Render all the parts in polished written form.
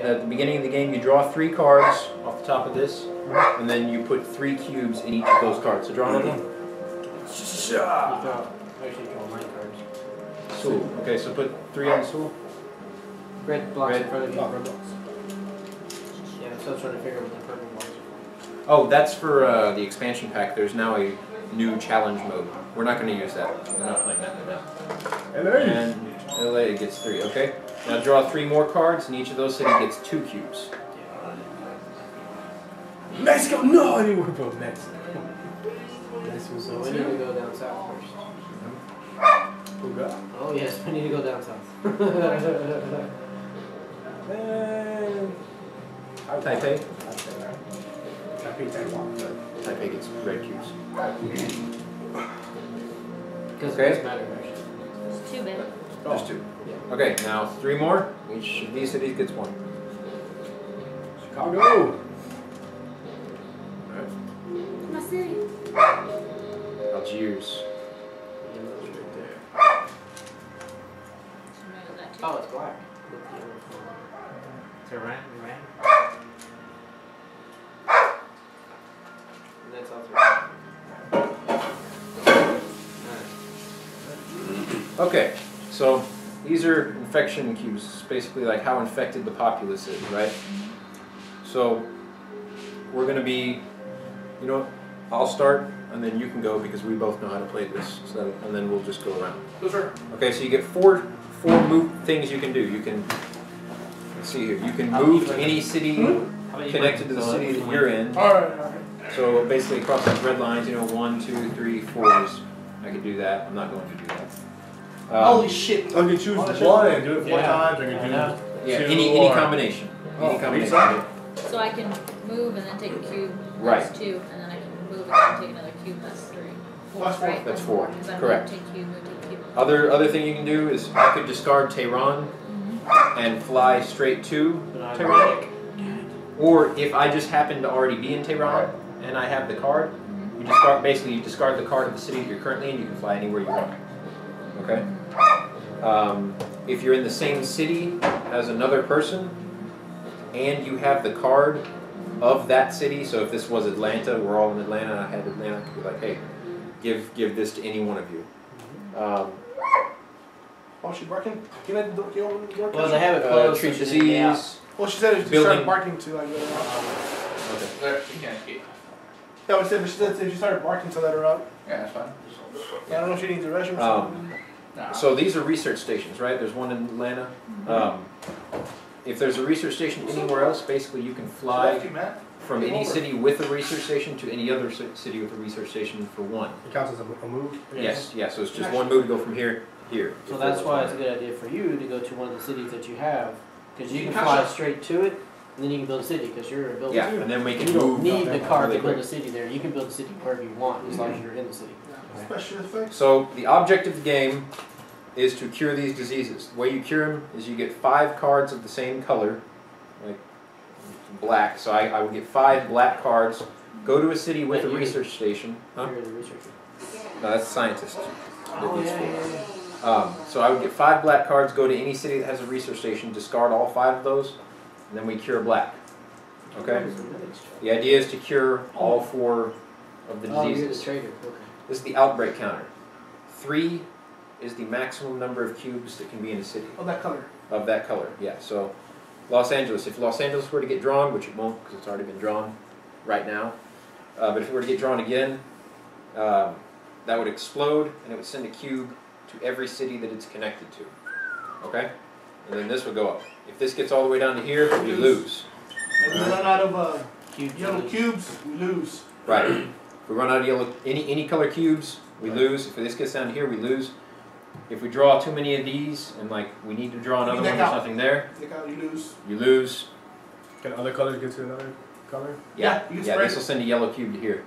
at the beginning of the game, you draw 3 cards off the top of this, and then you put 3 cubes in each of those cards. So draw another one. Actually, draw 9 cards. Stool. Okay, so put 3 on the stool. Red blocks Red. in front of you. Oh, red blocks. Yeah, I'm still trying to figure out what the purple blocks are for. Oh, that's for the expansion pack. There's now a new challenge mode. We're not going to use that. We're not playing that right now. And LA gets 3. Okay. Now draw 3 more cards, and each of those cities gets 2 cubes. Mexico! No, I didn't worry about Mexico. So we need to go down south first. Who got? Oh yes, we need to go down south. Taipei. Taiwan. Taipei gets red cubes. Because Okay. it doesn't matter actually. It's too bad. Just 2. Yeah. Okay, now 3 more. Each of these cities gets 1. Chicago! Alright. My city. Algiers. Oh, it's black. With the yellow flower. It's Iran. And that's all 3. Okay, so these are infection cubes. It's basically like how infected the populace is, right? So we're going to be, you know, I'll start and then you can go because we both know how to play this. So, and then we'll just go around. Sure. Okay, so you get four move things you can do. You can, let's see here, you can move to any city connected to the city that you're in. Alright. So basically across these red lines, you know, 1, 2, 3, 4s. I could do that. I'm not going to do that. Holy shit! I can choose one and do it 4 times. I can do yeah, 2 any or... combination. Any combination. So I can move and then take a cube. Right. That's 2, and then I can move and then take another cube. That's 3. That's 4. Right? That's 4. Because I'm Correct. Take cube, move, take cube. Other thing you can do is I could discard Tehran and fly straight to Tehran. Or if I just happen to already be in Tehran and I have the card, you discard you discard the card of the city that you're currently in. You can fly anywhere you want. Okay. If you're in the same city as another person and you have the card of that city, so if this was Atlanta, we're all in Atlanta, and I had Atlanta, I could be like, hey, give this to any one of you. Oh, she's barking? Can I do it? Well, they have it closed. Treat so she didn't get out. disease. Well, she said she Building. started barking to like let her out. Okay. Yeah, she said if she started barking to let her out. Yeah, that's fine. Yeah, I don't know if she needs a restroom or something. So these are research stations, right? There's one in Atlanta. If there's a research station anywhere else, basically you can fly from any city with a research station to any other city with a research station for 1. It counts as a move? Yes, yeah, so it's just 1 move to go from here, here. So that's why it's a good idea for you to go to one of the cities that you have, because you can fly straight to it, and then you can build a city, because you're a builder. Yeah, and then we can You don't move. need the card really to build quick. a city there. You can build a city wherever you want, as long as you're in the city. Special effects? So the object of the game is to cure these diseases. The way you cure them is you get 5 cards of the same color, like black. So I would get 5 black cards, go to a city with a research station. Huh? You're the researcher. No, that's a scientist. Oh, yeah. So I would get 5 black cards, go to any city that has a research station, discard all 5 of those, and then we cure black. Okay? The idea is to cure all 4 of the Oh, you're the diseases. trader. Okay. This is the outbreak counter. 3 is the maximum number of cubes that can be in a city. Oh, that color. Of that color, yeah. So Los Angeles, if Los Angeles were to get drawn, which it won't because it's already been drawn right now, but if it were to get drawn again, that would explode and it would send a cube to every city that it's connected to. Okay? And then this would go up. If this gets all the way down to here, we lose. If we run out of Cubes, yellow cubes, we lose. Right. If we run out of yellow, any color cubes, we lose. If this gets down to here, we lose. If we draw too many of these, and like we need to draw another one, there's nothing there, You lose. you lose. Can other colors get to another color? Yeah, you can yeah. spread This will send a yellow cube to here.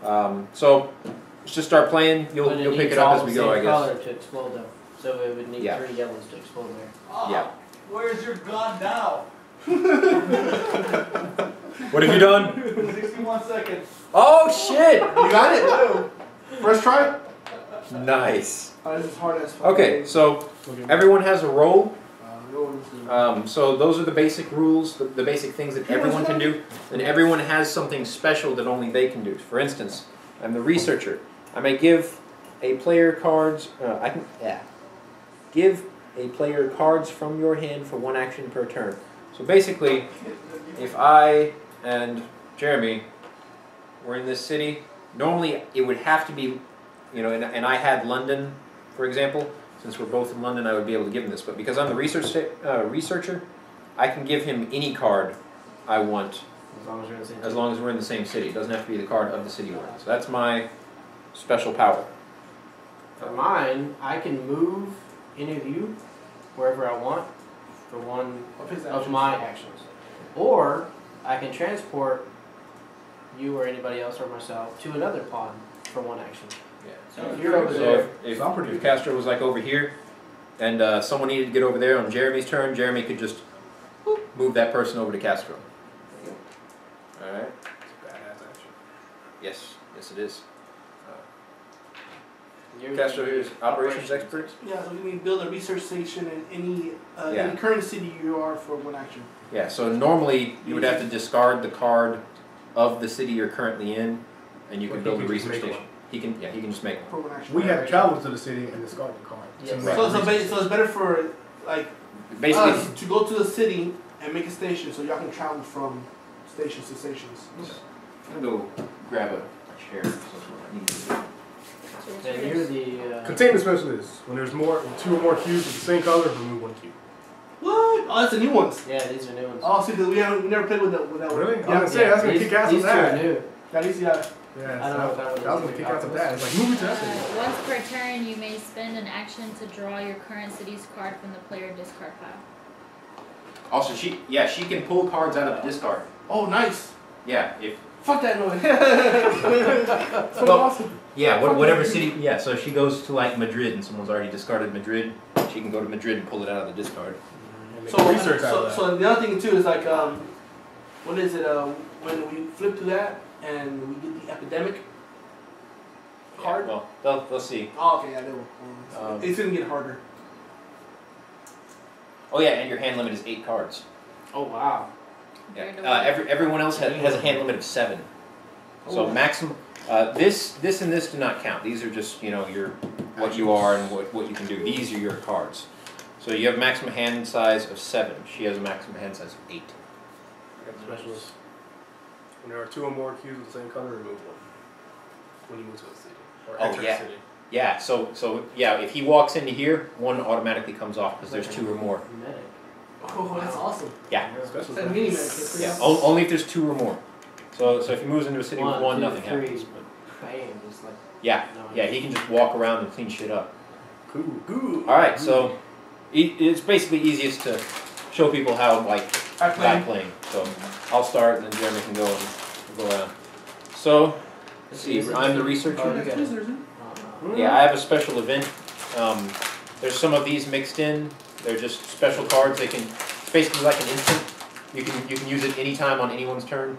Yeah. So let's just start playing. You'll pick it up as we go, I guess. color to explode though, so it would need Yeah. 3 yellows to explode there. Yeah. Where's your gun now? What have you done? 61 seconds. Oh shit! You got it? First try? Nice. Oh, this is hard as fuck. Okay, so everyone has a roll. So those are the basic rules, the basic things that everyone can do. And everyone has something special that only they can do. For instance, I'm the researcher. I may give a player cards. Give a player cards from your hand for 1 action per turn. So basically, if I and Jeremy were in this city, normally it would have to be, and I had London, for example. Since we're both in London, I would be able to give him this. But because I'm the researcher, I can give him any card I want. As long as you're in the same as long as we're in the same city. It doesn't have to be the card of the city we're in. So that's my special power. For mine, I can move any of you wherever I want for one of my actions. Or I can transport you or anybody else or myself to another pawn for 1 action. Yeah. So if you're over there, if Castro was like over here, and someone needed to get over there on Jeremy's turn, Jeremy could just move that person over to Castro. Alright. It's a badass action. Yes, it is. you're Castro is operations expert. Yeah, so you mean build a research station in any current city you are for 1 action. Yeah, so normally you would have to discard the card of the city you're currently in, and you can build a research station. He can just make one. For 1 action. We have to travel to the city and discard the card. Yes. Right. So it's better for like Basically, us to go to the city and make a station so y'all can travel from stations to stations. I'm gonna go grab a chair. So that's what I need to do. And you're the Containment specialist. When there's 2 or more cubes of the same color, remove 1 cube. What? Oh, that's the new ones. yeah, these are new ones. Oh, see, because we never played with that. Really? Yeah, I was gonna say, that's gonna these, kick ass these with two are that. new. yeah, these, yeah. Yeah, I don't know if that was was gonna kick ass with that. It's like, move it to that city. Once per turn, you may spend an action to draw your current city's card from the player discard pile. Also, she can pull cards out of the discard. Oh, nice. Yeah, if Fuck that noise. So Well, awesome. yeah, whatever city. Yeah, so if she goes to like Madrid and someone's already discarded Madrid, she can go to Madrid and pull it out of the discard. So, research out of that. so the other thing too is like, what is it? When we flip to that and we get the epidemic card. Yeah, well, they'll see. Oh, okay, yeah, they will. It's gonna get harder. Oh yeah, and your hand limit is 8 cards. Oh wow. Yeah. Compared to what? Everyone else has a hand limit of 7. So Oh. maximum. This and this do not count. These are just your what you are and what you can do. These are your cards. So you have a maximum hand size of 7. She has a maximum hand size of 8. Specialist. When there are 2 or more cubes of the same color, remove 1. When you move to a city. Or Oh, enter yeah. a city. Yeah. So yeah, if he walks into here, 1 automatically comes off because there's 2 or more. Medic. Oh, that's awesome. Yeah. Special That mini man. That's pretty Yeah. awesome. Only if there's 2 or more. So if he moves into a city with 1, 2, nothing 3, happens. but bam, just like Yeah. no. Yeah. He can just walk around and clean shit up. Cool. All right. So it's basically easiest to show people how I'm I'm playing. So I'll start, and then Jeremy can go and we'll go around. So let's see. I'm the researcher. Oh, you got it. Twizzlers, huh? Yeah, I have a special event. There's some of these mixed in. They're just special cards. They can. It's basically like an instant. You can use it anytime on anyone's turn.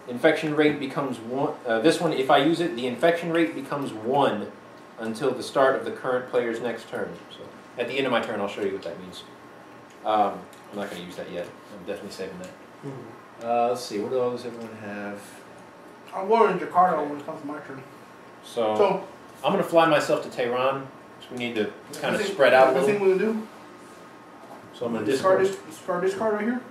Infection rate becomes 1. This one, if I use it, the infection rate becomes 1 until the start of the current player's next turn. So at the end of my turn, I'll show you what that means. I'm not going to use that yet. I'm definitely saving that. Let's see. What does everyone have? I'm wearing Jakarta when it comes to my turn. So So, I'm going to fly myself to Tehran. So we need to kind of spread out a What little. thing we're gonna do? So I'm going to Discard discard. this card right here.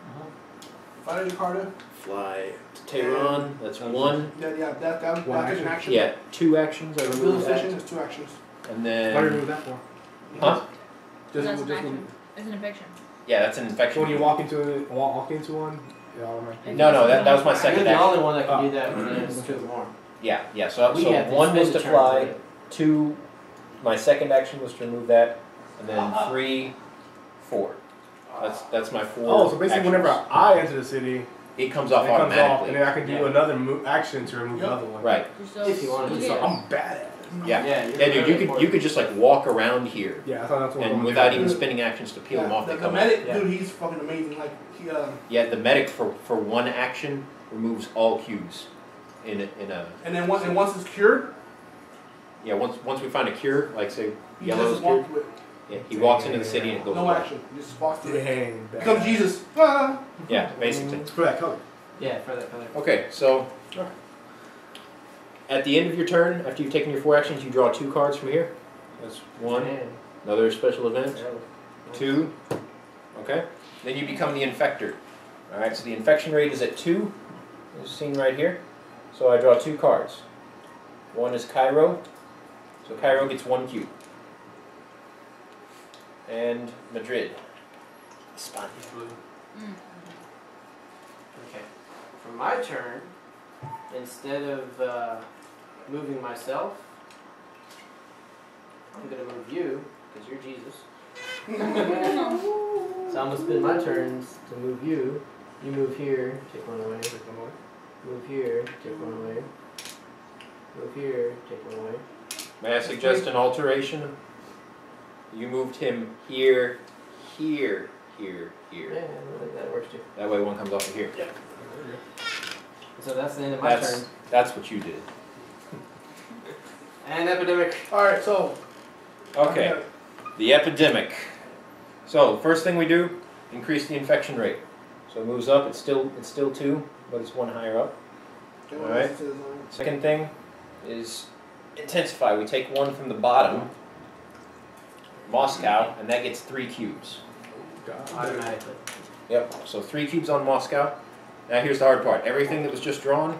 Fire Jakarta. Fly to Tehran. That's 1. Yeah, that One gets action. an action. Yeah, 2 actions. I Build a remove station that. is 2 actions. And What do you then, remove that for? huh? That's Just an action. It's an infection. Yeah, that's an infection. when you walk into one, it automatically. No, that was my You're second the action. only one that can do that when there's 2 or more. Yeah. So We have to 1 was spend to the turn fly. to do it. 2, my second action was to remove that, and then 3, 4. That's my 4. Oh, so basically, actions. whenever I enter the city, it comes off it comes off, automatically. and then I can do Yeah. another action to remove another one. Right. So, If you wanted to. So yeah. I'm bad at it. Yeah. Yeah, Yeah, dude, you could just walk around here, Yeah, I thought that's what and I'm without doing. even spending actions to peel them off, they the come medic, out. Yeah. dude, he's fucking amazing. Like, he, Yeah, the medic for 1 action removes all cubes in a. and then once it's cured, Yeah, once we find a cure, like say he yellow is just cured, walked with. Yeah, he walks into the city and it goes No away. action. He just walks through it. Dang. Become Jesus. Ah. Yeah, basically. It's for that color. Yeah, for that color. Okay, so at the end of your turn, after you've taken your 4 actions, you draw 2 cards from here. That's 1. Man. Another special event. Yeah. 2. Okay. Then you become the infector. Alright, so the infection rate is at 2, as seen right here. So I draw 2 cards. One is Cairo. So Cairo gets 1 cube. And Madrid. España. Okay. For my turn, instead of moving myself, I'm going to move you, because you're Jesus. So I'm going to spend my turns to move you. You move here, take 1 away. Move here, take 1 away. Move here, take 1 away. May I suggest an alteration? You moved him here, here, here, here. Yeah, I think that works too. That way 1 comes off of here. Yeah. So that's the end of my turn. That's what you did. And epidemic. Alright, so. Okay. The epidemic. So first thing we do, increase the infection rate. So it moves up. It's still 2, but it's 1 higher up. Alright. Second thing is intensify. We take 1 from the bottom, Moscow, and that gets 3 cubes. Automatically. Yep. So 3 cubes on Moscow. Now here's the hard part. Everything that was just drawn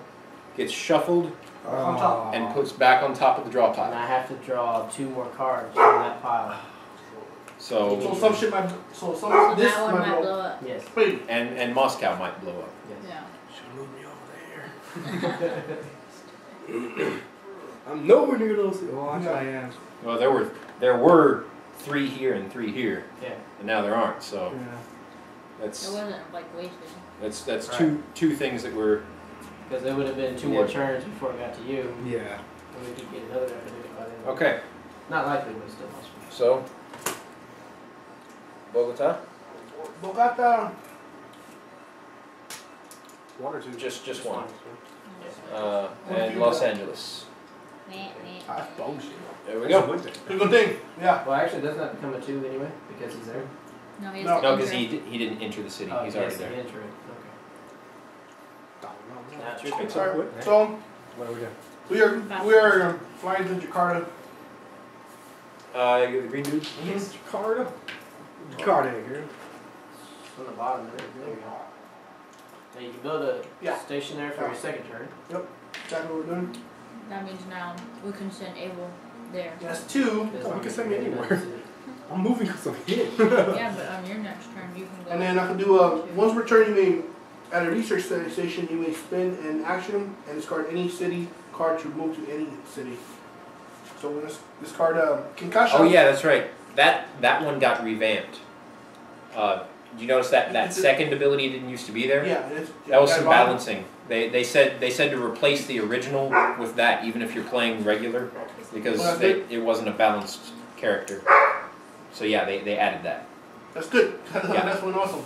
gets shuffled On top. and puts back on top of the draw And pile. I have to draw 2 more cards from that pile. So So some shit might. So So this that one might might blow. blow up. Yes. Wait. and Moscow might blow up. Yes. Yeah. Should have moved me over there. I'm nowhere near those. Well, actually, I am. Well, there were 3 here and 3 here, Yeah. and now there aren't. So Yeah. It that's wasn't like wasted. that's Right. two things that were. Because there would have been 2 more turns before it got to you. Yeah. And we could get another epidemic by then. Okay. Not likely, but still possible. So Bogota, Bogota. 1 or 2. just 1, Yes. and Los Angeles. That's bullshit. There we go. Good thing. Yeah. Well, actually, doesn't that become a 2 anyway? Because he's there? No, he No. has to No, because enter. he didn't enter the city. Oh, He's yes, already the there. entry. Okay. Now it's your turn. Sorry. So What are we doing? we are flying to Jakarta. You're the green dude. Yes. Jakarta. Jakarta, girl. On the bottom there. There you go. Now you can build a Yeah. station there for your second turn. Exactly what we're doing. That means now we can send Abel there. That's 2. As Oh, long we can as send you me get anywhere. another city. I'm moving because I'm here. Yeah, but on your next turn you can go. And then I can do once per turn, you may at a research station you may spend an action and discard any city card to move to any city. So when this card can cash out. Oh yeah, that's right. That one got revamped. Did you notice that second ability didn't used to be there? Yeah. That was some balancing. They said to replace the original with that, even if you're playing regular, because Well, that's good. it wasn't a balanced character. So yeah, they added that. That's good. Yeah. That's one awesome.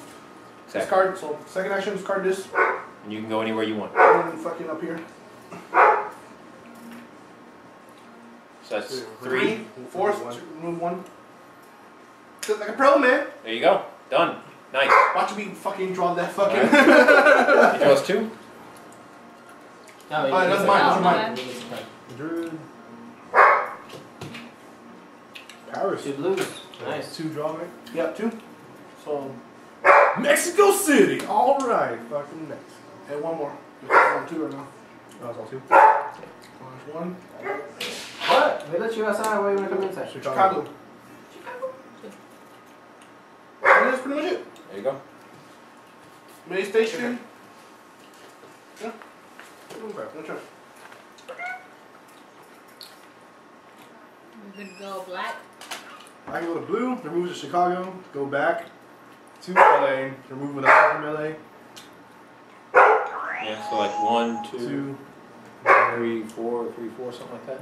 This Exactly. card. So second action, discard this. And you can go anywhere you want. And fucking up here. So that's 3. Fourth, remove 1. Just like a pro, man. There you go. Done. Nice. Watch me fucking draw that fucking. It draws 2. No, Alright, that's you mine, can- that's you can- Madrid. Paris. 2 blues. Nice. 2 draw, mate. Yeah, 2. So, Mexico City. All right. Fucking next. and 1 more. Just on 2 right now. Oh, it's all 2. Minus 1. What? We let you outside. Why you want to come inside? Chicago. And that's pretty much it. There you go. Main station. Yeah. No choice. We could go black. I can go to blue, remove to Chicago, go back to LA, remove an item from LA, Yeah. So like 1, 2, to 3, 4, 3, 4, something like that.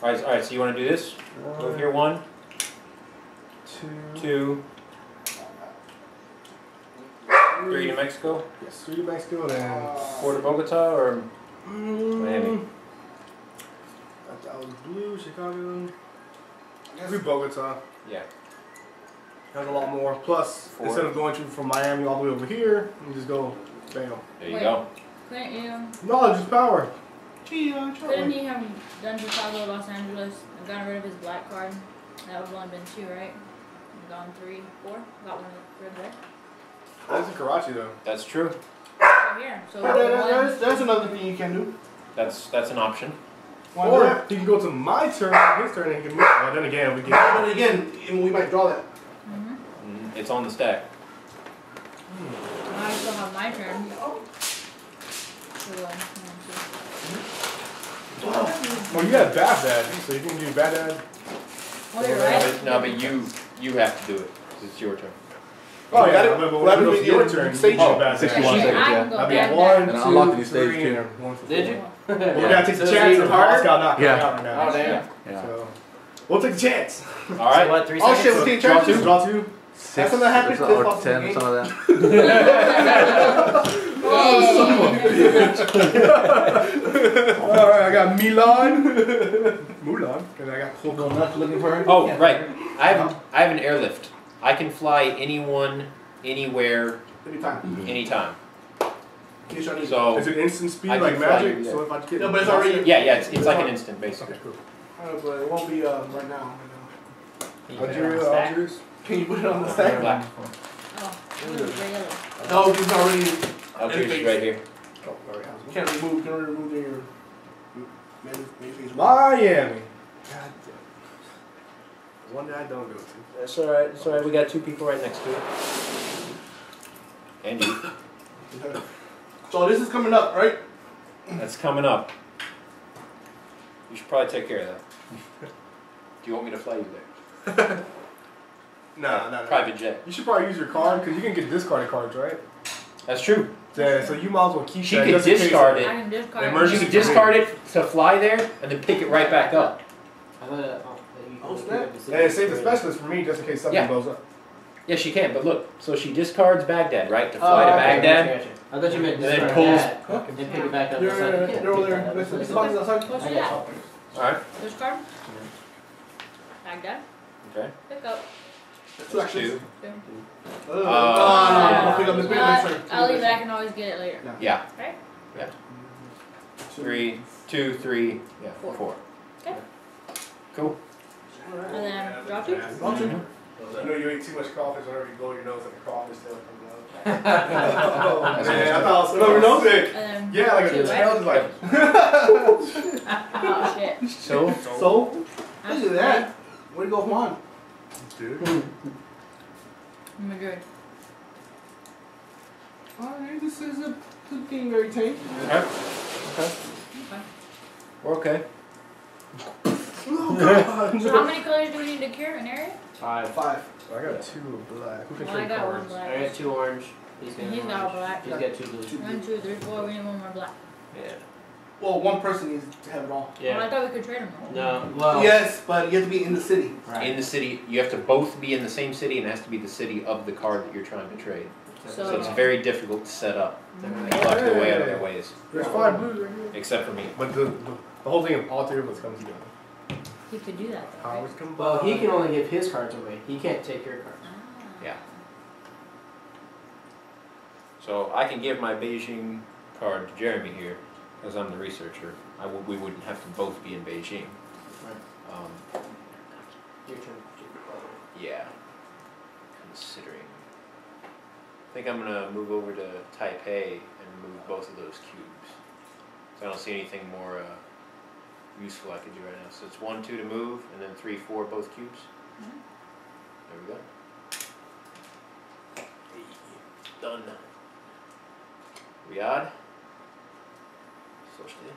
All right. So you want to do this? Move here 1, 2, 3 to Mexico. Yes, 3 to Mexico, and then 4 to Bogota or Miami. That was blue, Chicago. 3 Bogota. Yeah. Has a lot more. Plus, instead of going from Miami all the way over here, you just go, bam. There you go. Couldn't you? Knowledge is power. Couldn't he have done Chicago, Los Angeles, and gotten rid of his black card? That would have only been 2, right? And gone 3, 4. Got one rid of there. That's in Karachi though. That's true. Right here. So That's another thing you can do. That's an option. Why Or not? he can go to my turn, his turn, and he can move. Well, then again, we get. But again, we might draw that. It's on the stack. I still have my turn. Well, you have bad dad, so you can do bad dad. Oh, you're right. No, but you have to do it. 'Cause it's your turn. Oh You yeah, got it? but Well, when it that goes would to be your in turn, stage. you do bad 61 dad. seconds. I can go That'd be back 1, And 2, unlock the stage 3, too. and 1 for Did 4. you? Well, we gotta take So the it's chance even of harder? Moscow knocking Yeah. out right now. Oh, damn. Yeah. So, we'll take the chance. All right. What, 3 Oh seconds? shit, we take Draw chances? 2, draw 2. That's when that happens. Or That's 10 or awesome. something like that. Alright, I got Milan. Mulan. And I got Go nuts looking for her. Oh, right. I have an airlift. I can fly anyone, anywhere, Anytime. anytime. Yes, I need. So Is it instant speed I like can fly, magic? yeah. So if I get No, but it's already. yeah, it's like an instant basically. Okay, cool. But it won't be right now. Algiers. Can you put it on the stack? Black. Oh, really? No, it's already. Algiers is right here. Oh, already has You one. can't remove. You can only remove your. Miami. God damn. One that I don't go to. That's all right. It's all right. We got 2 people right next to it. And you. So this is coming up, right? That's coming up. You should probably take care of that. Do you want me to fly you there? Nah. Private jet. You should probably use your card because you can get discarded cards, right? That's true. Yeah, so you might as well keep She that. could just in case- discard I it. can discard it. Emergency You could discard it to fly there and then pick it right back up. I thought that you Oh, could snap. pick up the And it saves the city. specialist for me just in case something Yeah. blows up. Yeah, she can. But look, so she discards Baghdad, right, to Oh, fly to okay, Baghdad. gotcha. I thought you meant And then discard pulls- that and pick it back up. They're It's like, you can't over pick there. that up. Listen, It's this like- box is outside. What's I that? got All right. Discard. Baghdad. Okay. Pick up. Two actions. 2. No, pick up this big one. I'll leave it. I can always get it later. Yeah. Right? 3, 2, 3. Yeah. 4. Okay. Cool. And then draw 2. I know you ate too much crawfish whenever you blow your nose and the crawfish tail comes out. Oh man, I thought I was sick. And then Yeah, like a 2, tail right? just like. Oh shit. So, So, look at that. Where'd you go, Juan? Dude. Madrid. Alright, this is a getting very tame. okay. Okay. We're okay. Oh god. So how many colors do we need to cure an area? 5. 5. I got 2 black. Who can Well, I trade got one cards? black. I got 2 orange. He's got He's one got orange. black. He's got 2 blue. 1, 2, 3, 4. We need one more black. Yeah. Well, one person needs to have it all. Well, I Yeah. thought we could trade them. No. Well. Yes, but you have to be in the city. Right. In the city, you have to both be in the same city, and it has to be the city of the card that you're trying to trade. So it's very difficult to set up. They lock their way out of their ways, There's 5 blues right here. except for me. But the whole thing of all 3 of us comes together. He could do that though. Right? Powers combine. Well, he can only give his cards away. He can't take your cards. Ah. Yeah. So I can give my Beijing card to Jeremy here, because I'm the researcher. We wouldn't have to both be in Beijing. Right. Your turn. Yeah. Considering. I think I'm gonna move over to Taipei and move both of those cubes. So I don't see anything more useful I could do right now. So it's 1, 2 to move, and then 3, 4 both cubes. There we go. Done. Riyadh. Socially.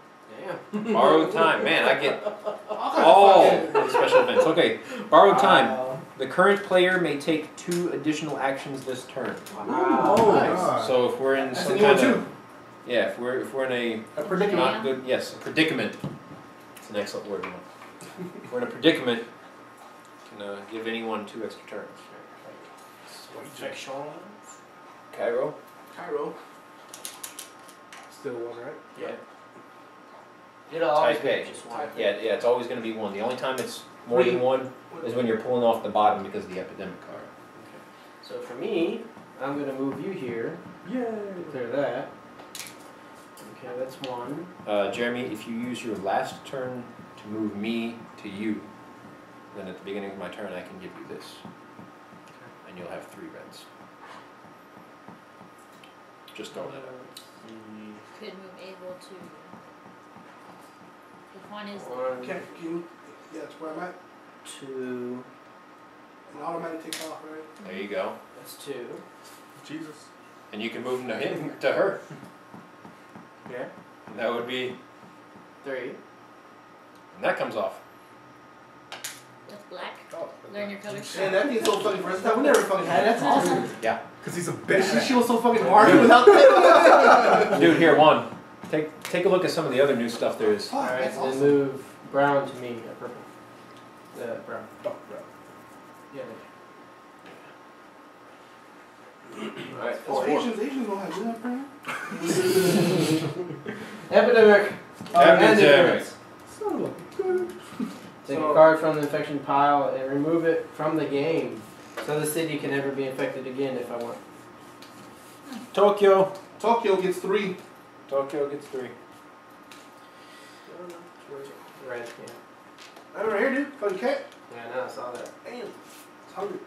Damn. Borrowed time. Man, I get all the special events. Okay, borrowed time. The current player may take 2 additional actions this turn. Wow. Oh, Nice. God. So if we're in That's some a new one kind too. of if we're in A a predicament. not good a predicament. It's an excellent word. If we're in a predicament, can give anyone 2 extra turns. Cairo. Cairo. Still 1, right? Yeah. It'll always be Taipei. just one. Yeah, it's always going to be 1. The only time it's more than 1 is when you're pulling off the bottom because of the epidemic card. So for me, I'm gonna move you here. Yay! Clear that. Okay, that's one. Jeremy, if you use your last turn to move me to you, then at the beginning of my turn I can give you this. And you'll have 3 reds. Just throwing that out. Could move able to. If one is. One, Can you? Yeah, that's where I'm at. 2. An automatic take off, right? There you go. That's 2. Jesus. And you can move him to her. Yeah. And that would be, 3. and that comes off. That's black. Learn your colors. Man, that thing's so fucking versatile. We never fucking had that. That's awesome. Yeah. Because he's a She bitch. was so fucking hard without that. Dude, here, Juan. Take a look at some of the other new stuff there is. Fuck, Alright, that's then awesome. move brown to me, purple. Brown. Oh, bro. Yeah. Alright, Oh, Asians don't have that, bro. Epidemic. Epidemic. Son of a bitch. Take a card from the infection pile and remove it from the game, so the city can never be infected again if I want. Tokyo. Tokyo gets 3. Tokyo gets 3. Right, I'm right here, dude. Fucking cat. yeah. Yeah, no, I saw that. Damn. It's hungry.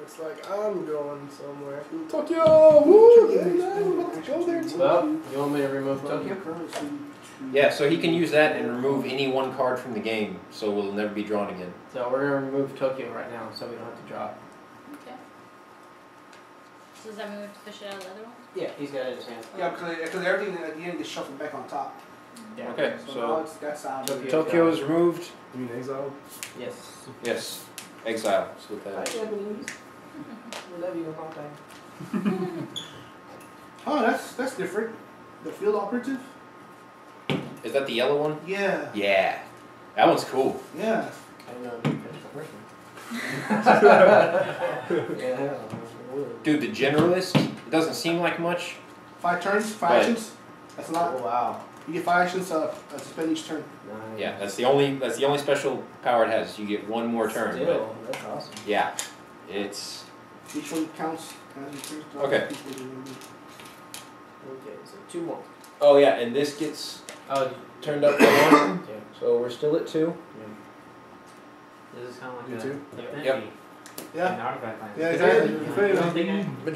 Looks like I'm going somewhere. Tokyo! Woo! Let's go there too. Well, you want me to remove Tokyo? Yeah, so he can use that and remove any 1 card from the game, so we'll never be drawn again. So we're gonna remove Tokyo right now, so we don't have to draw it. Okay. So does that mean we have to fish it out of the other one? Yeah, he's got it in his hand. Yeah, because everything at the end gets shuffled back on top. Yeah. Okay, So now so it's that's out. Tokyo. Tokyo is removed. You mean exile? Yes. Yes. Exile. That's what Hi, that is. Japanese. We love you, Hong Oh, that's different. The field operative? Is that the yellow one? Yeah. Yeah. That one's cool. Yeah. I didn't know you finished the first one. Yeah. Dude, the generalist, it doesn't seem like much. 5 turns, 5 Right. actions. That's a lot. Oh, wow. You get 5 actions to spend each turn. Nice. Yeah, that's the only special power it has. You get 1 more turn. But Still, that's awesome. yeah. It's Each one counts as your turn. Okay. Okay, so 2 more. oh yeah, and this gets Oh, turned up to 1. yeah. So we're still at 2. This is kind of You like too? a affinity Yep. Yeah. in artifact land. Yeah, Is exactly. that- You figured it I out. don't think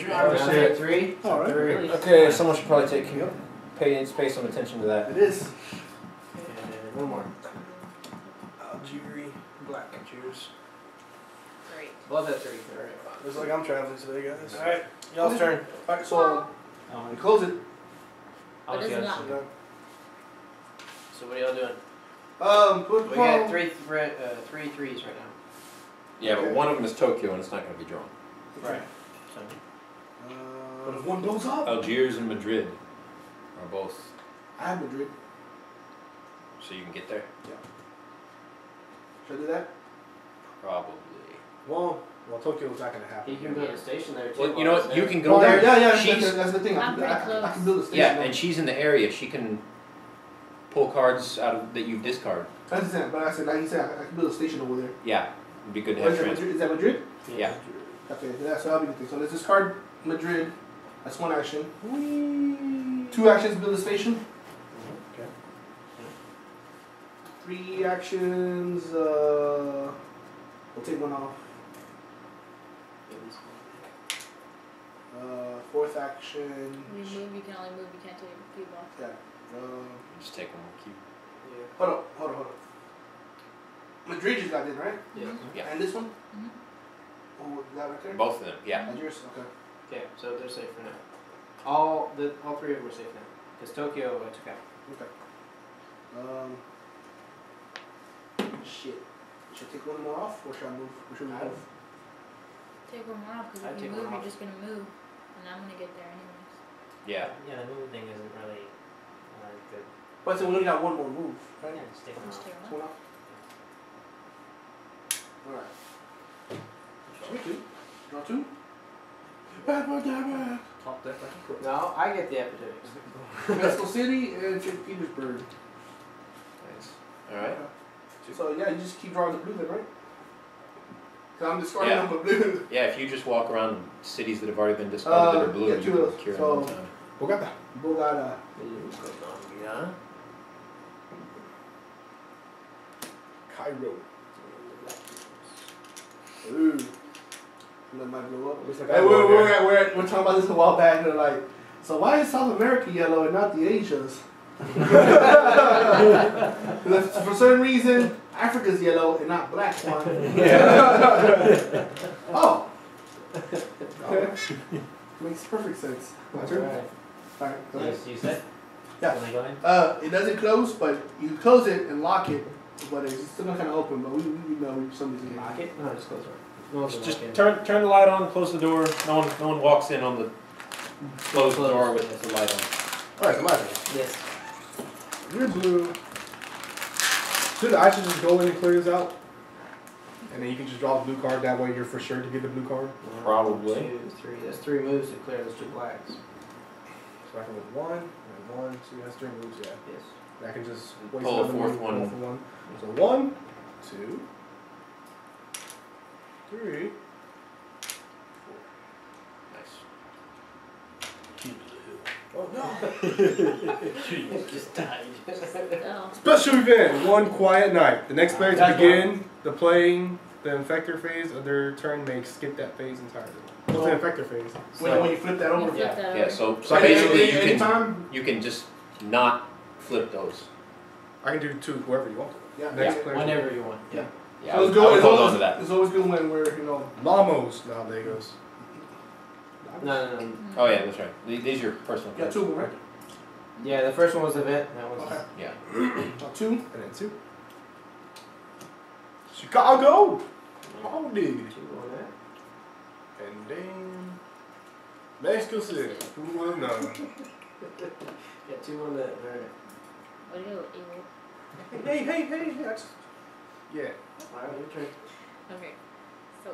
Oh, Now shit. at 3. All right. Really? Okay, someone should probably pay some attention to that. It is. And 1 more. Algeria. Black. Cheers. Great. Both at 3. Alright. Looks like I'm traveling today, guys. Alright. Y'all's turn. Alright, so Oh, we close it. oh, But it's yes. not. So what are y'all doing? Put We got 3 threes right now. Yeah, but Okay. one of them is Tokyo, and it's not going to be drawn. Right. So, But if one goes up, Algiers and Madrid are both, I have Madrid. so you can get there. Should I do that? Probably. Well, Tokyo's not gonna happen. he can build a station there too. Well, you know what? You can go Well, there. yeah, She's, that's the thing. I'm pretty I close. can build a station. yeah, and she's in the area. She can pull cards out of that you discard. I understand, but I said, like he said, I can build a station over there. Yeah, it'd be good to Or have is that transport. Madrid? Is that Madrid? Yeah. Okay, yeah, so that'll be the thing. So let's discard Madrid. That's 1 action. 2 actions, build a station. Okay. 3 actions, we'll take 1 off. 4th action. When you move, you can only move, you can't take a cube off. Yeah. Just take one more cube. Hold on. Madrid just got in, right? Yeah. Yeah. And this one? Mhm. Oh, is that right there? Both of them. Yeah. That's yours? Okay. Okay, so they're safe for now. All 3 of them are safe now. Because Tokyo I took out. Shit. Should I take 1 more off, or should I move? Or should we move? Take one more off, because I'd if you take move, one you're off. just gonna move. And I'm gonna get there anyways. Yeah. Yeah, the moving thing isn't really good. But so we only got 1 more move, right? Yeah, just take one Just off. take Just one 1 off. Alright. Draw 2. Draw 2. Bad boy, damn Top deck like a crook. No, I get the epidemics. it. Mexico City and St. Petersburg. Nice. All right. So yeah, you just keep drawing the blue then, right? Cause I'm discarding them with blue. Yeah, if you just walk around cities that have already been discarded that are blue, yeah, you two can of those. cure So- them time. Bogata. Bogata. Yeah. Cairo. Ooh. That might blow up. Looks like Hey, I'm going there. we're talking about this a while back. They're like, so why is South America yellow and not the Asias? For certain reason, Africa's yellow and not black one. Oh. Okay. Makes perfect sense. My turn. Alright. Alright, go ahead. Yes, you said? Yeah. Can I go in? It doesn't close, but you can close it and lock it, but it's still kind of open. But we know somebody's gonna Lock it? No, just close it. No, Just turn the light on, close the door. No one walks in on the closed door with the light on. Alright, my turn. Yes. You're blue. Should I should just go in and clear this out? And then you can just draw the blue card, that way you're for sure to get the blue card. Probably. 1, 2, 3. That's 3 moves to clear those 2 blacks. So I can move 1, and 1, so that's 3 moves, yeah. Yes. And I can just waste Pull a another fourth move, one. pull for 1. So 1, 2, 3. Nice. Oh no! Just died. So, Special event, 1 quiet night. The next player to That's begin the playing the infector phase of their turn may skip that phase entirely. What's the infector phase? when you flip that you over. flip that Yeah, over. so So basically anytime. you can just not flip those. I can do 2 whoever you want. Yeah. Next player. Whenever you want. Yeah. Yeah, So I it's would good. hold It's on always, to that. it's always good when we're Lamos. No, there it goes. No. Oh yeah, that's right. These are your personal Yeah, cards. 2 right? Yeah, the first one was event. That was. Okay. Yeah. 2. And then 2. Chicago! Oh, dig. 2 on that. And then Mexico City. Who would have known? Yeah, 2 on that. Alright. What do you do? Evil. Hey, that's... Yeah. Alright, your turn. Okay. So,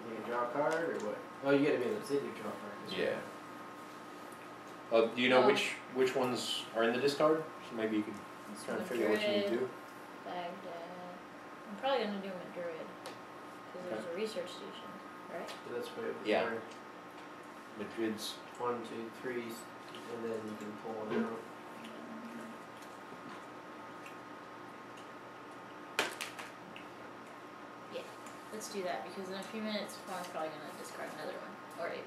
You can draw a card or what? Oh, you gotta be in the city to draw a card. Yeah. Do you know which ones are in the discard? So maybe you could try to figure out what you need to do. Baghdad. I'm probably gonna do Madrid. Because there's a research station, right? So that's where Yeah. Madrid's. 1, 2, 3s, and then you can pull 1 out. Let's do that because in a few minutes, Juan's probably gonna discard another one. Or April.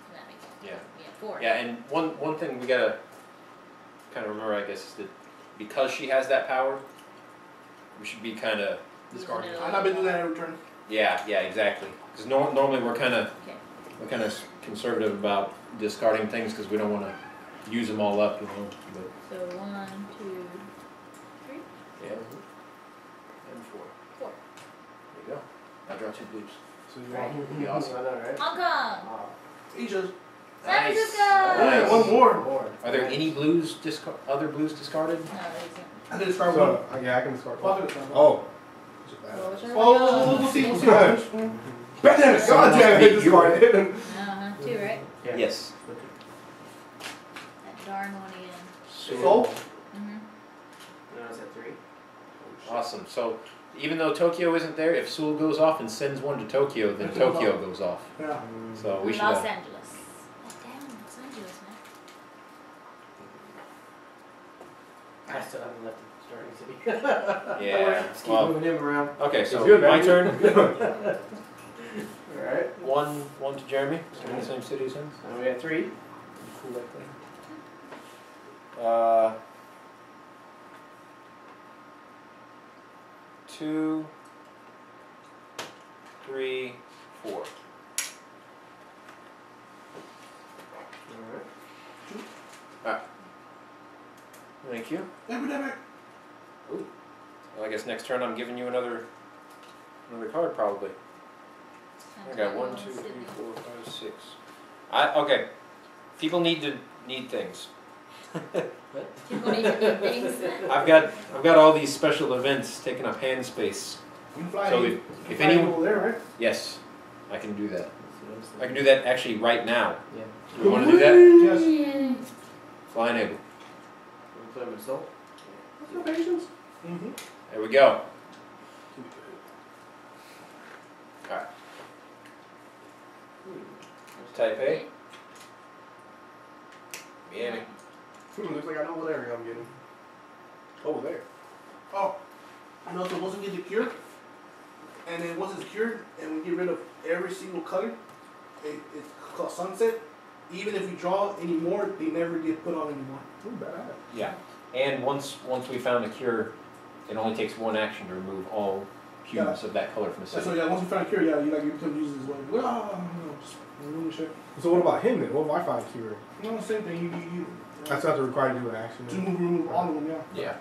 And that makes sense. Yeah. Yeah, 4. Yeah, and one thing we gotta kind of remember, I guess, is that because she has that power, we should be kind of Discarding. I've not been doing that every turn. yeah, exactly. Because normally we're kind of Okay. conservative about discarding things because we don't want to use them all up, you know. But So 1, 2, 3, yeah, and 4. 4. There you go. I draw 2 blues. So you Right. want... That'd be awesome. I know, right? Hong Kong! Asia's. San Nice. Francisco! Yeah, one more. Are there any blues other blues discarded? No, there isn't. I can discard one. So, yeah, I can discard Well, I 1. can discard one. Oh. So whichever Oh, one we'll see. you We'll see. want. God damn it! God damn it! Discarded. Uh-huh, 2, right? Yeah. Yes. That darn one again. Soul? Mm-hmm. No, it's at 3. Awesome. So even though Tokyo isn't there, if Seoul goes off and sends one to Tokyo, then It goes Tokyo off. goes off. Yeah. So we should. Los Angeles. Oh, damn, Los Angeles, man. I still haven't left the starting city. Yeah. Just keep Well, moving him around. okay. So good, man. my turn. Alright. One to Jeremy. So in the same city as him. So we have 3. Cool like that. 2, 3, 4. Alright. Thank you. Epidemic. Well, I guess next turn I'm giving you another card probably. I got 1, 2, 3, 4, 5, 6. Okay. People need things. People need to do things. I've got all these special events taking up hand space. You can fly. So you if fly anyone, over there, right? yes, I can do that. I can do that actually right now. Yeah. Do you want to do that? Yes. Yay. Fly enable. Employment soul. No patience. Mm-hmm. There we go. Alright. Type A. Miami. Looks like I know what area I'm getting. Over there. Oh, I know. So once we get it cured, and then once it's cured, and we get rid of every single color, it's called sunset. Even if we draw any more, they never get put on anymore. Ooh, bad. Yeah. And once we found a cure, it only takes one action to remove all hues of that color from the So city. yeah, once we find a cure, yeah, you become useless as well. Just remove shit. So what about him then? What if I find a cure? No, same thing. You That's not required to do an action. just Then. remove all of them. Yeah. Yeah.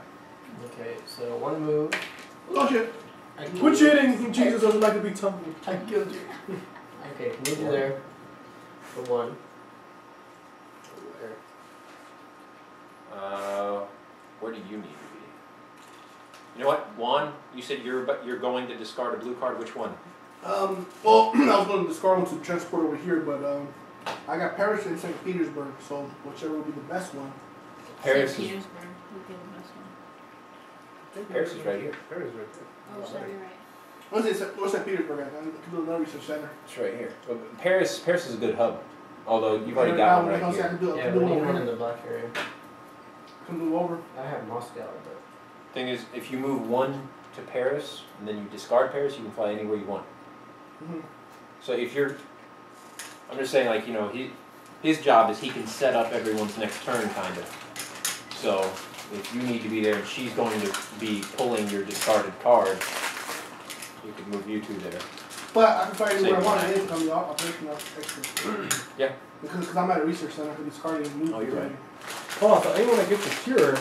Okay, so one move. Oh shit. I Quit shitting! Jesus doesn't like to be tumbled. I killed you. Okay, move you there. For one. Where do you need to be? You know what, Juan? You said you're going to discard a blue card. Which one? Well, I was going to discard one to transport over here, but I got Paris and St. Petersburg, so whichever would be the best one. Paris St. is Petersburg would be the best one. Paris is right here. Paris is right there. Oh, so you're right. What's St. Petersburg at? I can do another research center. It's right here. Well, Paris is a good hub. Although you've already I got one can right do here. I can do Yeah, it we need over one in here. the black area. Can move over. I have Moscow, but. Thing is, if you move one to Paris and then you discard Paris, you can fly anywhere you want. Mm-hmm. So if you're, I'm just saying, like, you know, his job is he can set up everyone's next turn, kind of. So if you need to be there and she's going to be pulling your discarded card, you could move you two there. But I can fly anywhere I Same want. one. I didn't come the operation extra. Yeah. Because I'm at a research center, I can discard it and move. Oh, you're right. Hold on, so anyone that gets a cure,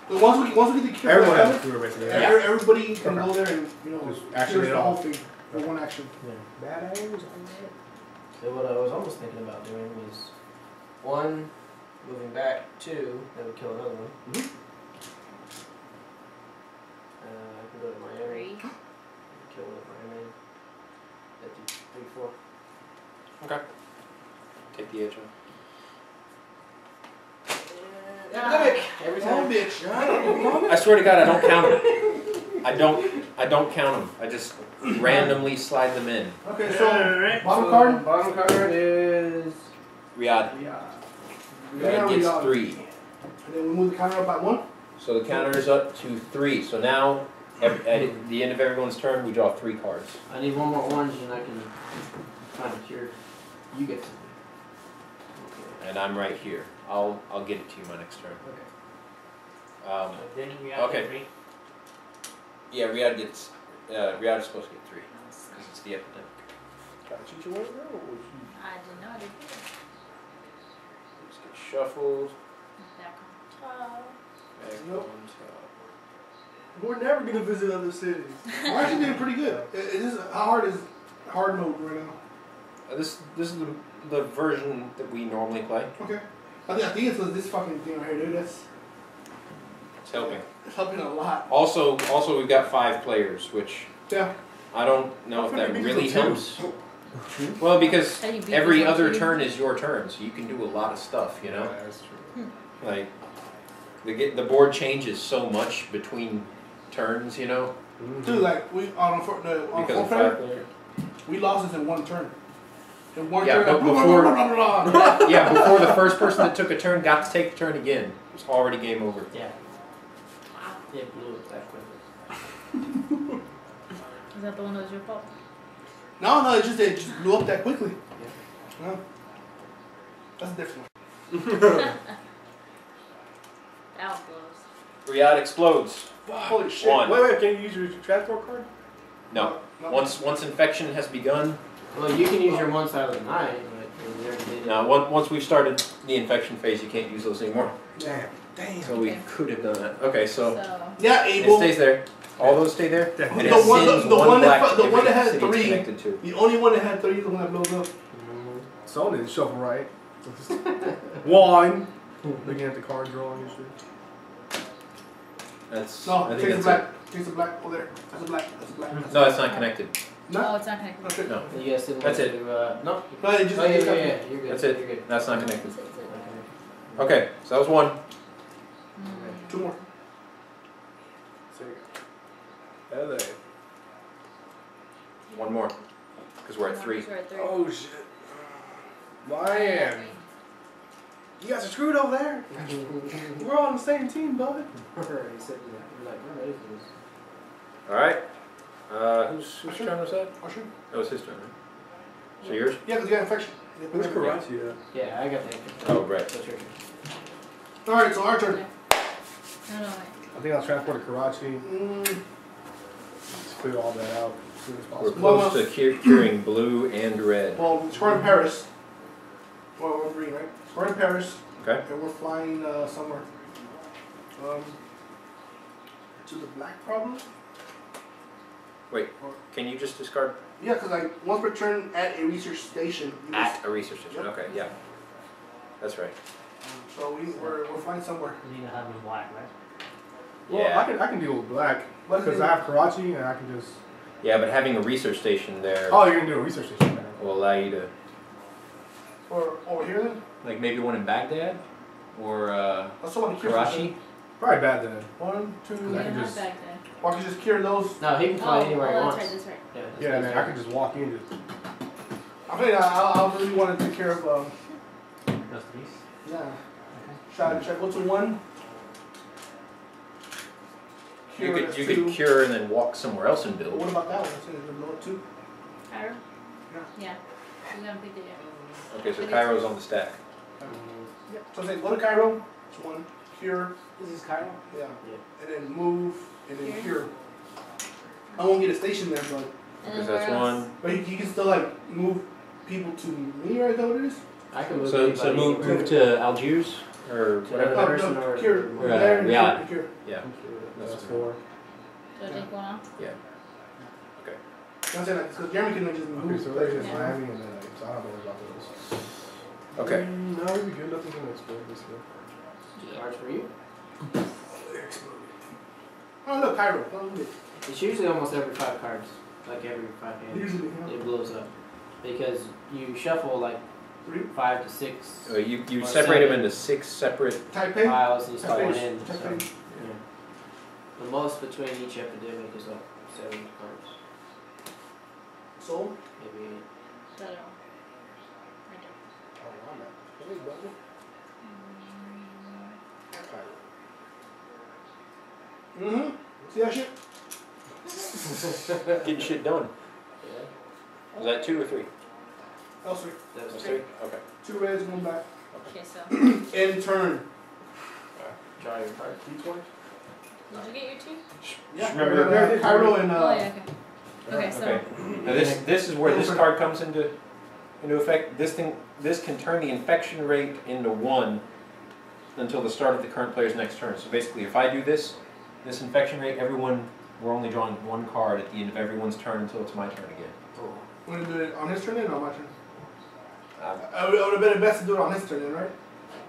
But once we get the cure, everyone has a done, cure basically. everybody can go there and Just action cure it the off. whole thing for one action. Bad areas. So what I was almost thinking about doing was one, moving back, two, that would kill another one. Mhm. I can go to Miami, 3. kill one at Miami. That'd do 3, 4. Okay. Take the edge off. Epidemic. Every Oh, time. bitch. I swear to God, I don't count them. I don't count them. I just randomly slide them in. Okay, so bottom So card. Bottom card is. Riyadh. Riyadh gets Riyadh. 3. And then we move the counter up by 1. So the counter is up to 3. So now, at the end of everyone's turn, we draw 3 cards. I need one more orange and I can find a cure. You get to. And I'm right here. I'll get it to you my next turn. Okay. Then we got Okay. 3. Yeah, Riyadh is supposed to get 3 because it's the epidemic. Gotta cheat your way around. I did not do that. Just get shuffled. Back on top. Back Nope. on top. We're never gonna visit other cities. We're actually doing pretty good. How hard is hard mode right now? This is the version that we normally play. Okay. I think it's this fucking thing right here, dude. It's helping. It's helping a lot. Also, we've got 5 players, which Yeah. I don't know if that How come really you beat us helps. Well, because How do you beat every this one other too? turn is your turn, so you can do a lot of stuff. You know, Yeah, that's true. like the board changes so much between turns. You know, Dude, like we on because four of 5 player, players. we lost this in one turn. In one Yeah, turn. but blah, before- blah, blah, blah, blah. Yeah, before the first person that took a turn got to take the turn again, it was already game over. Yeah. Wow. It blew it that quickly. Is that the one that was your fault? No, it just blew up that quickly. No. That's a different one. That was close. Riyadh explodes. Holy shit. 1. Wait, can you use your transport card? No. Once infection has begun. Well, you can use your one side of the nine, but we already did it. Now, once we've started the infection phase, you can't use those anymore. Damn. So we Okay. could have done that. Okay, so Yeah, it Able. stays there. All those stay there. The And it one- sends the one that- black to the one every that has city it's 3. connected to. The only one that had 3 is the one that blows up. Someone didn't shuffle right. One. Looking at the card drawing and shit. That's. No, I take think the that's black. Take the black. Oh, there. That's a black. That's a black. it. No, it's not connected. No. Oh, it's not connected. Okay. No, You guys didn't That's want it. to, no? No, it just. Oh, yeah, it's yeah, got- yeah, you're good. that's You're it. good. That's not connected. Okay. Okay, so that was 1. Mm. 2 more. LA. 1 more, because we're at 3. We're at 3. Oh shit. Miami. You guys are screwed over there. We're all on the same team, bud. He said that. We're like, we're ready for this. All right. Whose turn was that? Oh, sure. That was his turn. Right? So yours? Yeah, because you got infection. Where's Karachi at? Yeah, I got that. Oh, right. That's your turn. Alright, so our turn. No, wait. I think I'll transport to Karachi. Let's clear all that out as soon as We're possible. close to curing blue and red. Well, we're in Paris. Well, we're green, right? We're in Paris. Okay. And we're flying somewhere. To the black problem? Wait, can you just discard Yeah, because like once per turn at a research station. at a research station? Yep. Okay, yeah. That's right. So we're flying somewhere. You need to have them black, right? Well, Yeah. I can deal with black What is because it? I have Karachi and I can just. Yeah, but having a research station there Oh, you're gonna do a research station now. will allow you to, Or over here then? like maybe one in Baghdad or Let's someone cure Karachi. Probably bad then. 1, 2, I Yeah, can not just- back then. or I can just cure those. No, he can fly anywhere he that's wants. right, that's right. Yeah, that's Yeah, what man, he's I can just walk in. Just, I think I really want to take care of. Those threes? Yeah. Should I go to 1? You Cure could at you 2. could cure and then walk somewhere else and What build. about that one? Is it below 2? Cairo? Yeah. Yeah. We haven't picked it yet. Okay, so Cairo's on the stack. Yeah. So say go to Cairo. It's 1. Cure. This is Cairo? Yeah. Yeah. And then move and then Cure. cure. I won't get a station there, but And Because then that's where else? one. but you can still like move people to me, right? Is that what it is? I can move So anybody move anywhere. to Algiers or To whatever. another person or- cure. or, There and Riyadh. cure. Yeah. that's 4. So I take one off? Yeah. Okay. I'm saying like, because Jeremy can like, just move. Okay, so there's Yeah. Miami and then so I don't have to worry about those. Okay. No, we'll be good. Nothing's gonna explode this year. Cards for you? Oh look, Cairo. Oh, look. It's usually almost every 5 cards. Like every 5 hands. Usually, yeah. It blows up. Because you shuffle like 3. 5 to 6 You Or separate them seven. into 6 separate. Taipei. piles and you start one Taipei. in. So, Taipei. yeah. The most between each epidemic is like 7 cards. So. Maybe 8. So I don't. Right there. Oh, I'm not. Hey, brother. Mm-hmm. See that shit? Getting shit done. Yeah. Is that 2 or 3? Oh, sorry. That was That's 3. 3? Okay. 2 reds, 1 back. Okay, so. End turn. Draw your card. D20. Did you get your 2? Yeah. Remember- Cairo and Oh, yeah, okay. Okay, so. Okay. Now this is where this card comes into effect. This can turn the infection rate into 1 until the start of the current player's next turn. So basically, if I do this infection rate, we're only drawing 1 card at the end of everyone's turn until it's my turn again. We're gonna do it on his turn then or on my turn? Um, It would have been best to do it on his turn then, right?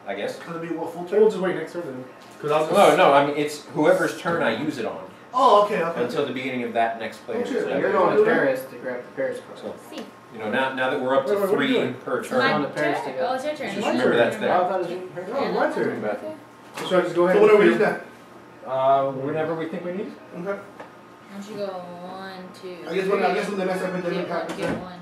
I guess. Because it'd be what, full So turn? we'll just wait next turn then. Because I was gonna No, I mean it's whoever's turn I use it on Oh, okay, okay. until the beginning of that next player's Oh, shit. So turn. you're going to Paris to grab the Paris card. So See. now that we're up to Wait, what are you 3 doing? per It's turn. my on the Paris turn? together. Oh, it's your turn. Just remember that's Oh, there. I thought it was your Oh, turn. my turn. Okay. Should I just go ahead So and whenever you clear? do that. Whenever we think we need. Okay. Once you go 1, 2. I guess when the next epidemic Get one, happens, get right? 1.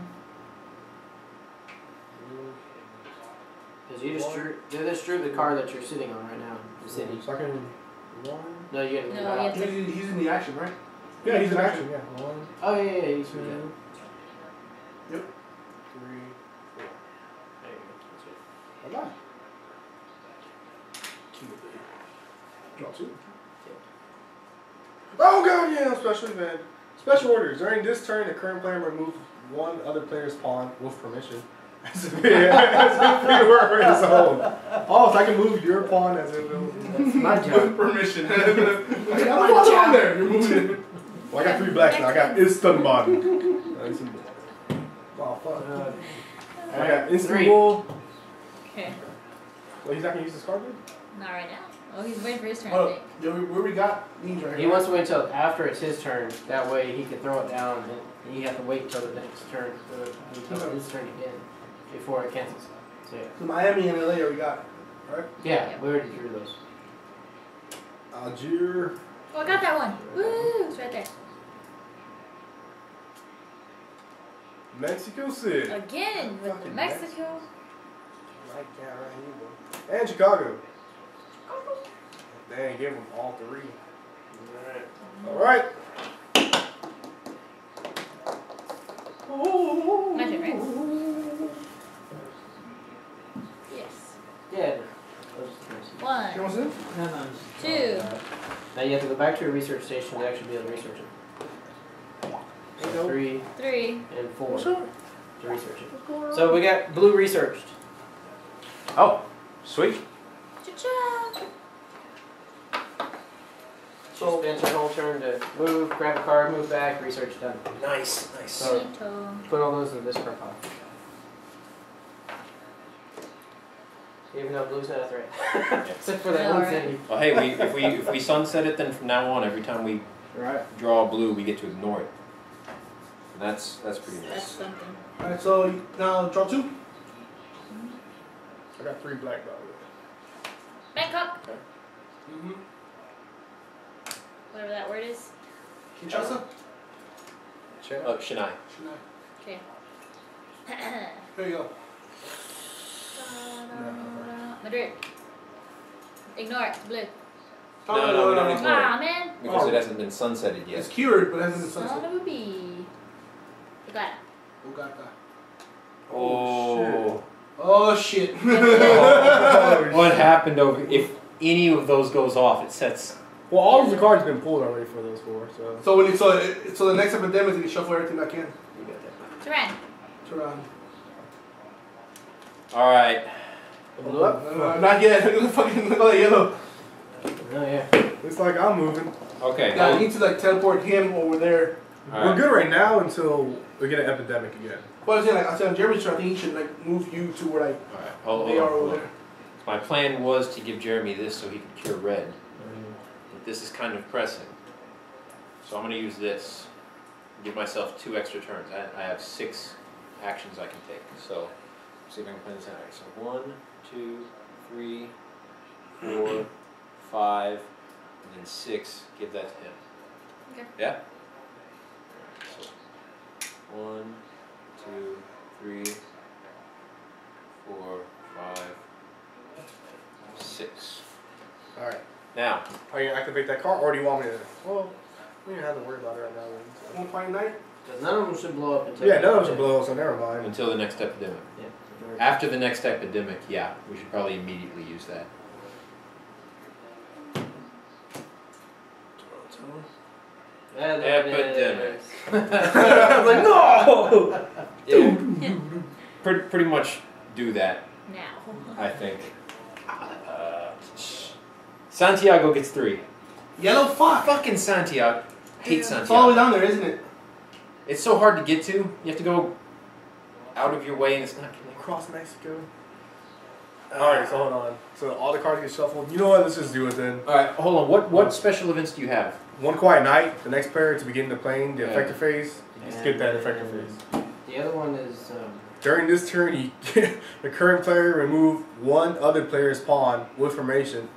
Because you just drew the card that you're sitting on right now. The city. So I can 1. No, you gotta move No, it you out. have He's in the action, right? Yeah, he's in action. Yeah. 1, Oh, yeah, he's 2, 3, yeah. 4. There you go. That's it. I'm not. Draw 2. Oh god, yeah, special event. Special orders. During this turn, the current player may remove 1 other player's pawn with permission. As if it were his own. Oh, so I can move your pawn as it will. That's my With job. permission. What's on there? You're moving it. Well, I got 3 blacks now. I got Istanbul. Oh, fuck. I got Istanbul. Okay. Well, he's not going to use this card then? Not right now. Oh, he's waiting for his turn, I Oh, think. yeah, where we got these right He here. wants to wait until after it's his turn. That way he can throw it down and you have to wait until the next turn. Until his turn again. Before it cancels. So yeah. So Miami and LA we got, right? Yeah, we already drew those. Algiers. Oh, I got that one. Woo! It's right there. Mexico City. Again with the Fucking Mexico. And Chicago. Dang, give them all 3. Alright. My turn, right? Yes. Yeah. 1, You want to 2. Now you have to go back to your research station to actually be able to research it. So 3 3. and 4 to research it. So we got blue researched. Oh, sweet. Cha-cha. So spends her whole turn to move, grab a card, move back, research done. Nice. So Neato. put all those in this card pile. Even though blue's not a threat. Except for that Yeah, one right. thing. Well, hey, if we sunset it, then from now on, every time we Right. draw a blue, we get to ignore it. And that's pretty That's nice. something. Alright, so now draw 2. I got 3 black dogs. Bangkok. Mm-hmm. Whatever that word is. Kinshasa? Oh, Chennai. Okay. There you go. Madrid. Ignore it. Blue. No, we don't ignore Ah, it. man. Because it hasn't been sunsetted yet. It's cured, but it hasn't been Son sunset. of a bee. Uganda. Uganda. Oh. Oh shit. What happened over? If any of those goes off, it sets. Well, all of the cards have been pulled already for those 4, so. So so the next epidemic is you shuffle everything back in. You got that. Turan. Turan. All right. Blue up? Not yet. Look at the fucking look at the yellow. Oh yeah. It's like I'm moving. Okay. Yeah, you need to like teleport him over there. All We're right. good right now until we get an epidemic again. But I'm saying, like I said on Jeremy's turn, I think he should like move you to where like All right. Hold they are on. over there. My plan was to give Jeremy this so he could cure red, but this is kind of pressing. So I'm going to use this. Give myself 2 extra turns. I have 6 actions I can take. So see if I can plan this out. So 1, 2, 3, 4, 5, and then 6. Give that to him. Okay. Yeah. So 1, 2, 3, 4, 5, 6. Alright. Now, Are you going to activate that card, or do you want me to? Well, we don't have to worry about it right now. Then, so. One fine night. None of them should blow up until. Yeah, none of them blow, so never mind. until the next epidemic. Yeah. After the next epidemic, yeah, we should probably immediately use that. Epidemic. I was like, no! Yeah. Pretty much do that, Now. I think. Santiago gets 3. Yellow fuck. Fucking Santiago. I hate It's all the way Santiago. down there, isn't it? It's so hard to get to. You have to go out of your way and it's not connected. Across Mexico. Alright, so hold on. So all the cards get shuffled. You know what? Let's just do it then. Alright, hold on. What special events do you have? One quiet night. The next player to begin the playing the Yeah. effective phase. You skip that effective phase. The other one is. During this turn, the current player remove one other player's pawn with permission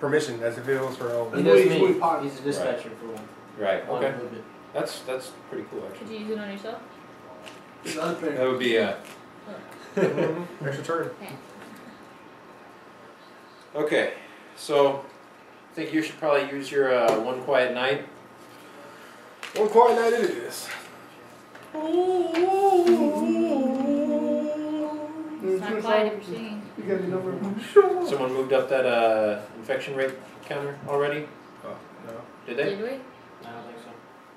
as if it was her own. He He's does moving me. pot. He's a dispatcher for one. Right, One okay. movement. That's pretty cool, Could actually. you use it on yourself? The other player. That would be Extra turn. okay. So, I think you should probably use your one quiet night. One quiet night it is. It's not quiet if you're singing. You got the number. Someone moved up that infection rate counter already. Oh, no. Did they? Did we? I don't think so.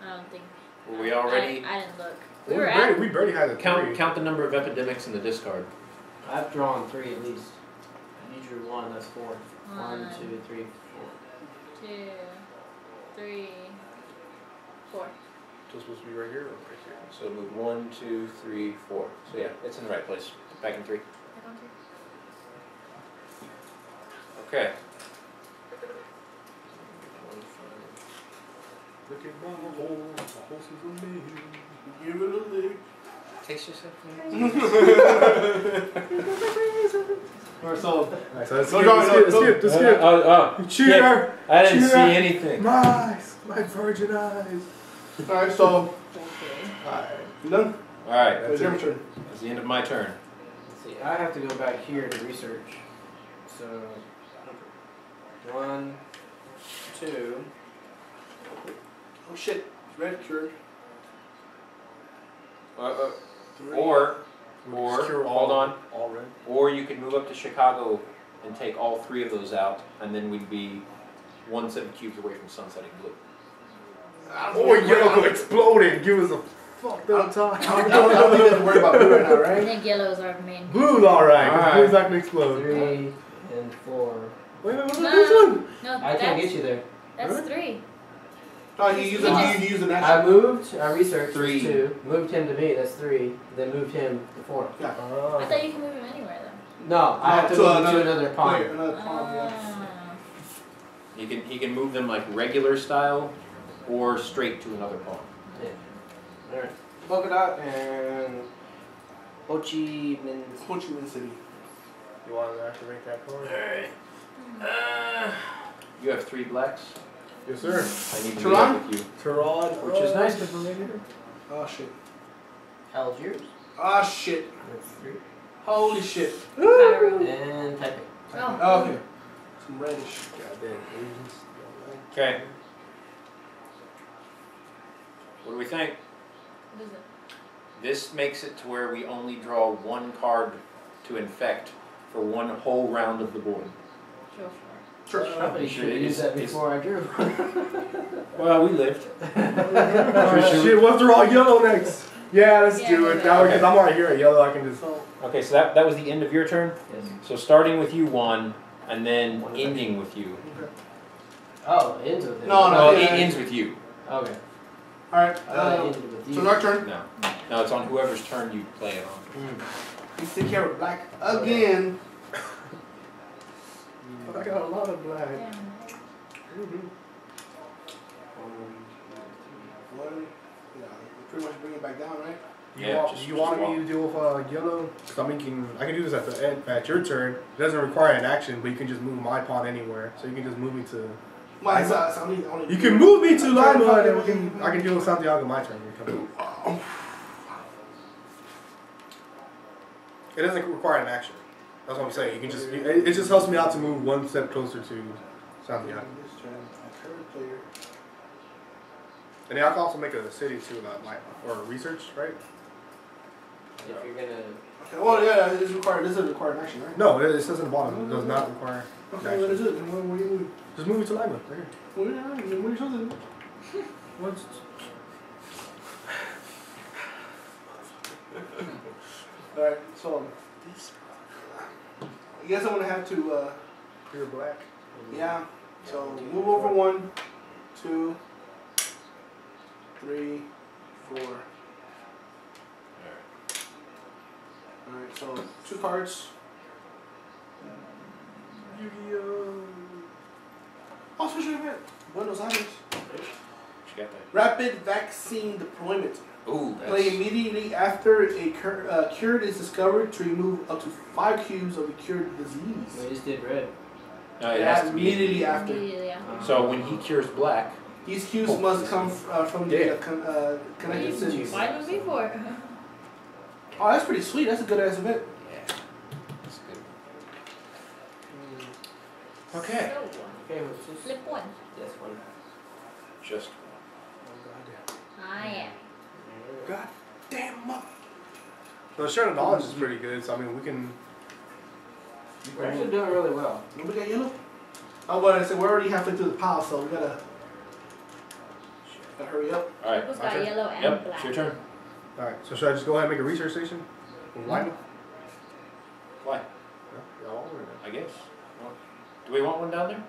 I don't think. Were we already? I didn't look. We We were at. barely had a Count the number of epidemics in the discard. I've drawn 3 at least. You drew 1. That's 4. 1, 2, 3, 4. 2, 3, 4. So it's supposed to be right here or right here? So move 1, 2, 3, 4. So yeah, it's in the right place. Back in 3. Back on 3. Okay. Look at my horse, my horse is amazing. Give it a lick. Taste yourself. Alright, so Alright, so let's Go, skip, go, let's go, skip, let's skip. Cheater! I didn't Cheater. see anything. My virgin eyes. alright, so Okay. Alright. you done? All right. It's your turn. That's the end of my turn. See, I have to go back here to research. So, 1, 2. Oh shit, red cured. Or Cure hold on. All red. Or you could move up to Chicago and take all 3 of those out, and then we'd be 1 set of cubes away from sunsetting blue. Or yellow go exploding. Give us a fucked up time. I don't even have to worry about blue right now, I right? think yellow's our main. Blue's alright. Alright. Blue's not gonna explode. 3 and 4. Wait, what's No. this one? No, I can't get you there. That's 3. No, you use an I action. moved, I researched 3. 2, moved him to me, that's 3, then moved him to 4. Yeah. I thought you could move him anywhere though. No, I have to move him to another pawn. Player, another pawn, yeah. Ah. He can move them like regular style, or straight to another pawn. Yeah. Alright. Polka dot and Ho Chi Minh. Ho Chi Minh City. You want to activate that card? Alright. You have 3 blacks. Yes, sir. I need to meet Tehran? up with you. Tehran, Which is nice. Oh shit. Algiers. Oh shit. That's 3. Holy shit. Cairo. And Taipei. Oh. Oh, okay. Some reddish. Goddamn Asians. Okay. What do we think? What is it? This makes it to where we only draw 1 card to infect for 1 whole round of the board. Sure. Sure. Somebody should have used that before I drew. Well, we lived. Shit, what's the wrong yellow next? Yeah, let's do it. Now, because I'm already here at yellow, I can just. Okay, so that was the end of your turn. Yes. So starting with you, Juan, and then ending with you. Oh, ends with it. No, No, yeah, it yeah. ends with you. Okay. Alright, I thought it ended with you. so our turn. No. No, it's on whoever's turn you play it on. You take care of black again. I got a lot of black. Damn. One. Yeah, pretty much bring it back down, right? You want me to deal with yellow? Because I can do this at the end, at your turn. It doesn't require an action, but you can just move my pawn anywhere. So you can just move me to. You can move me to Lima, and then I can deal with Santiago my turn. It doesn't require an action. That's what I'm saying. You can just. It just helps me out to move 1 step closer to Santiago. This turn, my current player. And then I can also make a city too, or research, right? If you're gonna. Okay, well, yeah, this is required action, right? No, it says in the bottom. It does not require. Okay, what is it? Then what do you move? Just move it to Lima, right here. What are you supposed to do? What's Alright, so I guess I'm gonna have to pure black? yeah. So move over 1, 2, 3, 4. Alright, so 2 cards. Yu-Gi-Oh! Oh, special event. Buenos Aires. She got that. Rapid vaccine deployment. Ooh, Play that's... immediately after a cured is discovered to remove up to 5 cubes of the cured disease. We just did red. No, it has to be... Immediately after. Immediately after. So when he cures black... These cubes must come from the connected cities. Why would we for? Oh, that's pretty sweet. That's a good ass event. Yeah. That's good. Okay. So, Okay, what's this? flip 1. This one. Just... I am. God damn up. The share of knowledge is pretty good, so I mean we can. We're actually doing really well. We got yellow? Oh, but I said we're already halfway through the pile, so we gotta hurry up. Alright. Who's my got turn? yellow and Yep, black? it's your turn. Alright, so should I just go ahead and make a research station? Lima? Why? Yeah, I'll order that. I guess. Well, do we want one down there?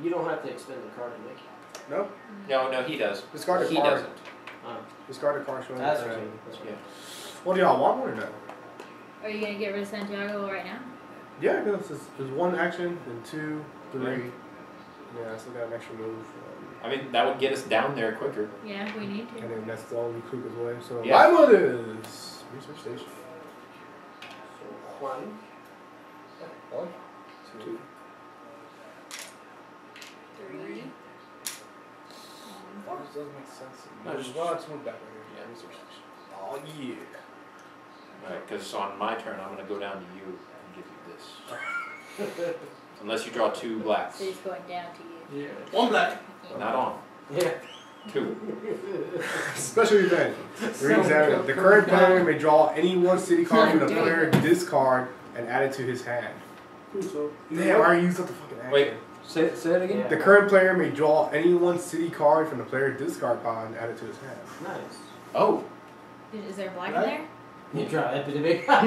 You don't have to expend the card to make it. No? No, he does. Discard a He card. doesn't. Oh, Discard a card showing that's that. right. That's right. Well, do y'all want one or no? Are you gonna get rid of Santiago right now? Yeah, because there's 1 action, then 2, 3. Yeah, I still got an extra move. I mean, that would get us down there quicker. Yeah, we need And to. then that's the only Kruger's way. So Yeah. Lima it is. Research station. So, Juan. 1, 2. 3. This doesn't make sense. No, just- well, let's move back right here. Yeah, research station. Oh yeah. Alright, because on my turn, I'm going to go down to you and give you this. Unless you draw 2 blacks. So he's going down to you. Yeah. One black. Not on. Yeah. 2. Special event. Re-examine. The current player may draw any one city card from the player discard and add it to his hand. So, Damn, I already used up the fucking action. Wait, say it again? Yeah. The current player may draw any one city card from the player discard pile and add it to his hand. Nice. Oh. Is there black in there? You draw epidemic. Let's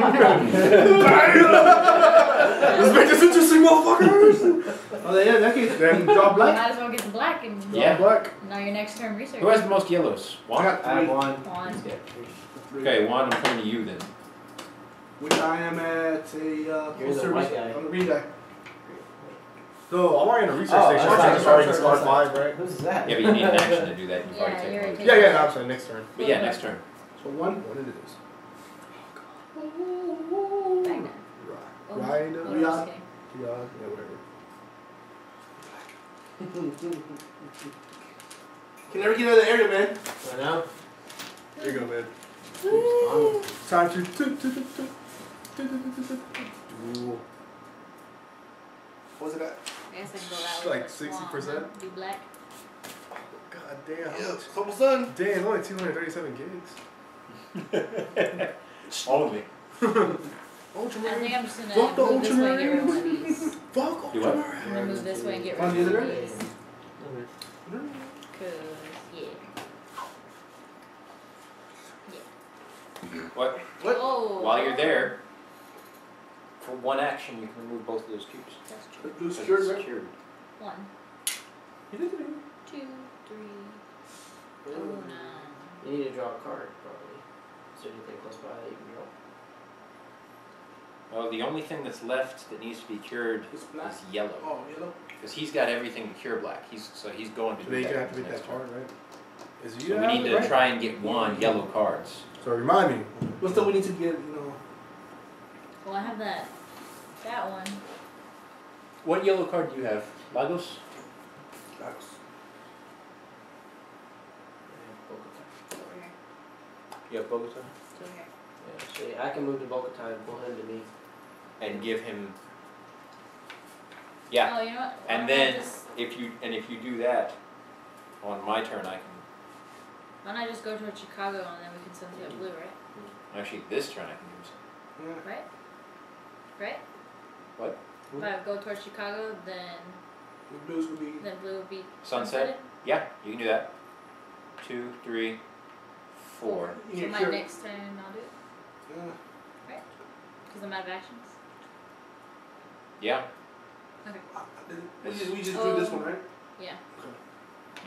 make this interesting, motherfuckers! oh, yeah, in that case, then draw You black. might as well get the black and Yeah. Black. now your next turn research. Who has the most yellows? I Juan? got I have 3. one. Juan. He's got 3. Okay, Juan, I'm coming to you then. Which I am at a, You're the white guy. I'm the green guy. So, I'm already in a research Oh, station. that's I fine, just already that's discard fine. 5, right? Who's that? Yeah, but you need an action to do that. You've already Yeah, taken you're one. taking- Yeah, no, I'm sorry, next turn. But yeah, next turn. So 1. What it is? Baghdad. Oh, Ride. oh, Riyadh. just kidding. Yeah, whatever. Can never get out of the area, man. I know. Here you go, man. Woo. Time to. Ooh. What's it at? I guess I can go that way. Like with 60%? Juan, huh? Be black. God damn. Yeah, it's almost done. Damn, only 237 gigs. Only. I think I'm just Fuck the gonna move this way and get rid of one of Ultramarine. these. Fuck Do what? I'm gonna move this way and get rid On of the other one of end? these. Cause yeah. What? Oh. While you're there, for one action, you can remove both of those cubes. That's true. Blue Because secured, it's right? secured. 1, 2, 3. Oh no. You need to draw a card, probably. Is there anything close by that you can draw? Well, the only thing that's left that needs to be cured It's black. is yellow. Oh, yellow. Because he's got everything to cure black. So he's going to So do they that. can activate next that turn. card, right? Is it you So we that need have it, to right? try and get one yellow cards. So remind me. But still, we need to get, you know. Well, I have that one. What yellow card do you have? Lagos? Blacks. It's over here. You have Bogota? It's over here. Yeah, see, I can move to Bogota and pull him to me. And give him. Yeah. Oh, you know what? Why And don't I then just- if you do that, on my turn I can. Why don't I just go towards Chicago and then we can send you a blue, right? Actually, this turn I can do something. Yeah. Right? Right? What? If I go towards Chicago, then The blues would be. blue would be Sunset? Yeah, you can do that. 2, 3, 4. You So need my cure. next turn I'll do it Yeah. because I'm out of actions. Yeah. Okay. We just drew this one, right? Yeah. Okay.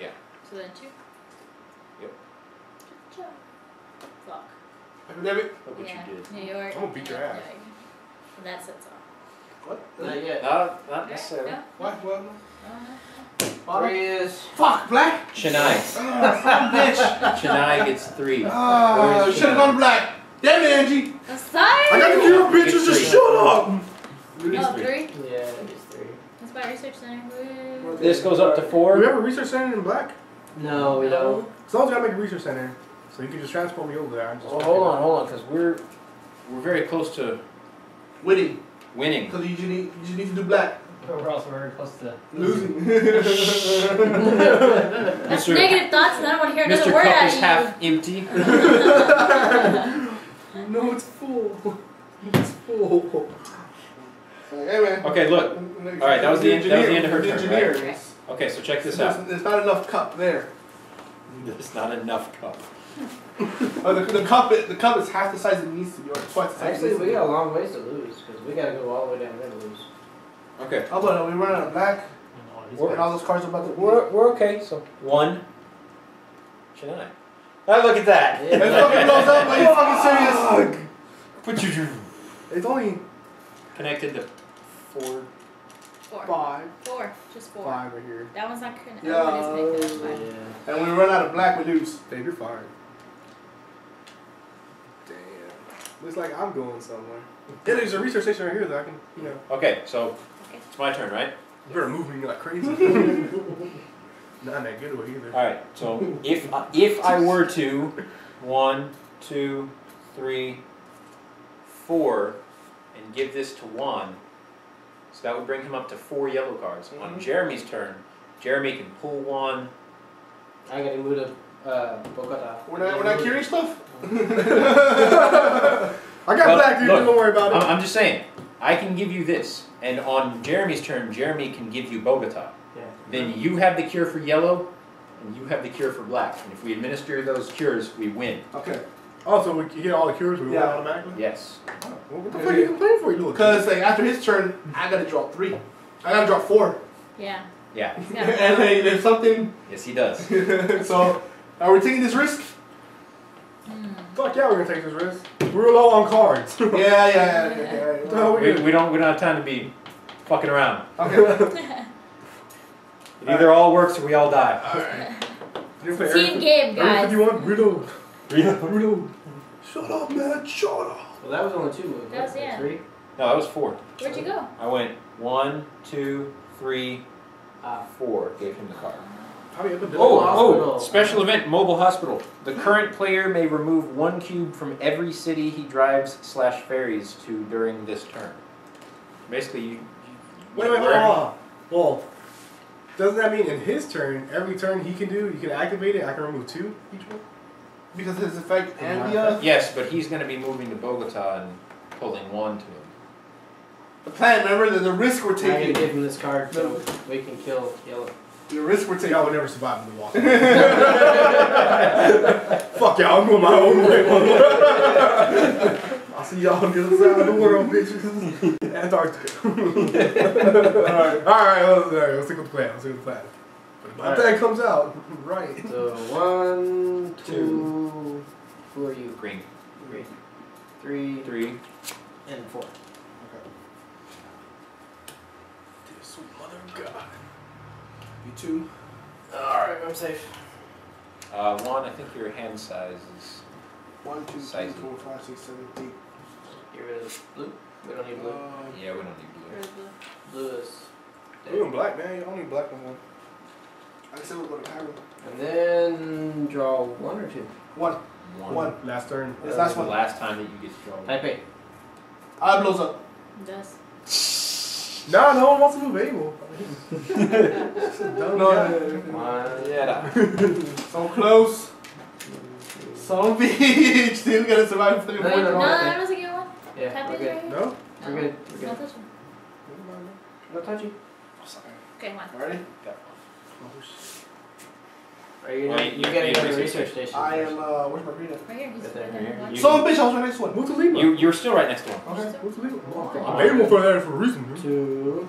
Yeah. So then 2. Yep. Fuck. Academic. Look what Yeah. you did. New York. I'm gonna beat your ass. And that sets off. What? Not yet. Not Okay, necessarily. go. What? What? Oh, no. 3 is. Fuck, black! Chennai. Bitch! Chennai gets 3. Oh, should have gone black. Damn it, Angie! Aside? I got the cure, bitches. Just shut up. Oh, 3? Yeah, it's 3. That's my research center. Woo. This goes up to Do we 4. have a research center in black? No, we don't. Someone's gotta make a research center, so you can just transport me over there. I'm just Well, hold on, because we're very close to Winning. winning. Because you just need to do black. We're also very close to Losing. That's Mr. negative thoughts, and I don't want to hear another Mr. word Cup out is of half empty. No, it's full. It's full. Hey, man. Okay, look. Alright, that was the end of her turn, Engineer. right? Okay, so check this out. There's not enough cup there. There's not enough cup. Oh, the cup is half the size it needs to be, or twice the size Actually, it needs we to be. got a long ways to lose because we gotta go all the way down there to lose. Okay. How about we run out of black and all those cards are about to. We're okay, so 1. Chennai. Oh, look at that. It fucking blows up. Are you fucking serious? Put your It's only connected to 4. 4. 5. 4. Just 4. 5 right here. That one's not connected. Yeah. That one is connected. That's fine. Yeah. And when we run out of black, we lose. Dave, you're fine. Damn. Looks like I'm going somewhere. Yeah, there's a research station right here that I can, you know. Okay, so Okay. it's my turn, right? You better move me like crazy. Not in that getaway either. Alright, so if I were to 1, 2, 3, 4 and give this to Juan. So that would bring him up to 4 yellow cards. On Jeremy's turn, Jeremy can pull Juan. I gotta move to Bogota. We're not carrying stuff? I got black, dude. Look, Don't worry about it. I'm just saying, I can give you this, and on Jeremy's turn, Jeremy can give you Bogota. Yeah. Then you have the cure for yellow, and you have the cure for black. And if we administer those cures, we win. Okay. Also, we get all the cures, we win automatically? Yes. Well, what the fuck are you complaining for, you little Because like, after his turn, I gotta draw 3. I gotta draw 4. Yeah. Yeah. He's And got then there's something. Yes, he does. So, are we taking this risk? Fuck yeah, we're gonna take this risk. We're low on cards. Yeah. No, We don't have time to be fucking around. Okay. It either all works or we all die. Alright. Team game, guys. 51, reload. Reload. Shut up, man. Shut up. Well, that was only 2. That was, yeah. 3. No, that was 4. Where'd you go? I went 1, 2, 3, 4. Gave him the card. Hospital. Special event, mobile hospital. The current player may remove 1 cube from every city he drives/ferries to during this turn. Basically, you Wait, hold on. Well, doesn't that mean in his turn, every turn he can do, you can activate it, I can remove 2 each one? Because of his effect and the Yes, but he's going to be moving to Bogota and pulling 1 to him. the plan, remember, the risk we're I'm gonna taking. give him this card so we can kill yellow. The risk we're taking. Y'all would never survive in the walk. Fuck y'all, I'm going my own way. I'll see y'all on the other side of the world, bitches. Antarctica. Alright, let's stick with the plan. Let's stick with the plan. But if that comes out, right. So 1, 2, who are you? Green. 3, 3. and 4. This mother of God. You 2. Alright, I'm safe. 1, I think your hand size is... 1, 2, 3, Size. 4, 5, 6, 7, 8. Get rid of this blue. We don't need blue. Yeah, we don't need blue. Where's the... Blue is. We doing black, man. You don't need black no more. I said we're going to Cairo. And then draw 1 or 2. 1. 1. Last turn. This That's last the one. last time that you get to draw. Type A. I blows up. Does. Nah, no one wants to move Abel. No. Yeah. So close. So beach. Still gonna survive for the No, Wait, no, no, no, that doesn't get one. Yeah, Tap we're is good. right here. No? We're good. We're Not good. this one. No touchy. Okay, one. Ready? Are you Wait, you gotta you go to the research research station. I am, where's my reader? Right here. He's Right there, right right there. here. Watch. You- Son of a bitch, I was my next one. Move to Lima. You're still right next to him. Okay. Move to Lima. Oh. I'm Abel for that for a reason. Dude. 2. Two.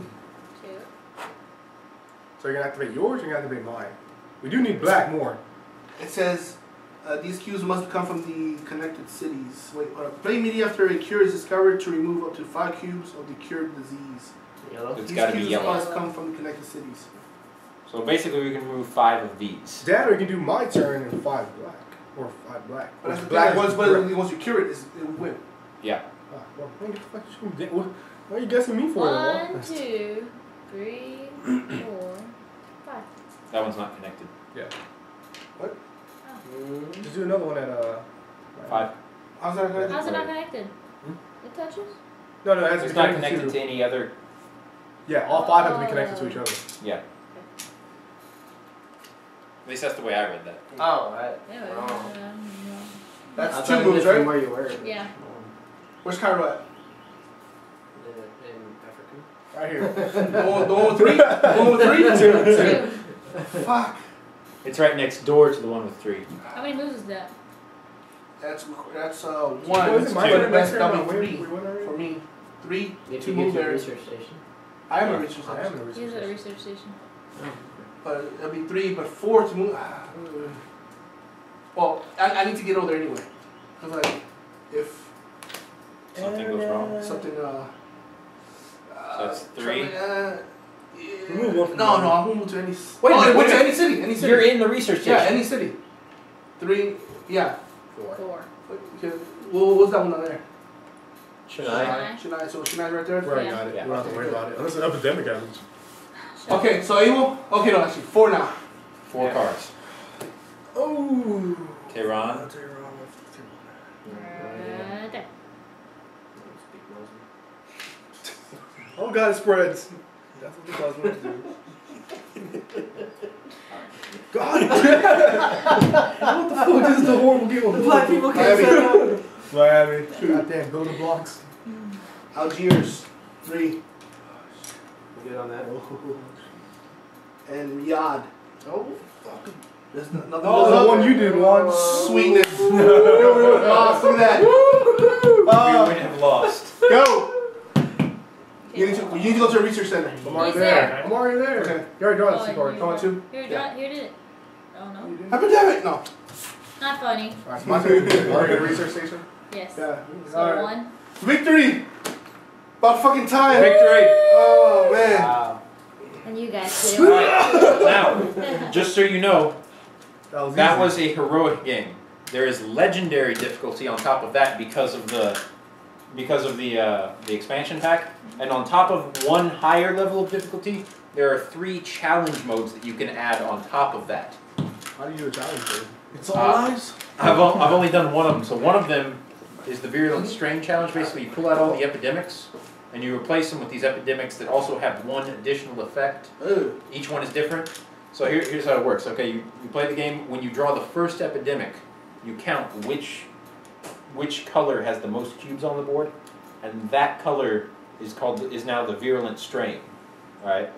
So you're gonna activate yours or you're gonna activate mine? We do need black more. It says, these cues must come from the connected cities. Wait, play immediately after a cure is discovered to remove up to 5 cubes of the cured disease. Yellow. It's These got to be cues yellow. must come from the connected cities. So basically, we can remove 5 of these. That or you can do my turn and 5 black. Or 5 black. But that's the Black thing, is once correct. you cure it, it will win. Yeah. Ah, well, what the fuck you doing? What are you guessing me for? 1, 2, 3, 4, 5. That one's not connected. Just do another one at 5. How's that gonna How's it not connected? It touches? No, it has to It's be not connected connected to any other. Yeah, all 5 have to be connected to each other. Yeah. At least that's the way I read that. Oh, right. Yeah, Wrong. no. That's I 2 thought it moves, was from right? where you were. Yeah. Where's Cairo at? In Africa. Right here. The one with 3? The one with 3? 2. Fuck. It's right next door to the one with 3. How many moves is that? That's 1. What is it? That's My turn next turn. that'll We be 3 win already? for me. 3. You have 2 to move get to the there. research station. I am a research I am scientist. a He's at a research. research station. But it'll be 3, but 4 to move. Well, I need to get over there anyway. Cause like, if Something goes wrong. something So that's 3. Remove one from No, mine. no, I'm moving to any. Wait a oh, minute, it wait went a to minute. any city. Any city. You're in the research Yeah, station. any city. 3. Yeah. 4. Okay. Well, what's that one down there? Should I? Shania. So Shania right there. We already Yeah. got it. Yeah. We don't have to worry about it. Unless an epidemic happens. Okay, so Abel. Okay, no, actually 4 now. 4 Yeah. cards. Oh. Tehran. Right there. Oh God, it spreads. That's what the cosmetics do. God what the fuck? This is a horrible game of Black people can't set up. Miami. Goddamn, building blocks. Algiers, 3. We're good on that. And Riyadh. Oh, fuck. There's nothing. Oh, the one you did, Juan. Sweetness. Oh, look at that. We would have lost. Go. You need to go to a research center. I'm already He's there. there. I'm already there. Okay. You already drawn Oh, the card. you- Come on, 2. Here, Yeah. here did it. Oh no. Epidemic. No. Not funny. Alright, so my turn. Already at a research station? Yes. Yeah. So Alright. 1. Victory. About fucking time. Victory! Oh man. Wow. And you guys did it. Now, just so you know, That was a heroic game. There is legendary difficulty on top of that because of the expansion pack, and on top of one higher level of difficulty, there are 3 challenge modes that you can add on top of that. How do you do a challenge game? It's all lies. I've only done one of them. So one of them is the virulent strain challenge. Basically, you pull out all the epidemics and you replace them with these epidemics that also have one additional effect. Each one is different. So here's how it works. Okay, you play the game. When you draw the first epidemic, you count which color has the most cubes on the board, and that color is now the virulent strain. All right.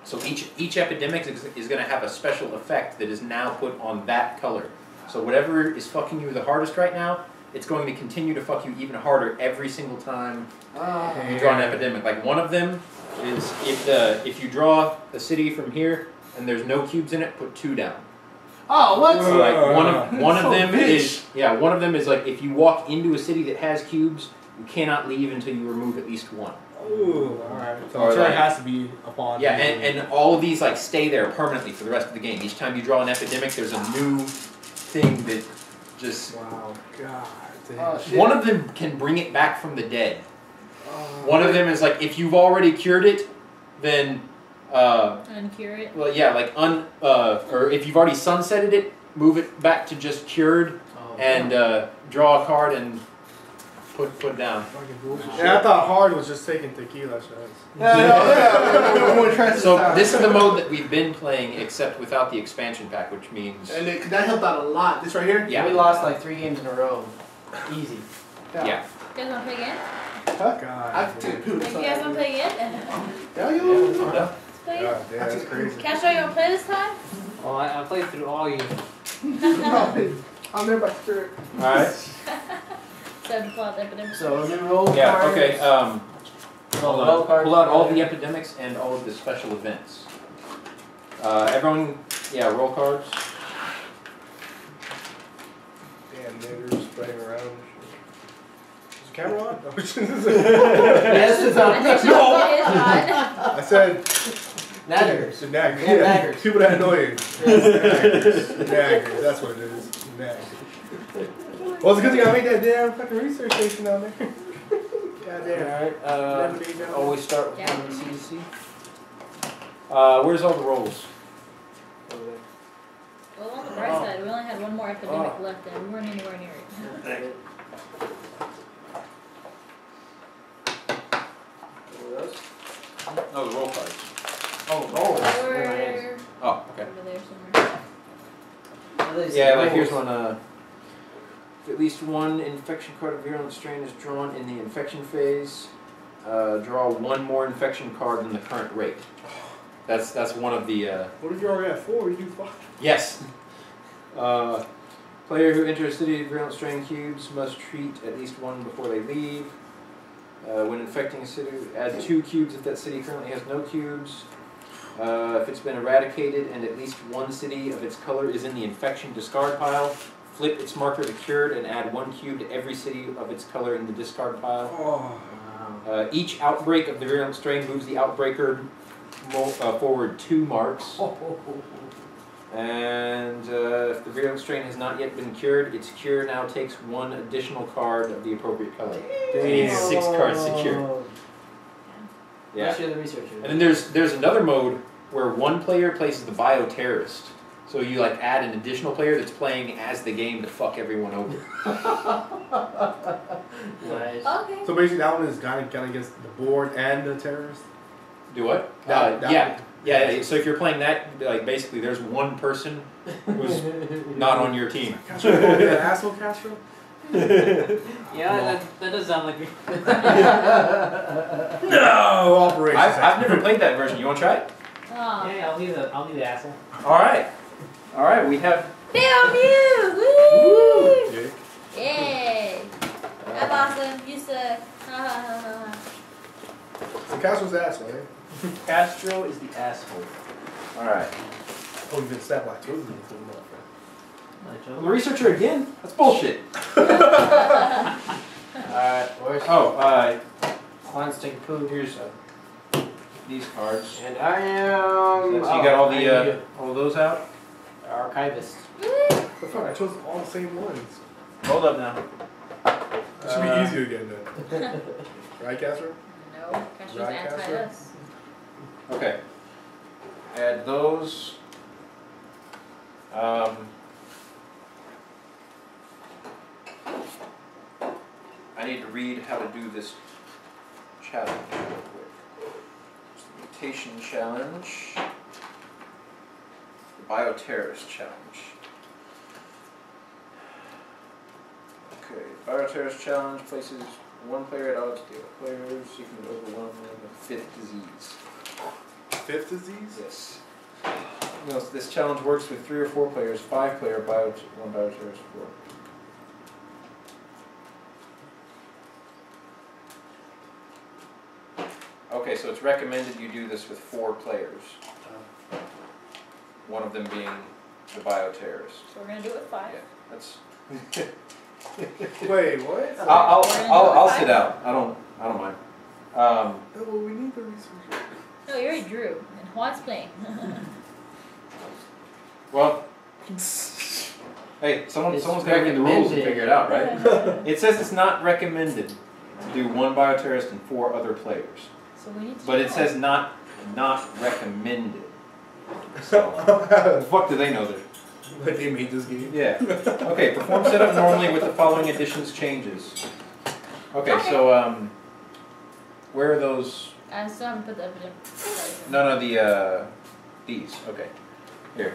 So each epidemic is going to have a special effect that is now put on that color. So whatever is fucking you the hardest right now, it's going to continue to fuck you even harder every single time you draw an epidemic. Like one of them is if you draw a city from here and there's no cubes in it, put 2 down. Oh, what? So like one of So them bitch. one of them is like if you walk into a city that has cubes, you cannot leave until you remove at least 1. Ooh, alright. So Or the turn like- has to be upon. Yeah, and all of these like stay there permanently for the rest of the game. Each time you draw an epidemic, there's a new thing that just. Wow. God damn. Oh, shit. One of them can bring it back from the dead. Oh, One of them is like if you've already cured it, then Uncure it. well yeah like or if you've already sunsetted it, move it back to just cured and draw a card and put down. fucking bullshit. Yeah, I thought hard was just taking tequila shots. We're more trans So this is the mode that we've been playing, except without the expansion pack, which means And that helped out a lot. This right here. yeah. We lost like 3 games in a row. Easy. Yeah. You guys want to play again? Huh? God. I have to take a poo. If you guys want to play again? Yeah, you. Let's play again. God damn, that's crazy. Can I show you want to play this time? Oh, I played through all you. I'm there by spirit. All right. So to pull out the epidemic. So let me roll Yeah. cards. Okay. Hold roll on. cards. Pull out all the epidemics and all of the special events. Everyone, yeah, roll cards. Damn niggers spraying around and shit. Is the camera on? Yes, it's I on. think she'll play his on. I said Naggers. the naggers. Yeah, naggers. People that annoy you. Naggers. Naggers. That's what it is. Naggers. Well, it's a good thing I made that damn fucking research station down there. God damn. Alright. Always start with Yeah. one CDC. Where's all the rolls? Well, on the bright side, we only had 1 more epidemic left, and we weren't anywhere near it. No, the roll cards. Oh, roll. Or Oh, okay. over there somewhere. Yeah, like here's one. If at least 1 infection card of virulent strain is drawn in the infection phase, draw 1 more infection card than the current rate. That's one of the. What if you already have 4? You do 5. Yes. Player who enters city of virulent strain cubes must treat at least 1 before they leave. When infecting a city, add 2 cubes if that city currently has no cubes. If it's been eradicated and at least 1 city of its color is in the infection discard pile, flip its marker to cured and add 1 cube to every city of its color in the discard pile. Oh. Each outbreak of the virulent strain moves the outbreaker forward 2 marks. And if the virulent strain has not yet been cured, its cure now takes 1 additional card of the appropriate color. So you need 6 cards to cure. Yeah. Let's share the researcher. And then there's another mode where 1 player places the Bioterrorist. So you like add an additional player that's playing as the game to fuck everyone over. Nice. Okay. So basically, that one is kind of against the board and the terrorist. Do what? That Yeah. So if you're playing that, like basically, there's one person who's not on your team. Castro, that asshole Castro. Yeah, that does sound like me. No, Operation. I've never played that version. You want to try it? Oh. Yeah, I'll be the asshole. All right. We have. Film you! Woo! Jake. Yay! I'm awesome. You suck. Ha ha ha ha. So Castro's the asshole, eh? Castro is the asshole. All right. Oh, you've been stabbed by two of them. The researcher again? That's bullshit. Where's Juan's taking food. Here's these cards. And I am. So you got all the all those out. archivist. The fuck? I chose all the same ones. Hold up now. It should be easier again then. Right, Castro? No, Castro's Right, anti Castro? us. Okay. Add those. I need to read how to do this challenge real quick. It's the mutation challenge. The Bioterrorist challenge. Okay, Bioterrorist challenge places one player at odds with the other players. You can overwhelm them with fifth disease. Fifth disease? Yes. No, so this challenge works with 3 or 4 players, 5 player, one bioterrorist, 4. Okay, so it's recommended you do this with 4 players. One of them being the bioterrorist. So we're gonna do it with 5. Yeah, that's. Wait, what? I'll sit out. I don't mind. Oh, well, we need the research. No, you already drew, and Juan's playing. Well, hey, someone's got to read the rules and figure it out, right? It says it's not recommended to do 1 bioterrorist and 4 other players, So we need to but it know. says not recommended. So, the fuck do they know that? Like they made this game? Yeah. Okay, perform setup normally with the following additions changes. Okay, so where are those? I still haven't put the evidence. No, these. Okay. Here.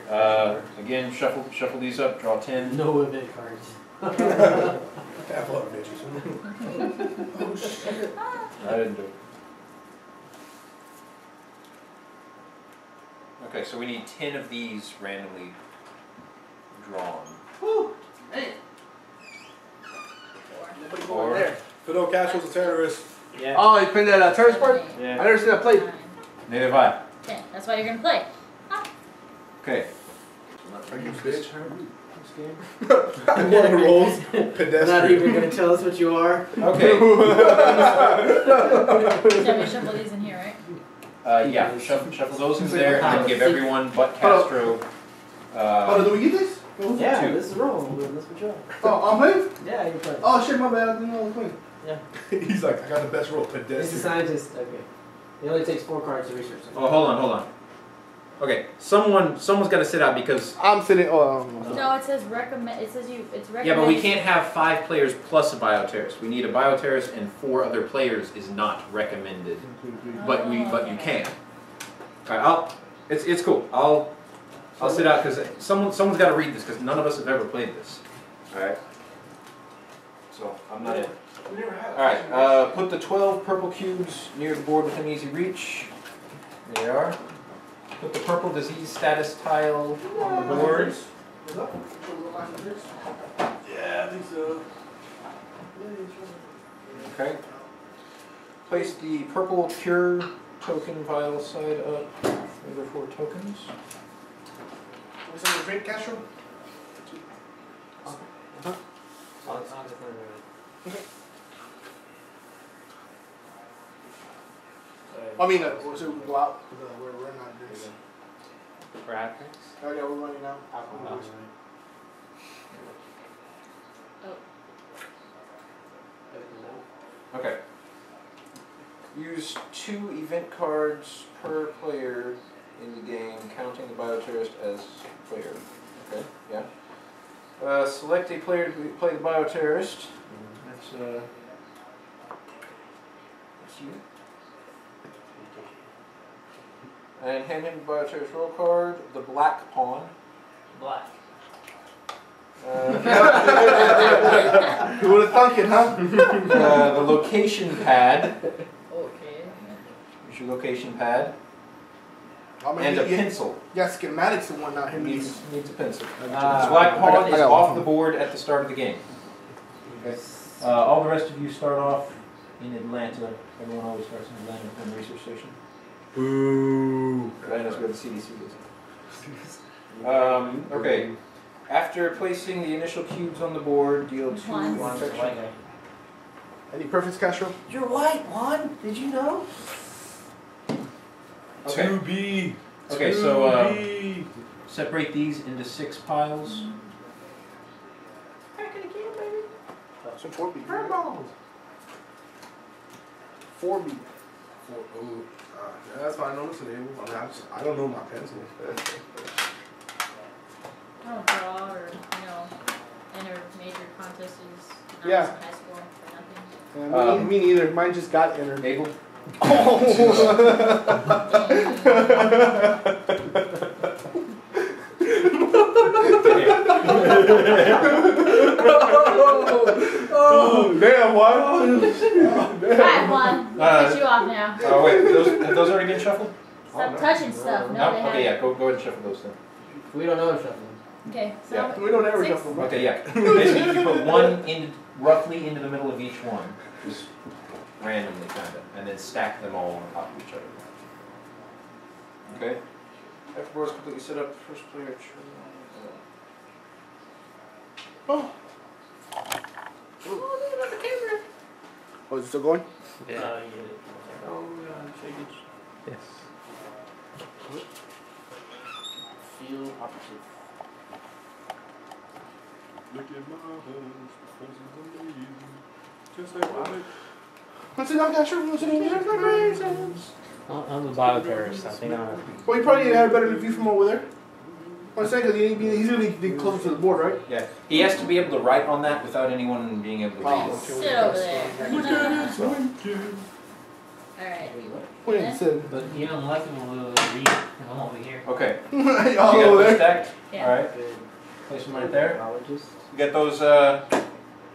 Again, shuffle these up. Draw 10. No event cards. Have fun, bitches. Oh, shit. I didn't do it. Okay, so we need 10 of these randomly drawn. Woo! Hey! Four. Four. There. Fidel Castro's a terrorist. Yeah. Oh, you playing that terrorist part? Yeah. I never seen that play. 9, Neither have I. 10. That's why you're gonna play. Okay. Are you bitch? game. Rolls. Not Pedestrian. even gonna tell us what you are. Okay. Should we shuffle these in here, right? Yeah. Shuffle those in there and give everyone but Castro. Oh, do we get this? Yeah, 2. this is wrong. This is what you are. Oh, I'm playing? Yeah, you're playing. Oh shit, my bad. I didn't know I was playing. He's like, I got the best roll. He's a Pedestrian. scientist. Okay. It only takes 4 cards to research something. Oh, hold on. Okay, someone's got to sit out because. I'm sitting. No, it says recommend. It says it's recommended. Yeah, but we can't have 5 players plus a bioterrorist. We need a bioterrorist and 4 other players is not recommended. But you can. Alright, it's cool. I'll sit out because someone's got to read this because none of us have ever played this. All right. So I'm not in. All right. Put the 12 purple cubes near the board within easy reach. There they are. Put the purple disease status tile on the board. Yeah, I think so. Okay. Place the purple cure token vial side up. There are 4 tokens. What's in the drink, Castro? I mean, so we go out. We're not doing this. For actors? Oh, yeah, we're running out. Okay. Use 2 event cards per player in the game, counting the Bioterrorist as player. Okay, yeah. Select a player to play the Bioterrorist. That's you. And hand him the Bioterrorist roll card, the black pawn. Black. Who would have thunk it, huh? The location pad. Okay. Here's your location pad. I mean, And a pencil. Yeah, schematics and whatnot. Him Needs a pencil. Uh, Black pawn is got off one. the board at the start of the game. Okay. All the rest of you start off in Atlanta. Everyone always starts in Atlanta from the research station. Boo. Atlanta's where the CDC is. Okay. After placing the initial cubes on the board, deal 2 Juan's Juan's the infection. white guy. Any perfects, Castro? You're white, Juan. Did you know? Okay. 2B. Okay, so 2B. separate these into 6 piles. So 4B. 4B. Ooh, yeah, that's fine. I'm listening. I mean, I don't know my pencil. I don't draw or, enter major contests when I Yeah. was in high school for nothing. Me neither. Mine just got entered. Abel? Oh, damn, what? Alright, Juan. Cut you off now. Oh wait, have those already been shuffled? Stop touching stuff. No, they Okay, haven't. yeah, go ahead and shuffle those then. We don't know if shuffling. Okay, so Yeah. We don't ever 6. shuffle. Okay, yeah. Basically, you put one in roughly into the middle of each one, just randomly kind of, and then stack them all on top of each other. Okay. After board's completely set up, first player. Oh, is it still going? Yeah. Yes. Feel opposite. Look at my hands, the face is amazing. Just like wow. What's it on, Castro? What's it on? There's no reasons. I'm the Bioterrorist. I think I'm. Well, you probably have a better view from over there. I'm saying because he's gonna be closer to the board, right? Yeah. He has to be able to write on that without anyone being able to read it. Sit over there. Look at his winking. Alright. Wait, it said. But you don't let them read. I'm over here. Okay. All You got over those there. stacked? Yeah. Alright. Place them right there. You got those,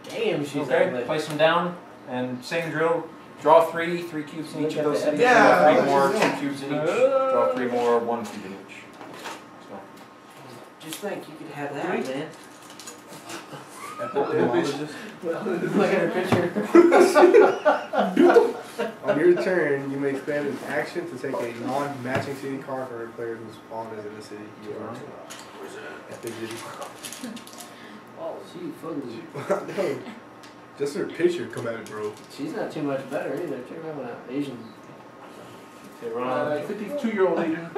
Damn, she's okay, like. place them down, and same drill. Draw 3 cubes in each of those cities. Yeah. Draw 3 more, 2 cubes in each. Draw 3 more, 1 cube in each. So. Just think, you could have that, man. Look at her picture. On your turn, you may spend an action to take a non-matching city card for a player whose pawn is in the city you are in. Epic city. Oh, she fucking. No, just her picture come at it, bro. She's not too much better either. Check her out, Asian. Tehran, 52-year-old Asian.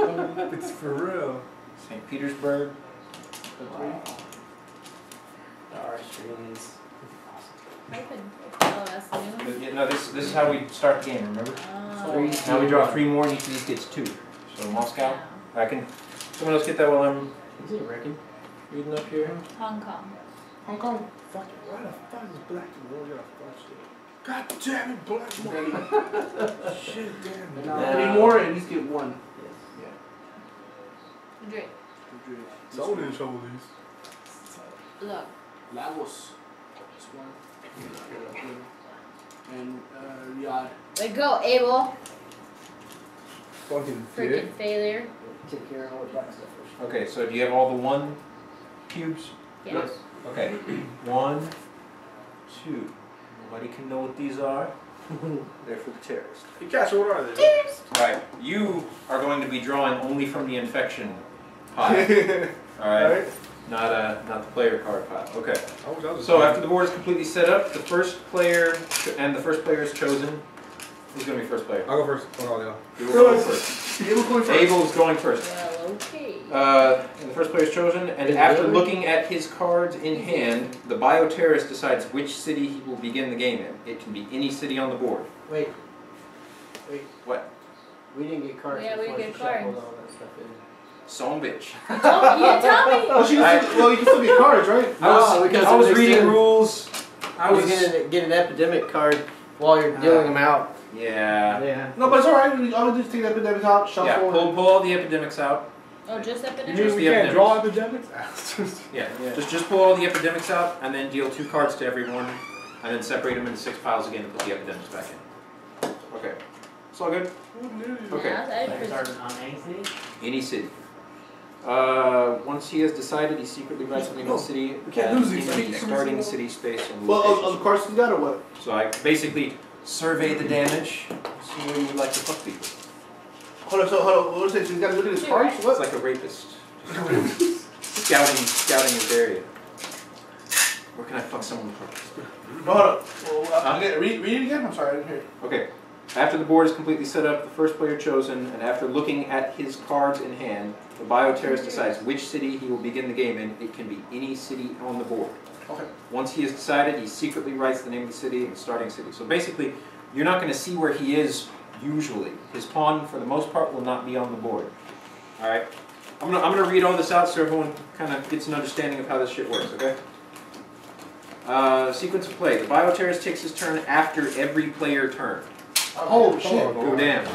It's for real. St. Petersburg. Our Australians. I couldn't. Oh, that's new. Yeah, no, this is how we start the game, remember? Oh. Now we draw 3 more, and each of these gets 2. So Moscow. I can. Someone else get that while I'm Is it American? reading up here. Hong Kong. Hong Kong. Fuck it. Why the fuck is black and white? God damn it, black. Shit, damn. No. Any more, at least get one. Drake. Someone didn't show these. Look. Lagos. This one. And Riyadh. Way to go, Abel. Fucking Freaking dick. failure. Take care of all the black stuff first. Okay, so do you have all the 1 cubes? Yeah. Okay. 1, 2. Nobody can know what these are. They're for the terrorists. Hey, Cash, what are they? Right. You are going to be drawing only from the infection pile. Alright? Not the player card pile. Okay. So after the board is completely set up, the first player and the first player is chosen. Who's going to be first player? I'll go first. Oh, yeah. You will go first. Abel going first. Abel is going first. Well, okay. And the first player is chosen, and after looking at his cards in hand, the bioterrorist decides which city he will begin the game in. It can be any city on the board. Wait. What? We didn't get cards. Yeah, we before didn't she get cards. shuffled all that stuff in. Son of a bitch. You didn't tell me. Well, you can still get cards, right? I was reading rules. I was gonna get an epidemic card while you're dealing them out. Yeah. Yeah. No, but it's alright. I would just take that epidemic out, shuffle. Yeah, pull all the epidemics out. Oh, just You epidemic? mean Just we the can't draw epidemics? Yeah. Just pull all the epidemics out, and then deal 2 cards to everyone, and then separate them into 6 piles again and put the epidemics back in. Okay. It's all good? Okay. Yeah, that Like is starting on any city? Any city. Once he has decided, he secretly writes the name of the city can't lose these. in the starting city space and Well, location. of the cards you got or what? So I basically survey the damage, see where you would like to fuck people. Hold on. What is it? So you gotta look at his cards? It's What? like a rapist. Scouting his area. Where can I fuck someone first? No, hold on. Well, read it again? I'm sorry, I didn't hear it. Okay. After the board is completely set up, the first player chosen, and after looking at his cards in hand, the Bioterrorist decides which city he will begin the game in. It can be any city on the board. Okay. Once he has decided, he secretly writes the name of the city and starting city. So basically, you're not going to see where he is usually. His pawn, for the most part, will not be on the board. All right. I'm gonna read all this out so everyone kind of gets an understanding of how this shit works. Okay. Sequence of play. The Bioterrorist takes his turn after every player turn. Oh, shit. Oh damn.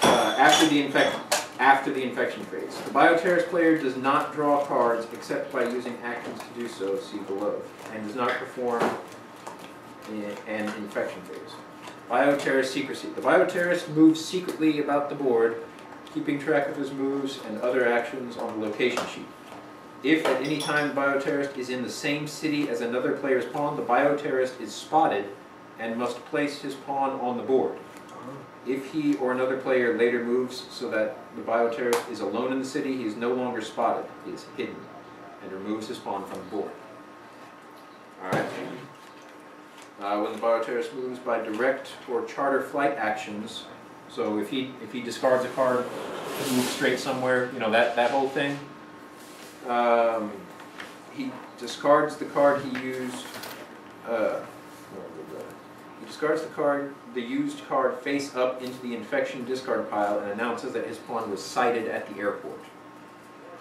After the infection phase. The Bioterrorist player does not draw cards except by using actions to do so, see below, and does not perform an infection phase. Bioterrorist secrecy. The Bioterrorist moves secretly about the board, keeping track of his moves and other actions on the location sheet. If at any time the Bioterrorist is in the same city as another player's pawn, the Bioterrorist is spotted and must place his pawn on the board. If he or another player later moves so that the Bioterrorist is alone in the city, he is no longer spotted. He is hidden and removes his pawn from the board. Alright. When the Bioterrorist moves by direct or charter flight actions, so if he discards a card, moves straight somewhere, you know, that whole thing, he discards the card he used. He discards the used card face up into the infection discard pile and announces that his pawn was sighted at the airport.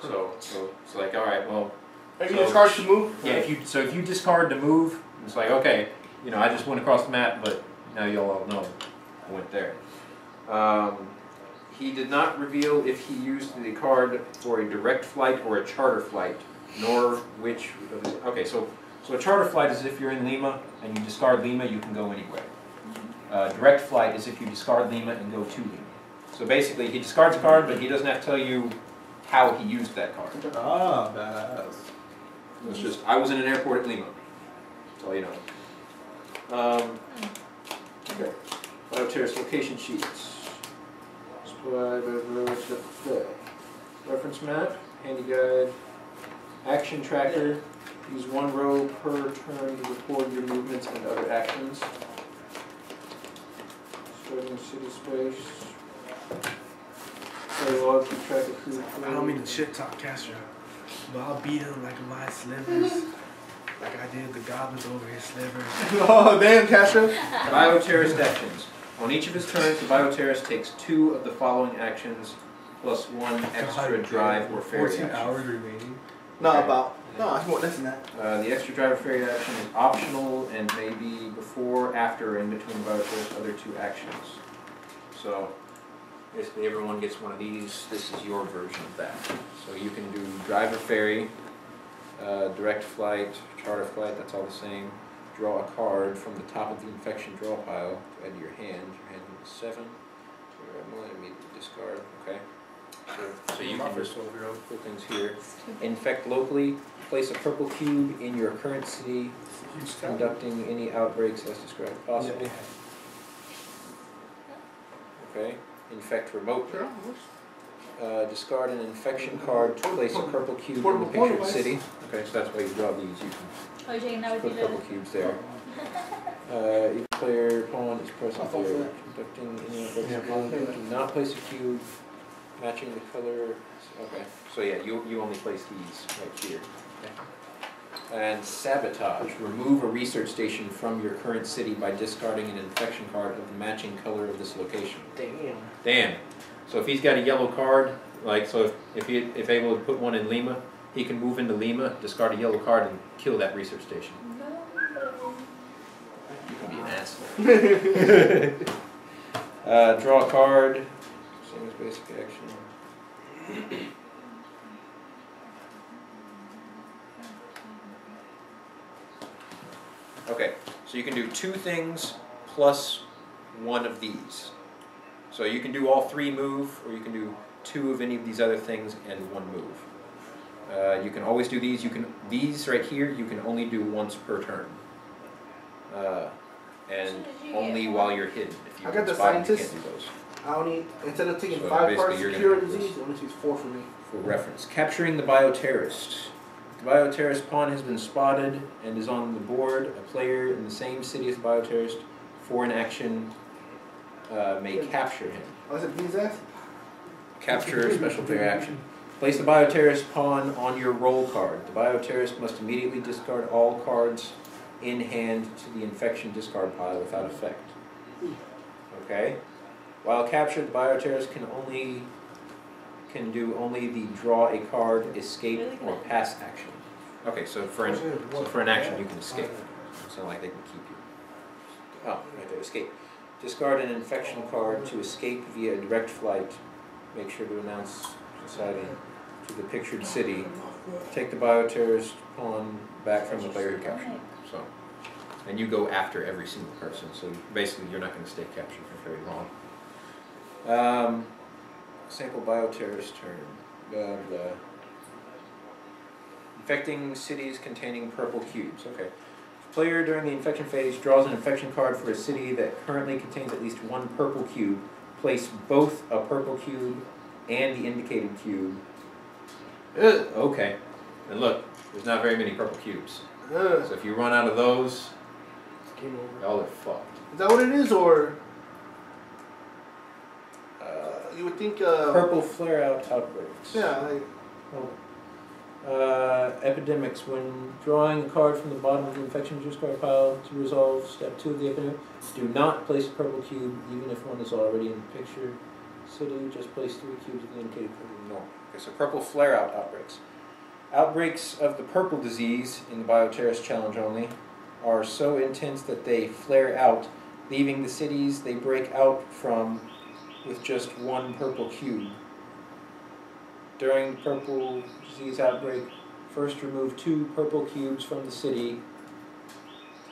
So it's like, all right, well. Are you discard to move? Yeah. If you discard to move, it's like, okay, you know, I just went across the map, but now y'all all know I went there. He did not reveal if he used the card for a direct flight or a charter flight, nor which of his. Okay, so a charter flight is if you're in Lima and you discard Lima, you can go anywhere. Direct flight is if you discard Lima and go to Lima. So basically, he discards a card, but he doesn't have to tell you how he used that card. Ah, badass. It's just, I was in an airport at Lima. That's all you know. Okay. Bioterrorist location sheets. Reference map, handy guide, action tracker. Use 1 row per turn to record your movements and other actions. Starting city space. Play log, keep track of crew. I don't mean to shit talk Castro, but I'll beat him like my slivers. Like I did the goblins over his slivers. Oh, damn, Castro. Bioterrorist actions. On each of his turns, the Bioterrorist takes 2 of the following actions, plus 1 extra drive or ferry 14 action. hours remaining. No, it's more less than that. The extra drive or ferry action is optional and may be before, after, or in between Bioterrorist's other 2 actions. So, basically everyone gets one of these. This is your version of that. So you can do drive or ferry, direct flight, charter flight, that's all the same. Draw a card from the top of the infection draw pile to add to your hand. Your hand is 7. So you're immediately discard. Okay. So you can just put things here. Infect locally. Place a purple cube in your current city, conducting any outbreaks as described possible. Okay. Infect remotely. Discard an infection card to place a purple cube in the pictured city. Okay, so that's why you draw these. You can Oh, you're taking that with put you, purple cubes there. Each player pawn is present there. Conducting any outbreaks. Do not place a cube matching the color. Okay, so yeah, you only place these right here. Okay. And sabotage. Remove a research station from your current city by discarding an infection card of the matching color of this location. Damn. Damn. So if he's got a yellow card, like so, if able to put one in Lima, he can move into Lima, discard a yellow card, and kill that research station. You can be an asshole. Draw a card. Same as basic action. Okay, so you can do 2 things plus 1 of these. So you can do all 3 move, or you can do 2 of any of these other things and 1 move. You can always do these. These right here you can only do once per turn, and only while you're hidden. If you I got the spot, you scientist. can't do those. I only, instead of taking So 5 cards basically to you're cure a gonna have disease, it only takes 4 for me. For reference, capturing the Bioterrorist. The Bioterrorist pawn has been spotted and is on the board. A player in the same city as the Bioterrorist, for an action, may capture him. Oh, is it B's ass? Capture special player action. Place the Bioterrorist pawn on your roll card. The Bioterrorist must immediately discard all cards in hand to the infection discard pile without effect. Okay? While captured, the Bioterrorist can do only the draw a card, escape, or pass action. Okay, so for an action you can escape. It's not like they can keep you. Oh, right there, escape. Discard an infection card to escape via direct flight. Make sure to announce society to the pictured city. Take the Bioterrorist pawn back from the player who captured it. So, and you go after every single person. So basically, you're not going to stay captured for very long. Sample Bioterrorist turn. Infecting cities containing purple cubes. Okay. Player during the infection phase draws an infection card for a city that currently contains at least 1 purple cube. Place both a purple cube and the indicated cube. Okay. And look, there's not very many purple cubes. So if you run out of those, y'all are fucked. Is that what it is, or you would think? Purple flare-out outbreaks. Yeah. Like, epidemics. When drawing a card from the bottom of the infection discard pile to resolve step 2 of the epidemic, do not place a purple cube even if one is already in the picture. City, just place 3 cubes of the indicated purple norm. Okay, so purple flare-out outbreaks. Outbreaks of the purple disease in the Bioterrorist challenge only are so intense that they flare out, leaving the cities they break out from with just 1 purple cube. During the purple disease outbreak, first remove 2 purple cubes from the city,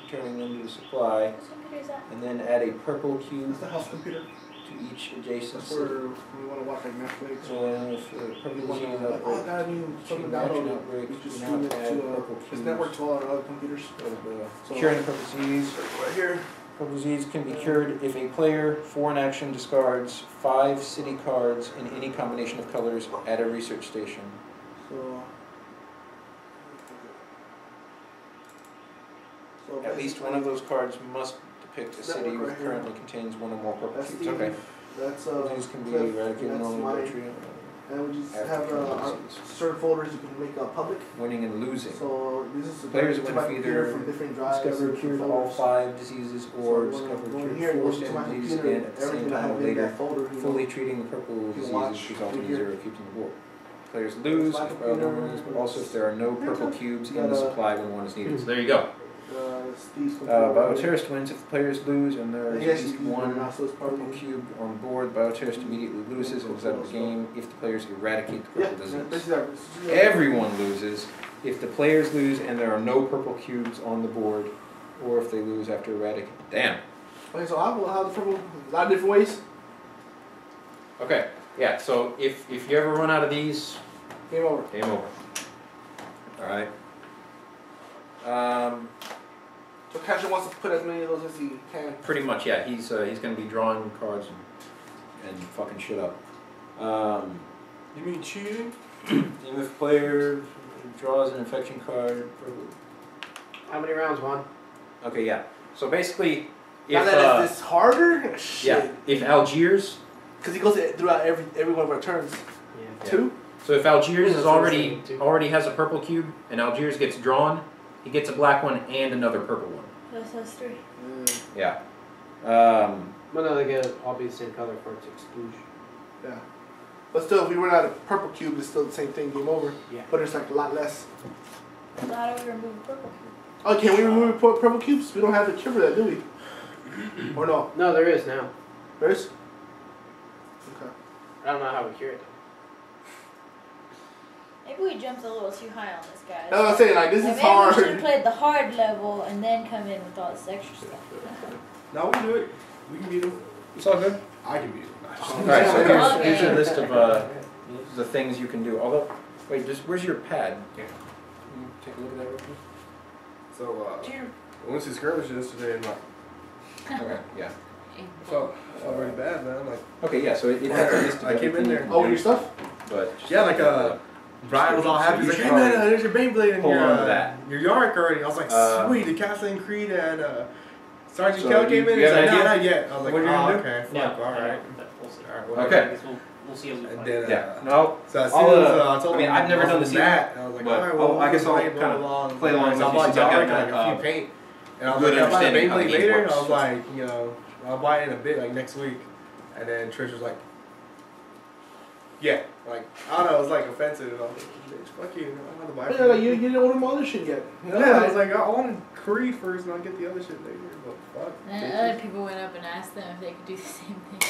returning them to the supply, What computer is that? and then add a purple cube that's the house computer. to each adjacent That's city. where we want to watch like Netflix. So if purple disease I outbreak, got a new something chain reaction downloaded. outbreak, We just do stream not it add to purple this cubes. network to all our other computers. So, Curing the purple disease. right here. Purple disease can be cured if a player, for an action, discards 5 city cards in any combination of colors at a research station. So At least one of those cards must depict a city which currently contains 1 or more purple That's cubes. the, Okay. That's These can be Cliff, eradicated that's normally by mine. trio. And we just After have purple our disease. certain folders you can make public. Winning and losing. So this is Players to win my if computer either from different drives. discover and cured all folders. 5 diseases or So discover when cured here, 4 goes to my standard diseases computer, again at the same everything I time have or in later, that folder, fully treating the purple diseases watch resulting in here. 0 cubes on the board. Players lose my if computer. but also if there are no purple cubes in the Got a- supply when 1 is needed. So there you go. Steve's computer. Bioterrorist wins if the players lose and there is Yes, at least you can 1 now, so it's part of purple the- cube on board. Bioterrorist immediately loses and is out of the game if the players eradicate the Yeah, purple this disease. is our, Everyone loses if the players lose and there are no purple cubes on the board, or if they lose after eradicating. Damn. Okay, so how the purple? A lot of different ways. Okay. Yeah. So if you ever run out of these, Game over. game over. All right. So Casher wants to put as many of those as he can. Pretty much. Yeah. He's going to be drawing cards and fucking shit up. You mean cheating? Even if player draws an infection card. How many rounds, Juan? Okay. Yeah. So basically, Now if that is this harder? yeah, if Algiers. Because he goes throughout every one of our turns. Yeah. 2? So if Algiers is Yeah, already has a purple cube and Algiers gets drawn, he gets a black one and another purple one. That's 3. Yeah. But no, they get all be the same color for its exclusion. Yeah. But still, if we run out of purple cube, it's still the same thing. Game over. Yeah. But it's like a lot less. So how do we remove the purple cube? Oh, can we remove purple cubes? We don't have the cure for that, do we? Or no? No, there is now. There is? Okay. I don't know how we cure it. Maybe we jumped a little too high on this, guys. That's what I'm saying. Like, this is Maybe we hard. should have played the hard level and then come in with all this extra stuff. No, we can do it. We can beat him. It's all good. I can beat him. Alright, so Okay. here's a list of the things you can do. Although, wait, where's your pad? Yeah. Can you take a look at that real quick? So, we went to skirmish yesterday and Okay, yeah. felt really bad, man. Like, Okay, yeah, so it has a list of I came in everything there. you can Oh, do, your stuff? But just yeah, like, Brian was all So happy. you He's like, should hey man, probably there's your Beyblade in pull your, on to that. your yard already. I was like, sweet, the Kathleen Creed and Sergeant So Kell came in. you He's have like, an nah, idea? not yet. I was like, What are you oh, gonna do? okay, fuck, No, alright. We'll see. Alright, whatever. Okay. We'll see as we And find. then, Yeah, no, so as soon as I told I mean, him, I've never done this either, that, I was like, but alright, well, I guess I'll play kind of along. play along So with I you bought since I've Yard, got like a that, few paint. And I was good like, I'll buy a understanding how the Beyblade game later. works. I was like, you know, I'll buy it in a bit, like next week. And then Trish was like, yeah, like, I don't know, it was like offensive. And I was like, bitch, fuck you, I don't want to buy it. Yeah, like you didn't order my other shit yet. You know? Yeah, I was like, I wanted Creed first and I'll get the other shit later. But fuck. And then other people went up and asked them if they could do the same thing.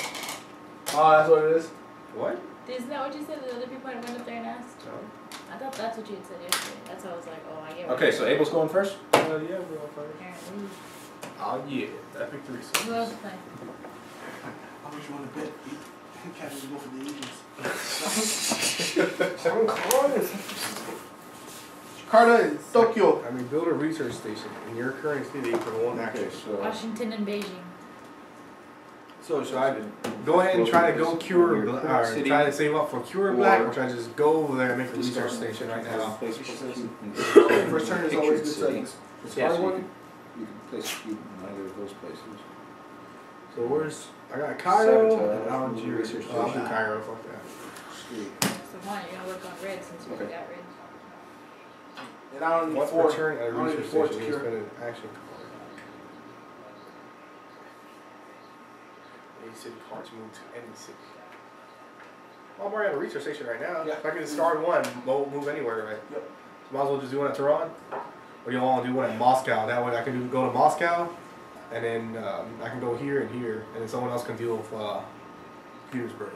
Oh, that's what it is. What? Isn't that what you said? That other people had went up there and asked? No. I thought that's what you had said yesterday. That's why I was like, oh, I get what Okay, you're so Abel's going first? Yeah, we're on first. Apparently. Oh, yeah. Epic Who 3. else is playing? How much you want to bet? Can't just go for the Asians. Jakarta is Tokyo. I mean, build a research station in your current city for one action. so Washington and Beijing. So should I go ahead and try to go cure, or try to save up for cure black, or should I just go over there and make a research station right now? First turn is always good settings. This Yeah, hard so one? you can place a cube in either of those places. So where's, I got Cairo Sabotage, and Algiers. research Oh, I'll do station. Cairo, fuck that. Sweet. So Juan, you're gonna work on red since you already got red. And I don't need What's four. return at a I don't need research four to station? cure. It's been an action card. Any city cards move to any city. Well, I'm already at a research station right now. Yeah. If I can discard one, move anywhere, right? Yep. So might as well just do one at Tehran. Or do you want to do one at Moscow? That way I can go to Moscow, and then I can go here and here, and then someone else can deal with Petersburg.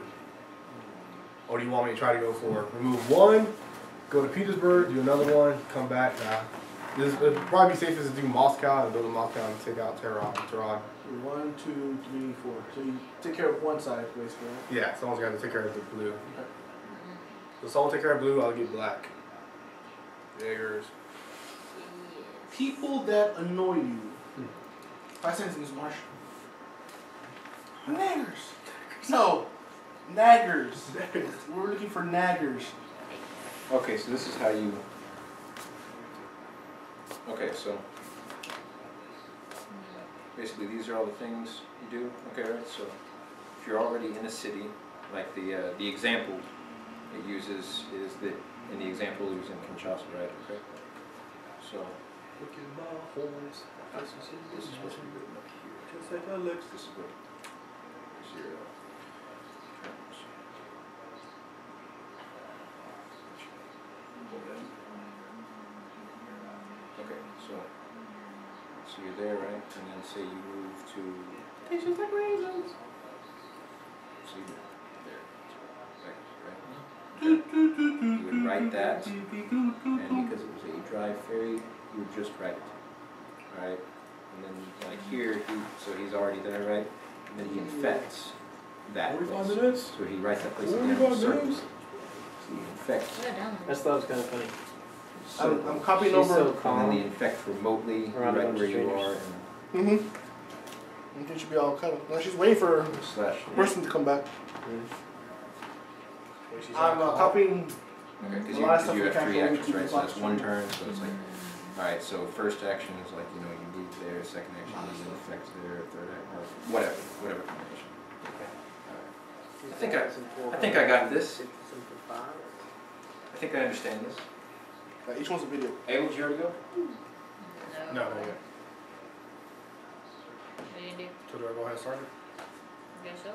Or do you want me to try to go for remove one, go to Petersburg, do another one, come back? Nah. It'd probably be safest to do Moscow and go to Moscow and take out Tehran. 1, 2, 3, 4. So you take care of one side, basically. Right? Yeah, someone's got to take care of the blue. So someone take care of blue, I'll get black. Jaegers. People that annoy you. 5 sentences, Marsh. Naggers. No. Naggers. We're looking for naggers. Okay, so this is how you. Okay, so basically these are all the things you do. Okay, right. So if you're already in a city, like the example it uses is that in the example it was in Kinshasa, right? Okay. So Look at my horns. this is what's written up here. Just like Alex. This is what. Here's your terms. Okay, so you're there, right? And then say you move to. Patience like raisins. So you're there, right? You would write that, and because it was a dry ferry, you would just write it, right? And then like here, so he's already there, right? And then he infects that 45 place. minutes? So he writes that place again, 45 circles. minutes? So he infects. Put it down there. That's thought was kind of funny. I'm copying She's over. so And then calm. the infect remotely, Around a right bunch where of you strangers. are, Mm-hmm. It should be all kind of. Now she's waiting for and slash. a person to come back. I'm copying. Okay, because A lot of stuff you we have can't 3 really actions, keep right? in So that's box. 1 turn, so it's like, alright, so first action is like, you move there, second action is an effect there, third action, or whatever combination. Okay. I think I got this. I think I understand this. Each one's a video. Abel, did you already go? No, not yet. What do you do? So do I go ahead and start it? I guess so.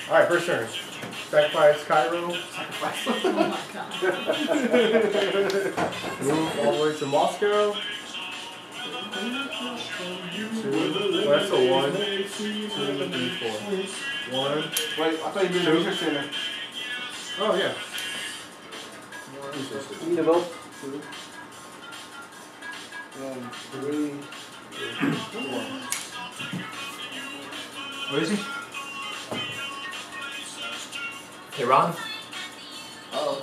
Alright, first turn. Sacrifice Cairo. Oh my god. Move all the way to Moscow. 2. That's a 1. 2, 3, 4. 1. Wait, I thought you did a research center. Oh, yeah. You need a vote? 2. 3. 4. Where is he? Tehran? Oh.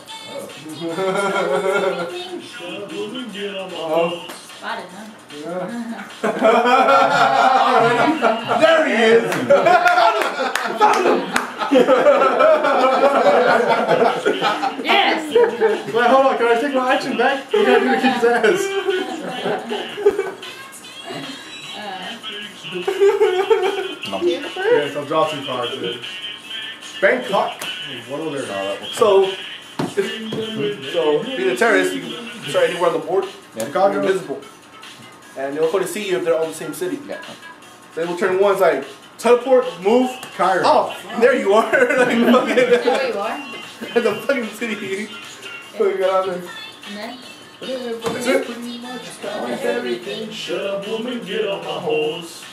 Spotted, huh? There he is! Yes! Wait, hold on. Can I take my action back? We gotta do to kick his ass. Yes, I'll draw 2 cards then. Bangkok. One over there. So, being a terrorist, you can start anywhere on the board. Chicago. You're invisible. And they'll come to see you if they're all in the same city. Yeah. So they will turn one's like, teleport, move. Cairo. Oh, there you are. Like, There you are. fucking, the fucking city. Fucking got out there. And then? That's it. Everything, shut up, woman, get on my hose.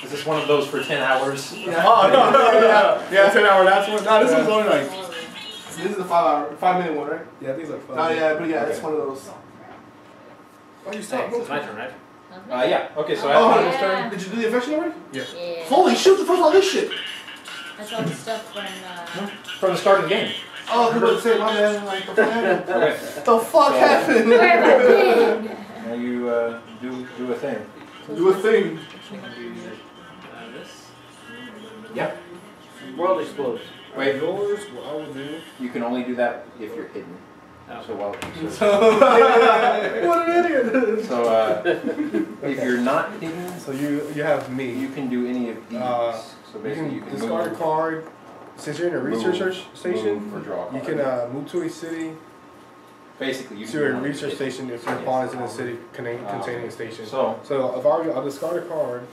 Is this one of those for 10 hours? Yeah. Oh, no. Yeah, 10 hour last one. No, this one's only like, this is the 5-minute one, right? Yeah, I think it's like 5. Oh yeah, but yeah, it's one of those. Why you Thanks, stop? it's my turn, right? Yeah. Okay, so Oh, after this turn. did you do the infection already? Yeah. Yeah. Holy shit, the fuck all this shit? That's all the stuff From the start of the game. Oh, I was about to say, my man, like, what the fuck happened? Okay. What the fuck happened? Now you do a thing. Do a thing. This. Yep. World explodes. Wait. Yours, what I will do. You can only do that if you're hidden. Oh. So while What an idiot. if you're not hidden, So you have me. you can do any of these. So You basically, you can can discard a move, card. Since you're in a research station, move or draw a you card. can move to a city. Basically, you To can a do one research hidden. station if your opponent is in a city containing a station. So So if I'll discard a card.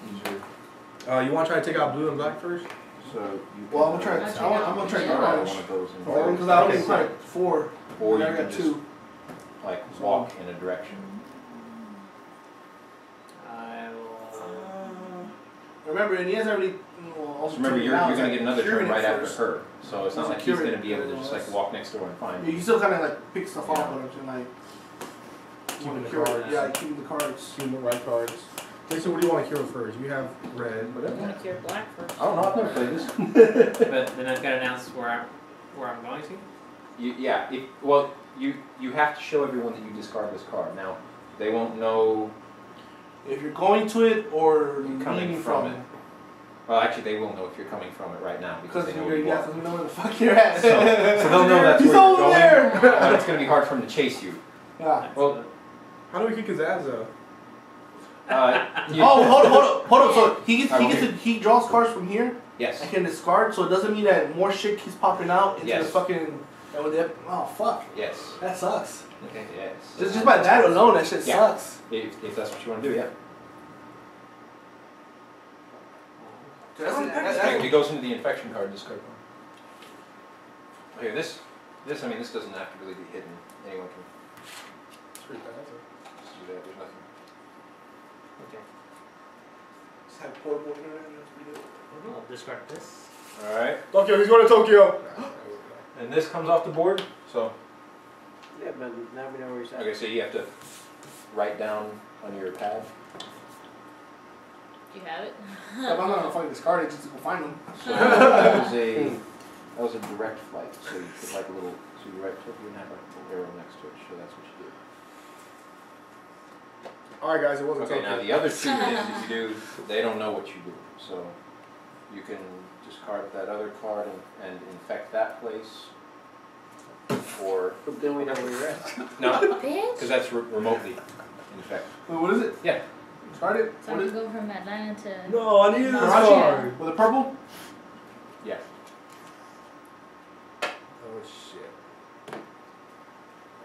You want to try to take out blue and black first? So you Well, I'm gonna try. I'll I'm gonna try check to out. orange. one of those in Because I only tried 4. or and you I can got just 2. like walk in a direction. I will. Remember, and he has already. Also remember, you're gonna get another turn right after her, so it's not like he's Security. gonna be able to just like walk next door and find You you. still kind of like pick stuff off Yeah. on it and like. Keeping the cure it. cards. Yeah, keeping the cards. Keep the right cards. Okay, so what do you want to cure first? You have red. I'm gonna cure black first. I don't know. I've never played this. But then I've got to announce where I'm going to. Yeah. You have to show everyone that you discard this card. Now, they won't know If you're going to it or coming leaving from it. Well, actually, they will know if you're coming from it right now because Because they know you where you have are. to know where the fuck you're at. So they'll know that's He's where you're over going. there. But it's gonna be hard for them to chase you. Yeah. Well, How do we kick his ass though? you, Oh, hold up. So Okay. he draws cards from here. yes. I can discard, so it doesn't mean that more shit keeps popping out into Yes. the fucking. Oh fuck, Yes. that sucks. Okay. Yes. Just by that alone, that shit Yeah. sucks. If that's what you want to do, yeah. That's- It goes into the infection card discard card. Okay, this doesn't have to really be hidden. Anyone can It's pretty bad. just do that. There's nothing. Okay. Just have portable internet and that's pretty good. I'll discard this. All right. Tokyo, he's going to Tokyo. And this comes off the board. So Yeah, but now we know where he's at. okay, so you have to write down on your pad. Do you have it? I'm not gonna fucking discard it just to go find them. So that was a direct flight. So you put like a little. So you write Tokyo and have like a little arrow next to it. So that's what you do. All right, guys, it wasn't Okay, Tokyo. now the other two things that you do, they don't know what you do. So you can discard that other card and infect that place. Or But then we know where you're at. no, Bitch. because that's remotely infect. Wait, what is it? Yeah. Discard it? So What we is it? go from Atlanta to. No, I needed this Karachi? card. With a purple? Yeah. Oh shit.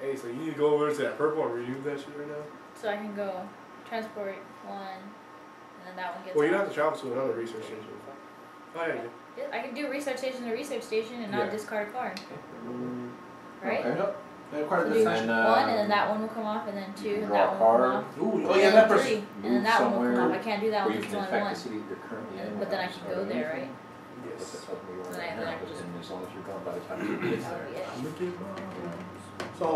Hey, so you need to go over to that purple and redo that shit right now? So I can go transport one, and then that one gets Well, you don't off. have to travel to another research station. Oh, yeah, Yeah, I can do research station to research station and not Yeah. discard a card. Mm, Right? Okay. Yep. They require So this do action. one, and then that one will come off, and then two, You and draw that a one will come card. off. Ooh, And oh yeah, then that person. three, and then Move that one will come somewhere off. I can't do that Where one you because can it's only infect one. the city you're currently in. But then I can go there, right? That's yes. something you Then already I- then I have, can but just- then as long as you're gone by the time you get That'll there. be it. Look at mom. So,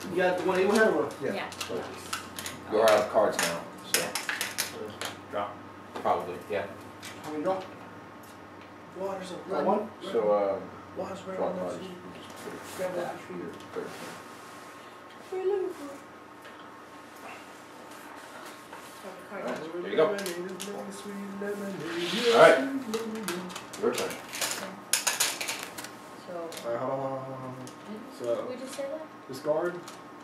you got the one you had or? Yeah. Yeah. You're out of cards now, so Drop. probably, yeah. How many draw? Water's a Got one. So, Water's right draw on cards. that. You can just put it Grab that back for here. Third. What are you looking for? So the card. There you go. Alright. Your turn. So. Alright, hold on. Did So, we just say that? discard.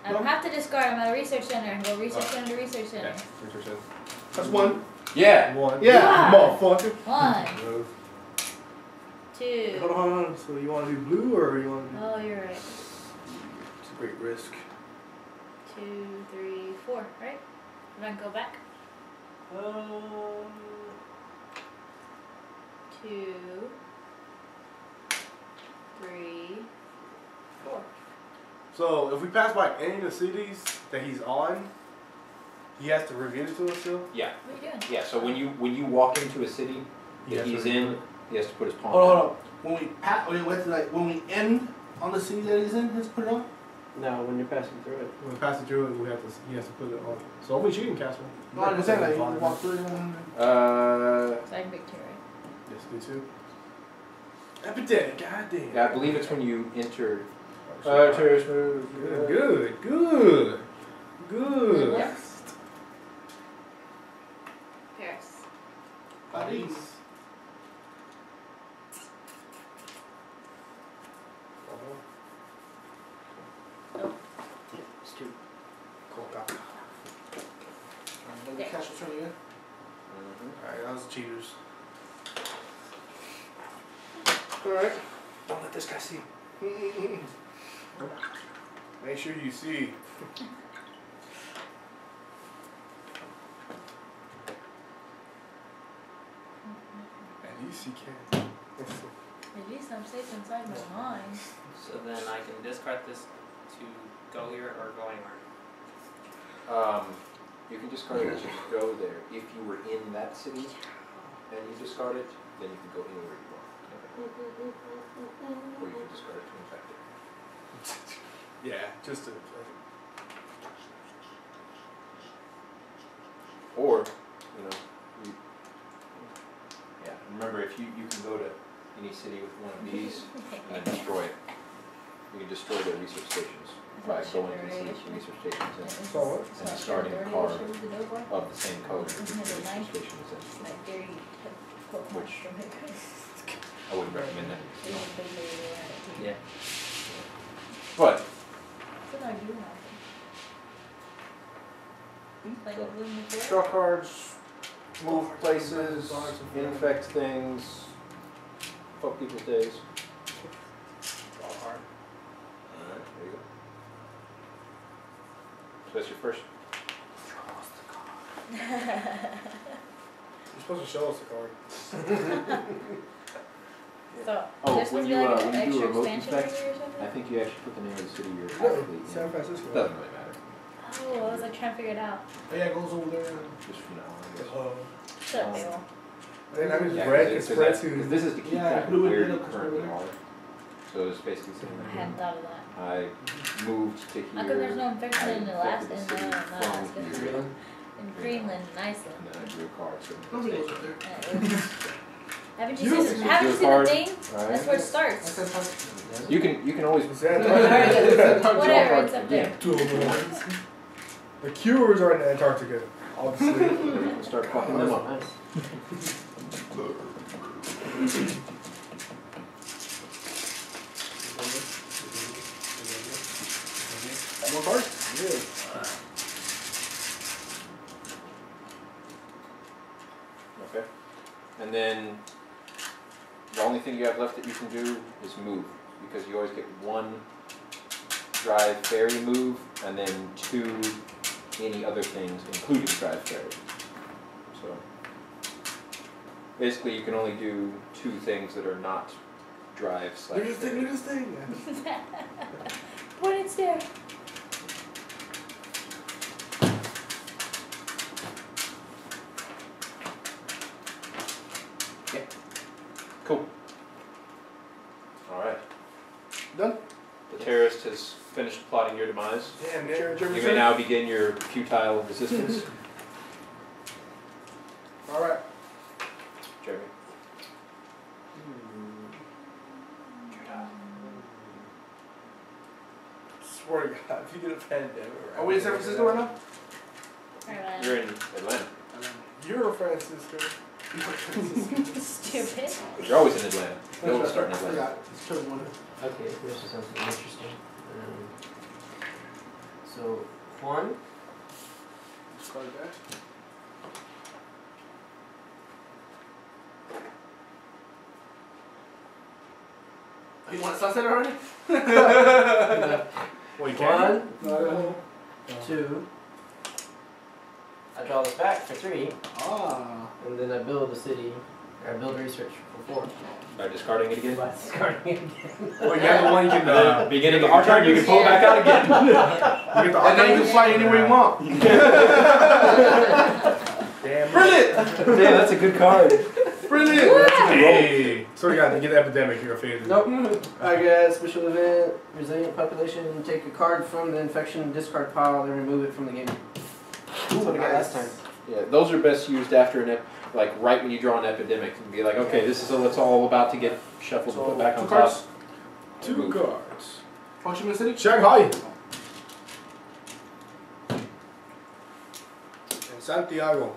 I don't have to discard. I'm at a research center. Go research center to research center. Yeah, research center. That's one. Yeah. One. Yeah. Motherfucker. One, Move. two. Hold on. So you want to do blue or you want to do? Oh, you're right. It's a great risk. 2, 3, 4. Right? And then go back. 2, 3, 4. So if we pass by any of the cities that he's on, he has to reveal it to us still. Yeah. What are you doing? Yeah, so when you walk into a city He that has to he's reveal in, it. he has to put his palm Hold on, down. hold on. When we when we end on the city that he's in, let's put it on. No, when you're passing through it. When we pass it through, he has to put it on. So only she can cast one. No, I understand that. You Fine. walk through it. Uh, So I can pick 2, right? Yes, me too. Epidemic, goddamn. yeah, I believe it's when you enter. Good, Move. good. Yep. Paris. Paris. Street. Coca. Let me catch the turn again. Alright, that was cheaters. Alright. Don't let this guy see. Make sure you see. At least you can. At least I'm safe inside my mind. So then I can discard this to go here or go anywhere. You can discard it to go there. If you were in that city and you discard it, then you can go anywhere you want. Or you can discard it to infect it. Yeah, just to. Or, you yeah, remember if you can go to any city with one of these and then destroy it. You can destroy their research stations by going to the research stations So what? and discarding a card of the same code that the research station is in. Like very Which I wouldn't recommend that. Yeah. But draw cards, move places, infect things, fuck people's days. Alright, there you go. So that's your first. You're supposed to show us the card. So, Oh, there's when supposed to be you, like an when you do extra a remote expansion infect, area or something? I think you actually put the name of the city you're No, actually in. San Francisco. Doesn't really matter. Oh, I was like trying to figure it out. Oh yeah, it goes over there. Just from now on, I guess. Shut up, Abel. Then I mean, Yeah, red because is spread because to. this is to keep Yeah, track put of it where with you the currently customer. are. So it's basically saying I hadn't thought of that. I moved to here. How come there's no infection I in Alaska, infected the in city Alaska, from here, in Greenland, and Iceland? and then I drew a card. So Nobody goes up there. Haven't You you seen, should haven't you do a seen the card. thing? Alright. That's where it starts. That's fine. You can always Is that Whatever, it's up there. The cures are in Antarctica, obviously. start fucking them up. More cards? Yeah. Okay. And then the only thing you have left that you can do is move, because you always get one drive, ferry, move, and then 2 any other things, including drive, ferry. So basically, you can only do 2 things that are not drive / Look at this thing, ferry. look at this thing. Point it there. Cool. All right. Done? The terrorist has finished plotting your demise. Damn, Jeremy. You may now begin your futile resistance. Alright. Jeremy. Swear to God, if you get a pandemic. Are we in San Francisco right now? You're in Atlanta. You're a Francisco. Stupid. You're always in Atlanta. You always start in Atlanta. It's turn 1. Okay, this is something interesting. So, Juan, Start that. You want sunset already? Well, you can. 1, 2. I draw this back for 3, Ah. and then I build a city, or I build research for 4. By discarding it again. By discarding it again. Well, you have the one you can. Beginning of your turn, you can pull it back out again. You get the And then you can fly anywhere you want. Damn. Brilliant! Damn, that's a good card. Brilliant! Hey. So you got to get the epidemic. You're a phase. Nope. I get special event, resilient population, take a card from the infection discard pile, then remove it from the game. That's what I got last time. Yeah, those are best used after an like right when you draw an epidemic and be like, okay, this is what's all about to get shuffled and put back on 2 cards. top. 2 Move. cards. Ho Chi Minh City. Shanghai. And Santiago.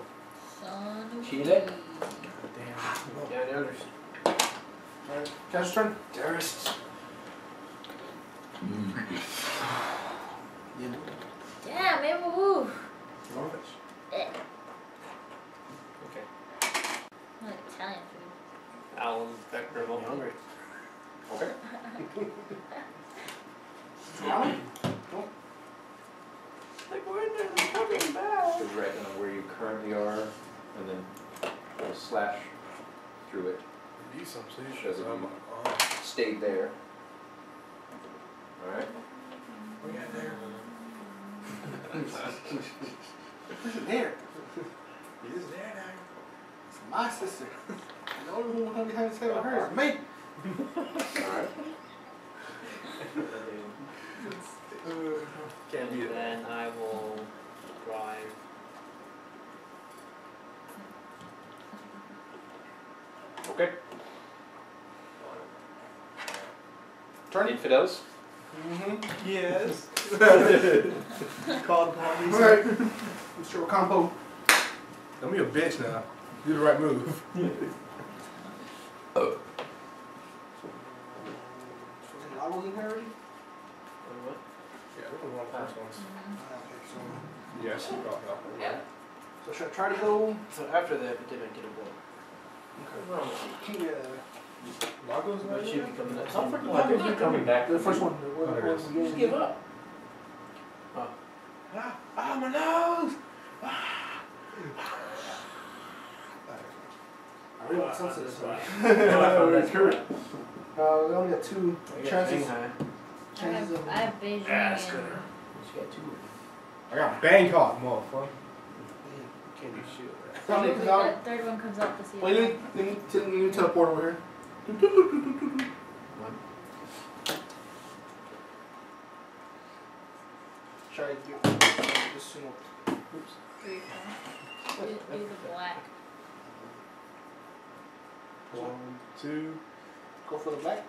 Son of Chile. a- Damn. Yeah, the others. Alright, Cash's turn. Terrorists. Damn, man, move. Crawfish. Eh. Okay. I like Italian food. Alan Beckrivel. Hungry. Okay. Like, when are they coming back? So right now where you currently are, and then we'll slash through it. Need some sushi. Shows that Oh you- my God. Stayed there. All right. We got there. Who's it there? He is there now. It's my sister. The only one who behind his head with her is me. All right. Can't beat And it. then I will drive. Okay. Turn. Infidels. Mm-hmm. Yes. Called upon me. Alright. Mr. Ocampo. Don't be a bitch now. Do the right move. Lagos in here already? What? Yeah, we're one of the first ones. Okay, so. Yes, you got that. Yeah. So should I try to go? So after the epidemic, it'll go. Yeah. Lagos But it should be coming up How soon. freaking long is he coming back? The first one. Just give up. Ah, my nose! I really want sunset this one. It's current. We only got 2 I got chances. Shanghai. Chances of. I have Beijing That's and good. She got 2. I got Bangkok, motherfucker. Can't do shit. hopefully Probably out. that third one comes out this year. Wait, let me teleport over here. Try to do this single. Oops. 3, 4. Do the black. 1, 2. Go for the black.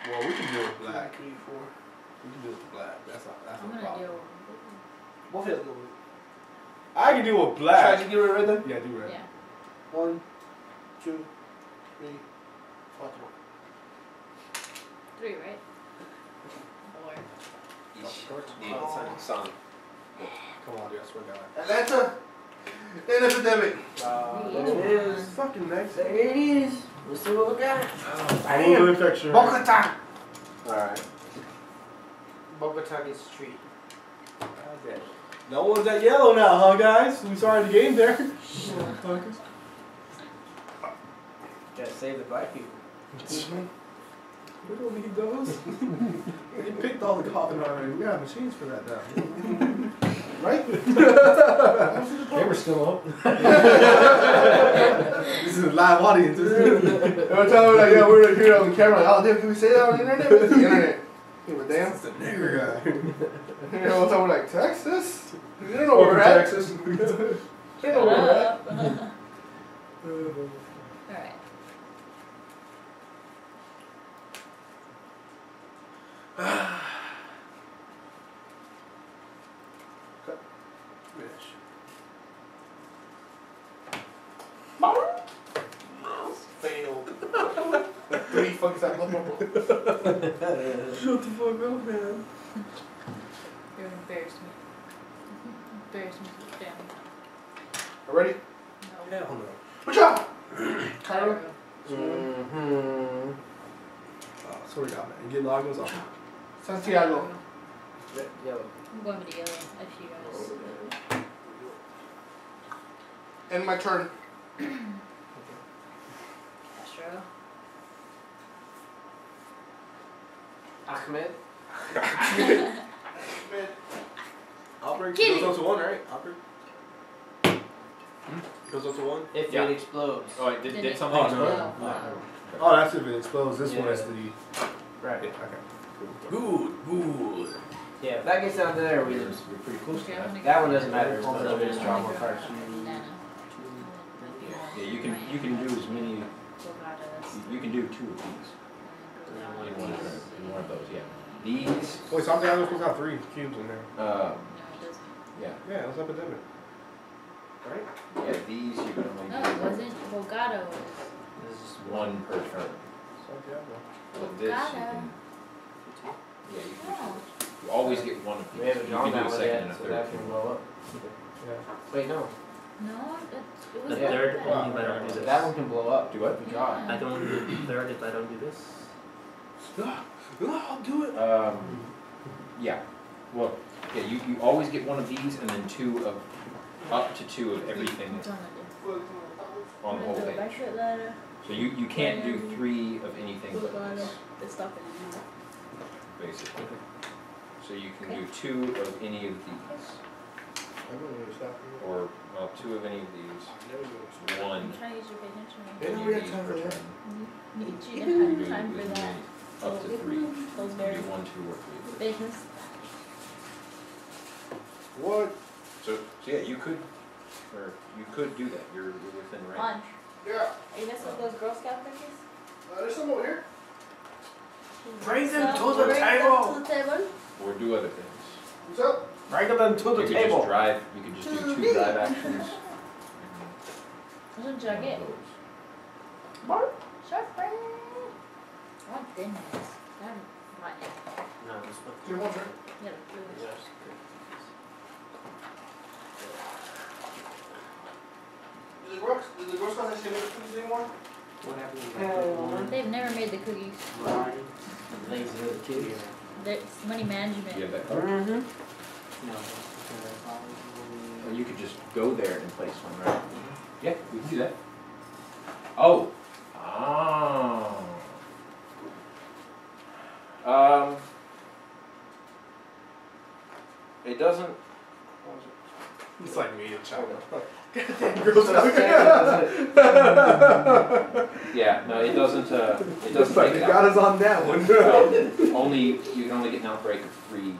Well, we can deal with black. 3, 4. We can deal with black. That's not. That's I'm no gonna problem. do. Both of us go with it. I can deal with Try black. to get rid of red then. Yeah, do red. Yeah. 1, 2, 3, 4. 3, right? 4. Son. Come on, dude. I swear to God. Atlanta. An epidemic. There it is. Fucking next. There it is. Let's see what we got. I need to infection. Bokata. All right. Bogota gets a treat. Okay. No one's at yellow now, huh, guys? We started the game there. Gotta save the black people. We don't need those. They picked all the cotton already. We have machines for that now. Right? Camera's still up. This is a live audience. Every time we're like, yeah, we're right here on the camera. Like, oh, damn, can we say that on the internet? It's the internet. Give a damn. It's the nigger guy. You know, one time we're like, Texas? You don't know where we're at. Texas. You don't know where we're at. Alright. Failed. 3 fucking seconds. Shut the fuck up, man. You're gonna embarrass me. Embarrass me to the family. Ready? No. Hell no. Good job. Cairo. Mm-hmm. So we got, man. You get logos off. Santiago. Yellow. I'm going with the yellow. Actually, guys. And my turn. Castro. Ahmed. Outbreak Kidding. goes up to 1, right? Outbreak. Goes up to 1. If Yeah. it explodes. Oh, did Did it- something Oh, explode? no. No. Oh, that's if it explodes. This one Yeah. is the. Right. Okay. Good, good. Yeah, if that gets down there, we We're pretty close to that. that one doesn't matter. It's a little bit of stronger cards. Yeah, you can do as many. You can do 2 of these in one of those. Yeah. These. Wait, Santiago's supposed to have 3 cubes in there. Yeah. Yeah, it's epidemic. Right? Yeah. These you can only No, it do wasn't. Bogado was. this is 1 per turn. Santiago. But this you Bogado. can. Yeah, you can. Oh. You always get 1 of these. We haven't You drawn can that do a one second yet, and a so third. that can blow up. Yeah. Wait, no. No, it was The Yeah. third like only if I that. don't do this. That one can blow up. Do what? If we draw it. I can only do the third if I don't do this. I'll do it. Yeah. Well, yeah. You always get 1 of these and then 2 of up to 2 of everything It's on the on the whole page. Backfoot ladder. So you can't do 3 of anything but Bogado. this, It's stuff in basically. So you can do 2 of any of these, I'm going to stop you. or well, 2 of any of these, I'm 1 trying to use your patience. Yeah. of we got these time per for that. turn. You You didn't can have do time for as that. many, up to 3. You Those can very do 1, 2, or 3. business. What? So yeah, you could do that. You're within range. Lunch. Yeah. Are you messing with those Girl Scout cookies? There's some over here. Bring them So, to the bring them table. to the table. Or do other things. What's up? Bring them to You the could table. just drive. You could just do 2 drive actions. Which one should I get? Sharp brain. I want thin ones. I'm not yet. No, this one. Do you want turn? Yeah, the blue ones. Yes. Did the Girl Scouts actually make cookies anymore? What happened? They've never made the cookies. Lazy little kids. It's money management. You have that card? Mm-hmm. No. Or you could just go there and place one, right? Yeah, we can do that. Oh. Oh. It doesn't. It's like me and China. Yeah, no, it doesn't. It Looks doesn't like take you it got out. us on that one. Only you can only get an outbreak of 3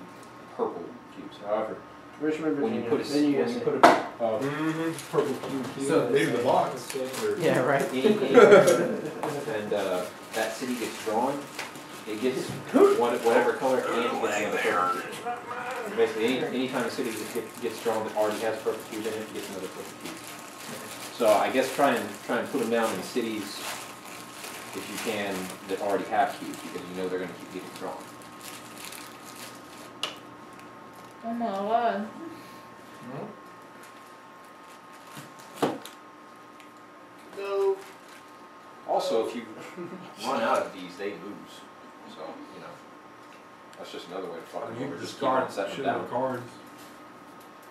purple cubes. However, Richmond, when you Virginia. put a Then you when guys you say- put a purple cube here, So- Maybe the box. Yeah, right. and that city gets drawn, it gets whatever color and it gets another purple cube. Basically, anytime a city gets drawn that already has purple cube in it, it gets another purple cube. So I guess try and put them down in cities if you can that already have cubes because you know they're going to keep getting drawn. Oh my god. No. Also, if you run out of these, they lose. So, you know, that's That's just another way to fuck I mean, them you over. can Just keep on discard setting shit them of the down. cards.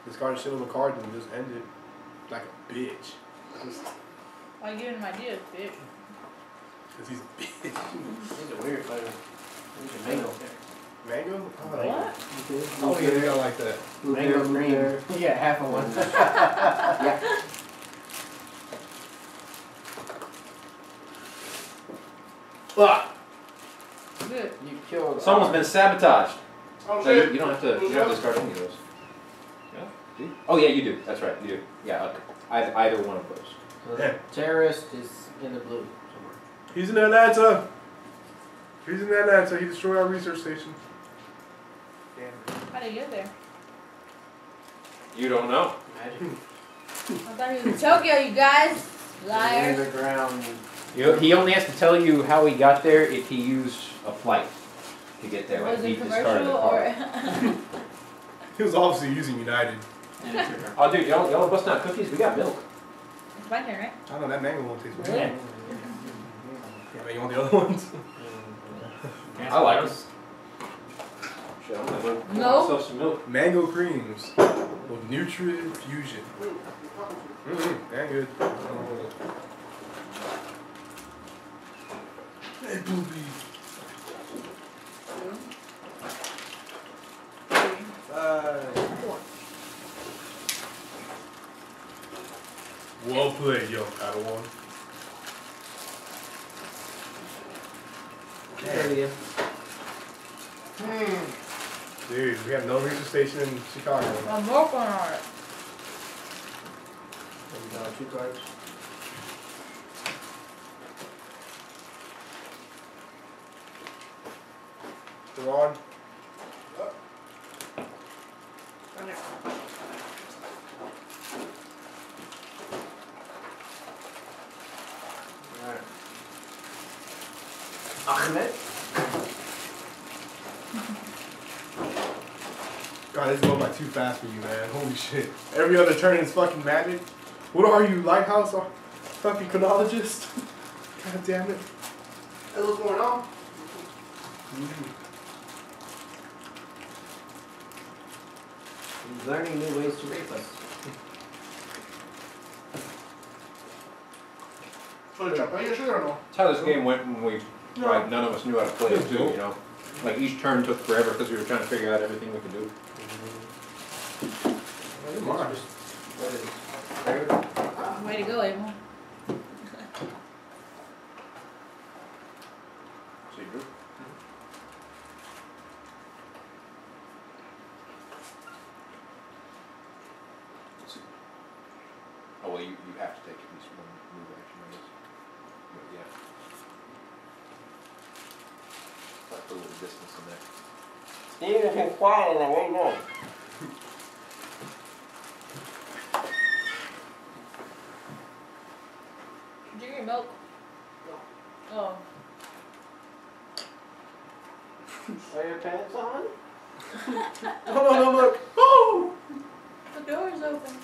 Discard shit of the cards and just end it like a bitch. Just Why you giving him ideas, bitch? because he's a bitch. These are weird flavors. These are mango. Mango? What? Oh, yeah, they got like that. Mango green. Yeah, half of one. Ah! Good. You killed. Someone's been sabotaged. Oh, No, you shit. don't have to. You don't have to discard any of those. Yeah. Do you? Oh yeah, you do. That's right. You do. Yeah. Okay. Either one of those. Yeah. Terrorist is in the blue somewhere. He's in Atlanta. He's in Atlanta. He destroyed our research station. How did he get there? You don't know. Imagine. I thought he was in Tokyo, you guys. Liars. Underground. He only has to tell you how he got there if he used a flight to get there. Like Was he it discarded commercial the or? car. He was obviously using United. Oh dude, y'all busting out cookies? We got milk. It's my turn, right? I don't know, that mango one tastes good. Yeah. Yeah, man, you want the other ones? I like it. Shit, I'm gonna go No. get myself some milk. Mango creams with nutrient fusion. Yeah, good. Hey, booby. Well played, yo, Padawan. Dude, we have no research station in Chicago. I'm working on it. And 2 cards. Ron? Alright. Ahmed. God, this is going by too fast for you, man. Holy shit. Every other turn is fucking magic. What are you, lighthouse or fucking chronologist? God damn it. Hey, what's going on? He's learning new ways to rape us. So, are you sure or no? That's how this game went when we, like, none of us knew how to play it too, you know? Like, each turn took forever because we were trying to figure out everything we could do. Way to go, Abel. So you do? Oh, well, you have to take at least one move action, I guess. But yeah. Like put a little distance in there. Steve has been quiet and I won't know. Did you get milk? Oh. Are your pants on? No, look. Oh! The door is open.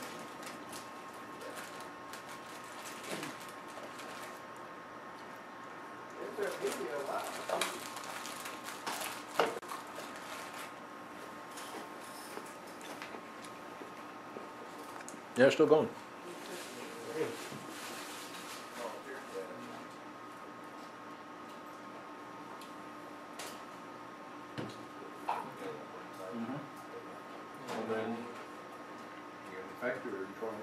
Is there a video live? Yeah, it's still going. And then you infect it or you try it.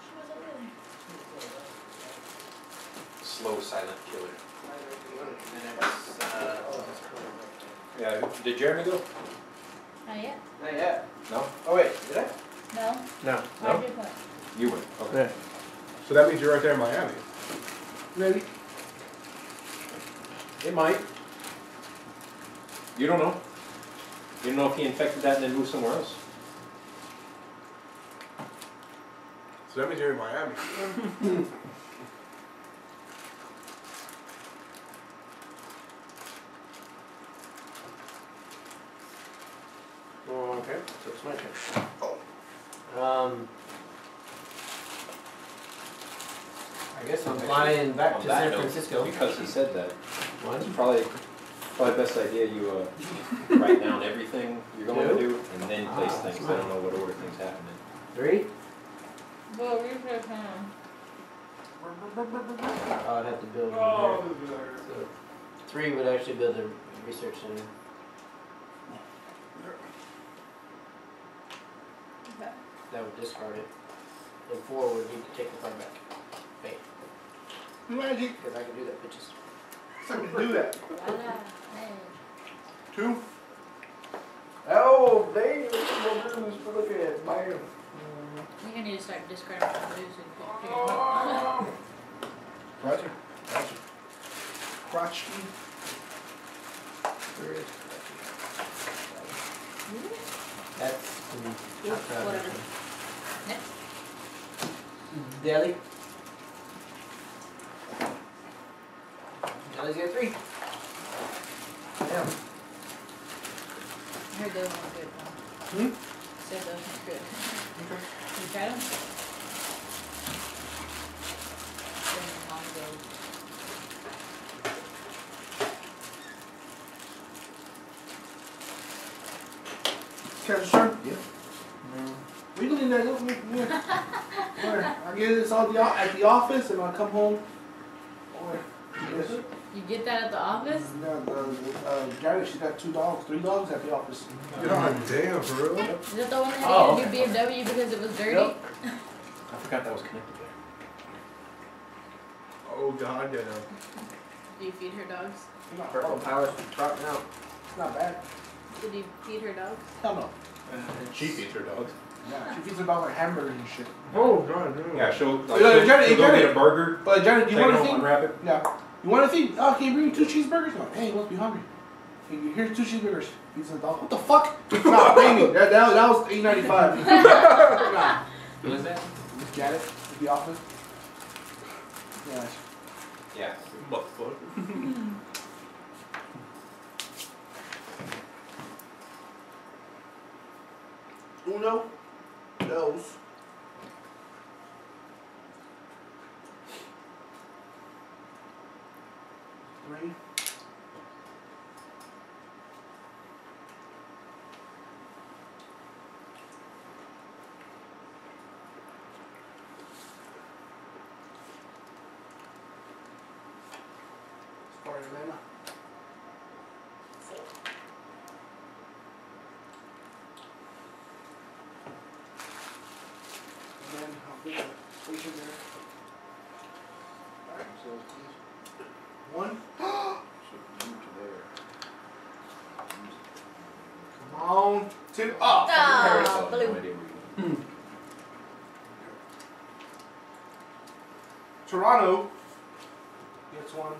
She was over there. Slow, silent killer. And it's, Yeah, did Jeremy go? Not yet. Not yet. No? Oh wait, did I? No. No. Where'd you put? You went. Okay. Yeah. So that means you're right there in Miami. Maybe. It might. You don't know. You don't know if he infected that and then moved somewhere else. So that means you're in Miami. Okay, so it's my turn. I guess I'm flying back On to that San note, Francisco. because he said that, One. it's probably best idea you write down everything you're going to do and then place things. I don't know what order things happen in. 3. Well, research him. Oh, I'd have to build one there. So 3 would actually build a research center. Okay. That would discard it. And 4 would need to take the card back. Hey, Magic. because I can do that, bitches. I can do that. Voila. Hey. 2. Oh, dang, look at more business to look at. Bam. You're gonna need to start discarding some moves and pick them up. Roger. Roger. Crotchety. There it is. That's Whatever. Next. Deli. Deli's got 3. Damn. I heard those ones good. Hmm? Said those ones good. Okay. You tried them? Been long ago. Catch turn. Yeah. Wiggle in there, look, where? I get this at the office and I come home. Where? Yes. You get that at the office? Janet, she's got 2 dogs, 3 dogs at the office. God damn, for real? Is that the one that Oh, had to do BMW because it was dirty? Yep. I forgot that was connected there. Oh, God, yeah. Do you feed her dogs? Purple power's dropping out. It's not bad. Did you feed her dogs? Hell no. She feeds her dogs. Yeah, she feeds about like hamburgers and shit. Oh, God, damn. Yeah, she'll Janet, Janet. go get a burger, But Janet, do take you it want to home, feed? unwrap it. Yeah. You want to feed? Oh, can you bring me 2 cheeseburgers? No. Hey, you must be hungry. Hey, here's 2 cheeseburgers. Feeds the dog. What the fuck? Nah, pay me. That was $8.95. Nah. Who is that? Miss Janet at the office. Yeah. Yeah. Motherfucker. Uno. Dos. Three. Sorry, Elena. 4. And then I'll put a station there. Alright, so 1. Come on. 2. Oh! Ah, No blue. idea where you go. Toronto gets 1.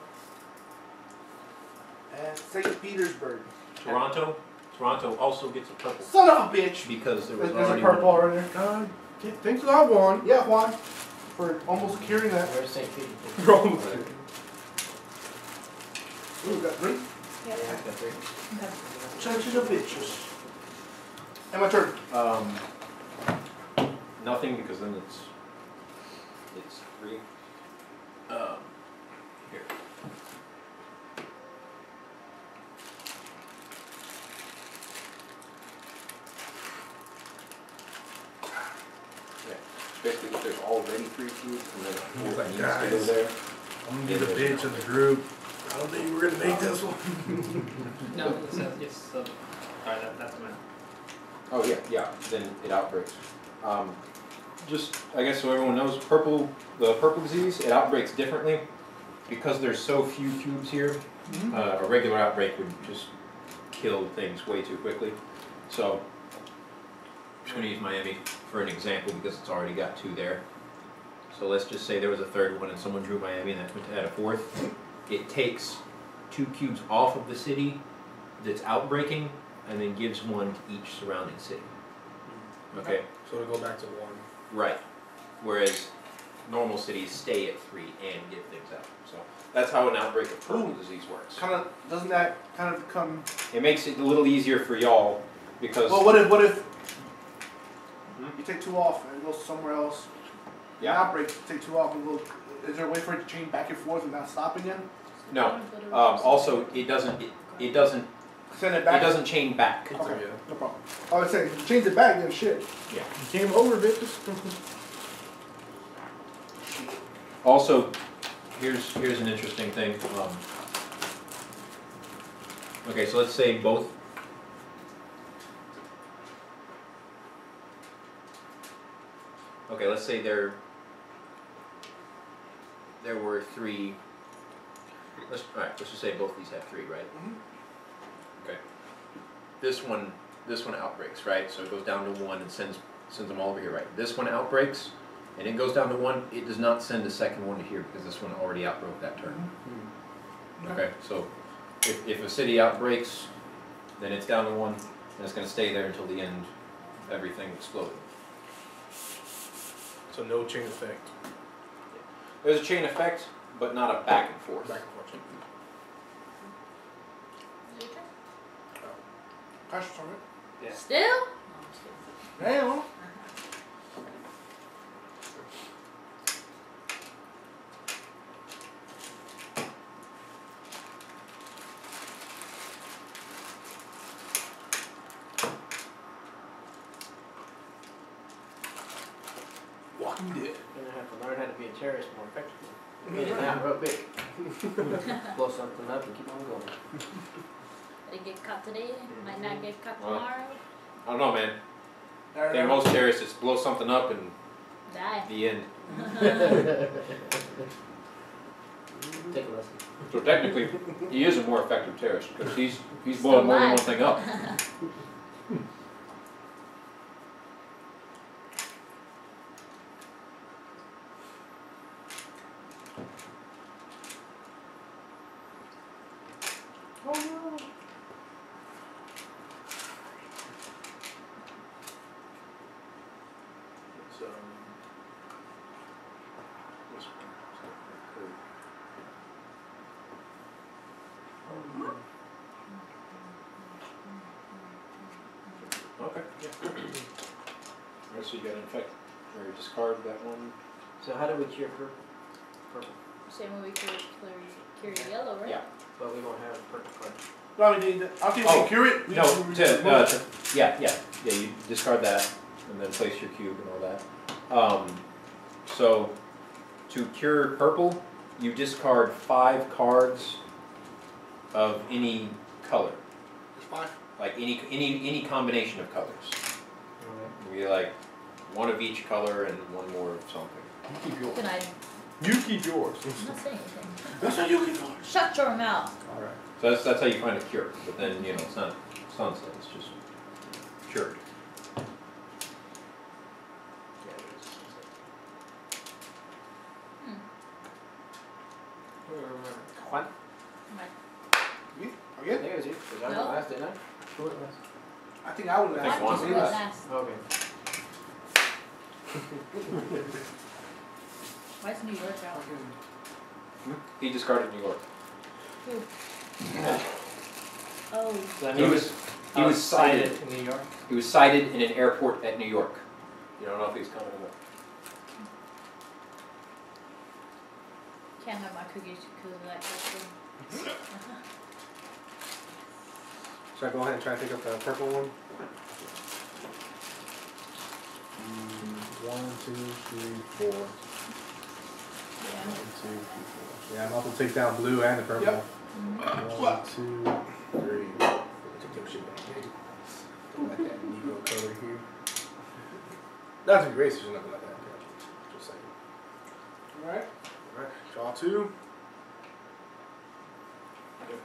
And St. Petersburg. Toronto also gets a purple Son of a bitch! because there was There's a already purple one. already there. God, thanks a lot, Juan. Yeah, Juan. For almost securing that. Where's St. Petersburg? Bro. Ooh, we got 3. Yeah. Yeah, I've got 3. Chunches of bitches. And my turn. Nothing because then it's 3. Here. Yeah. Basically, if there's already 3 cubes and then a 4th Like, needs to go guys. there. I'm gonna be the bitch of the group. I don't think we're gonna make this one. No, it's alright, that's a minute. Oh yeah, then it outbreaks. Just, I guess so everyone knows, the purple disease, it outbreaks differently. Because there's so few cubes here, a regular outbreak would just kill things way too quickly. So, I'm just going to use Miami for an example because it's already got 2 there. So let's just say there was a 3rd one and someone drew Miami and that went to add a 4th. It takes 2 cubes off of the city that's outbreaking and then gives 1 to each surrounding city. Okay? So it'll go back to 1. Right. Whereas normal cities stay at 3 and give things out. So that's how an outbreak of purple disease works. Doesn't that kind of become... It makes it a little easier for y'all because... Well, what if you take 2 off and go somewhere else? Yeah. Outbreak, take 2 off and go... Is there a way for it to change back and forth and not stop again? No. Also, it doesn't Send it back. it doesn't chain back. Okay, no problem. I would say change it back, then shit. Yeah. Game over, bitches. Also, here's an interesting thing. Okay, so let's say both. Okay, let's say there were 3. Let's just say both these have 3, right? Okay. This one outbreaks, right? So it goes down to 1 and sends them all over here, right? This one outbreaks, and it goes down to 1. It does not send a second one to here because this one already outbroke that turn. Okay, so if a city outbreaks, then it's down to 1, and it's going to stay there until the end of everything exploded. So no chain effect. There's a chain effect, but not a back and forth. Back and forth. Gosh, sorry. Yeah. Still? No, I'm just kidding. Damn. Walking Dead. You're gonna have to learn how to be a terrorist more effectively. Get it down real big. Blow something up and keep on going. Did it get caught today? Might not get caught Well. tomorrow. I don't know, man. I think most terrorists just blow something up and Die. the end. Take a lesson. So technically, he is a more effective terrorist because he's blowing more than one thing up. Oh no. So, Okay. Yeah. Alright, so you got an effect. Or discard that one. So how do we cure purple? Same way we cure yellow, right? Yeah. But we won't have purple card. No, we need that. I think we can cure it. We No, just- yeah, you discard that and then place your cube and all that. So to cure purple, you discard 5 cards of any color, It's fine. like any combination of colors. Alright. Maybe like 1 of each color and 1 more of something. you keep yours. Good night. You keep yours. I'm not saying anything. That's what you can do. Shut your mouth. All right. So that's how you find a cure. But then it's not sunset. It's just cured. Juan? You? I Are you? think it was you. Because I No. went last, didn't I? Who went last? I think I would I think ask. Juan Who went was last. last? Okay. Why's New York out? He discarded New York. Who? Oh. So He was cited. in New York. He was cited in an airport at New York. You don't know if he's coming or not. Can't have my cookies because of that question. Should I go ahead and try to take up the purple one? 1, 2, 3, 4. 1, 2, 3, 4. Yeah, I'm about to take down blue and the purple. Yep. 1, 2, 3. Take them shit back, baby. Don't like that Negro color here. That's a great decision, nothing like that. Okay. Just saying. Alright. Alright, draw 2.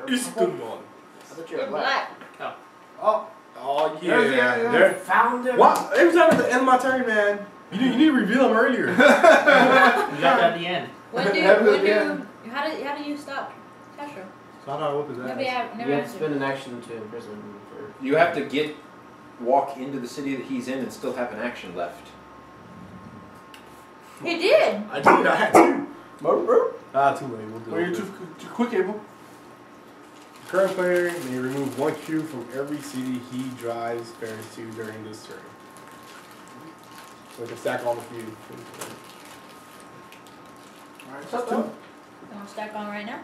You're It's good one. I thought you You're were black. black. Oh, yeah. Yeah. There. Found it. What? Every time at the end of my turn, man. You need to reveal them earlier. You got that at the end. How do you stop Castro? So how do I whip his ass? Never You have to answered. spend an action to imprison him for. You have to walk into the city that he's in and still have an action left. He did. I did. I had 2. Too Too late. We'll do Well, it. you're too quick, Abel. Current player may remove 1 cube from every city he drives fairs to during this turn. So we can stack all the cubes. Alright, That's two. two. You want to stack on right now?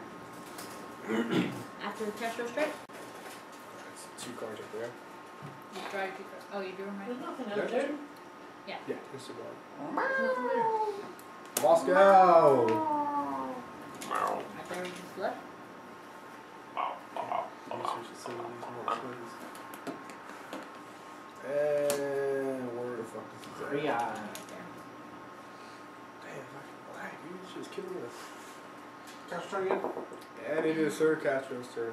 After the cash roll straight? That's 2 cards right there. You draw your 2 cards. Oh, you drew them right? There's nothing Yeah. else there. Yeah. Yeah, it's a Moscow. Right there, we just left. And where the fuck is this at? Ria. Damn, fucking black, dude. This shit's killing us. Cash turn again. And it is Sir Castro's turn.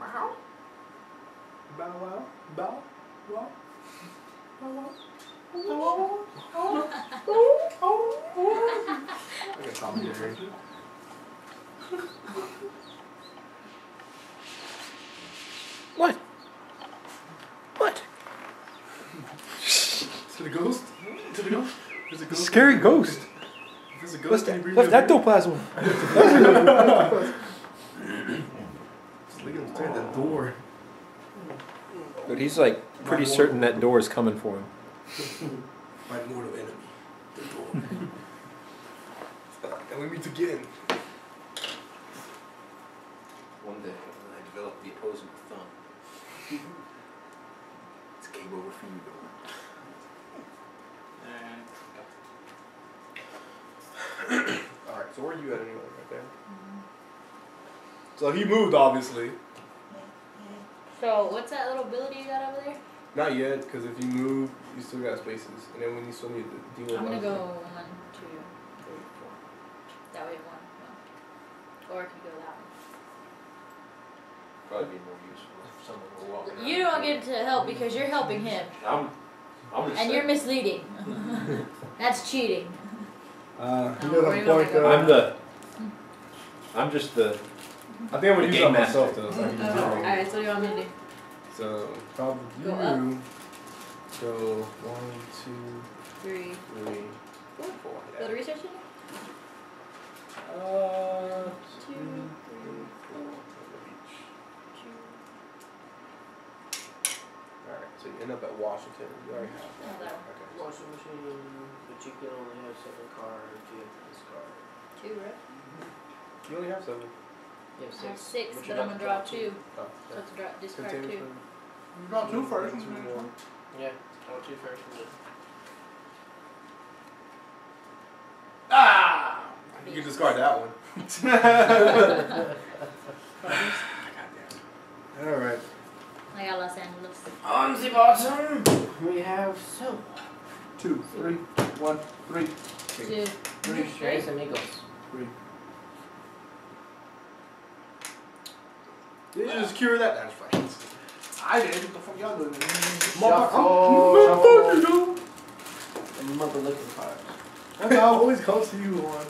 Wow. Bow wow. Bow wow. Bow wow. I got commentary. What? What? To the ghost? To the ghost? There's a ghost. Scary ghost. There's a ghost. What's Can you that? breathe What's your- ectoplasm? Just look at him tear that door. But he's like pretty certain that door is coming for him. My mortal enemy. The door. And we meet again. One day, when I develop the opposing thumb, it's game over for you, though. Alright, so where are you at anyway? Right there? So he moved, obviously. So, what's that little ability you got over there? Not yet, because if you move, you still got spaces. And then when you swim, you deal with I'm gonna one go thing. 1, 2. That way 1. Or I could go that Probably be more useful if someone were walking. way. You don't get to help because you're helping him. I'm just And you're saying. misleading. That's cheating. He where doesn't do you wanna point go? I'm just the. I think I'm gonna The use game that myself master. though. So I can just do it. Alright, so what do you want me to do? So probably you Go up. go 1, 3. 2, 3, 4. Go to research it? 2, 2, 3, 4. Alright, so you end up at Washington. You already have Oh, that. that one. Okay. Washing machine, but you can only have 7 cards. You have to discard. 2, right? You only have 7. You have I have 6. 6, but but you're I'm about gonna to draw 2. Oh, So it's draw, discard continue 2. You draw 2 first. 2 more. Yeah, draw 2 first. And then Ah! You can discard that one. Alright. I got Los Angeles. on the bottom, we have silver. 2, 3, 1, 3. 2. 3 Tres amigos. 3. Did you just cure that? That's fine. I did. What the fuck y'all doing? Shuffle. And mother looking cards. I'll always come to you, Juan.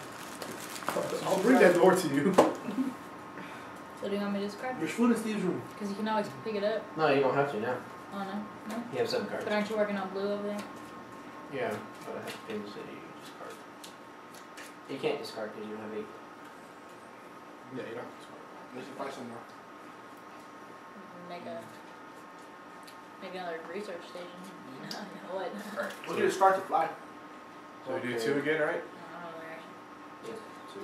I'll bring that door to you. So do you want me to discard? There's food in Steve's room. Because you can always pick it up. No, you don't have to now. Oh no? No? You have 7 cards. But aren't you working on blue over there? Yeah, but I have things that you discard. You can't discard because you don't have 8. Yeah, you don't have to discard. There's a price somewhere. Make another research station. No, what? We'll get a start to fly. So we do 2 again, right? I don't know where. Yes. 2.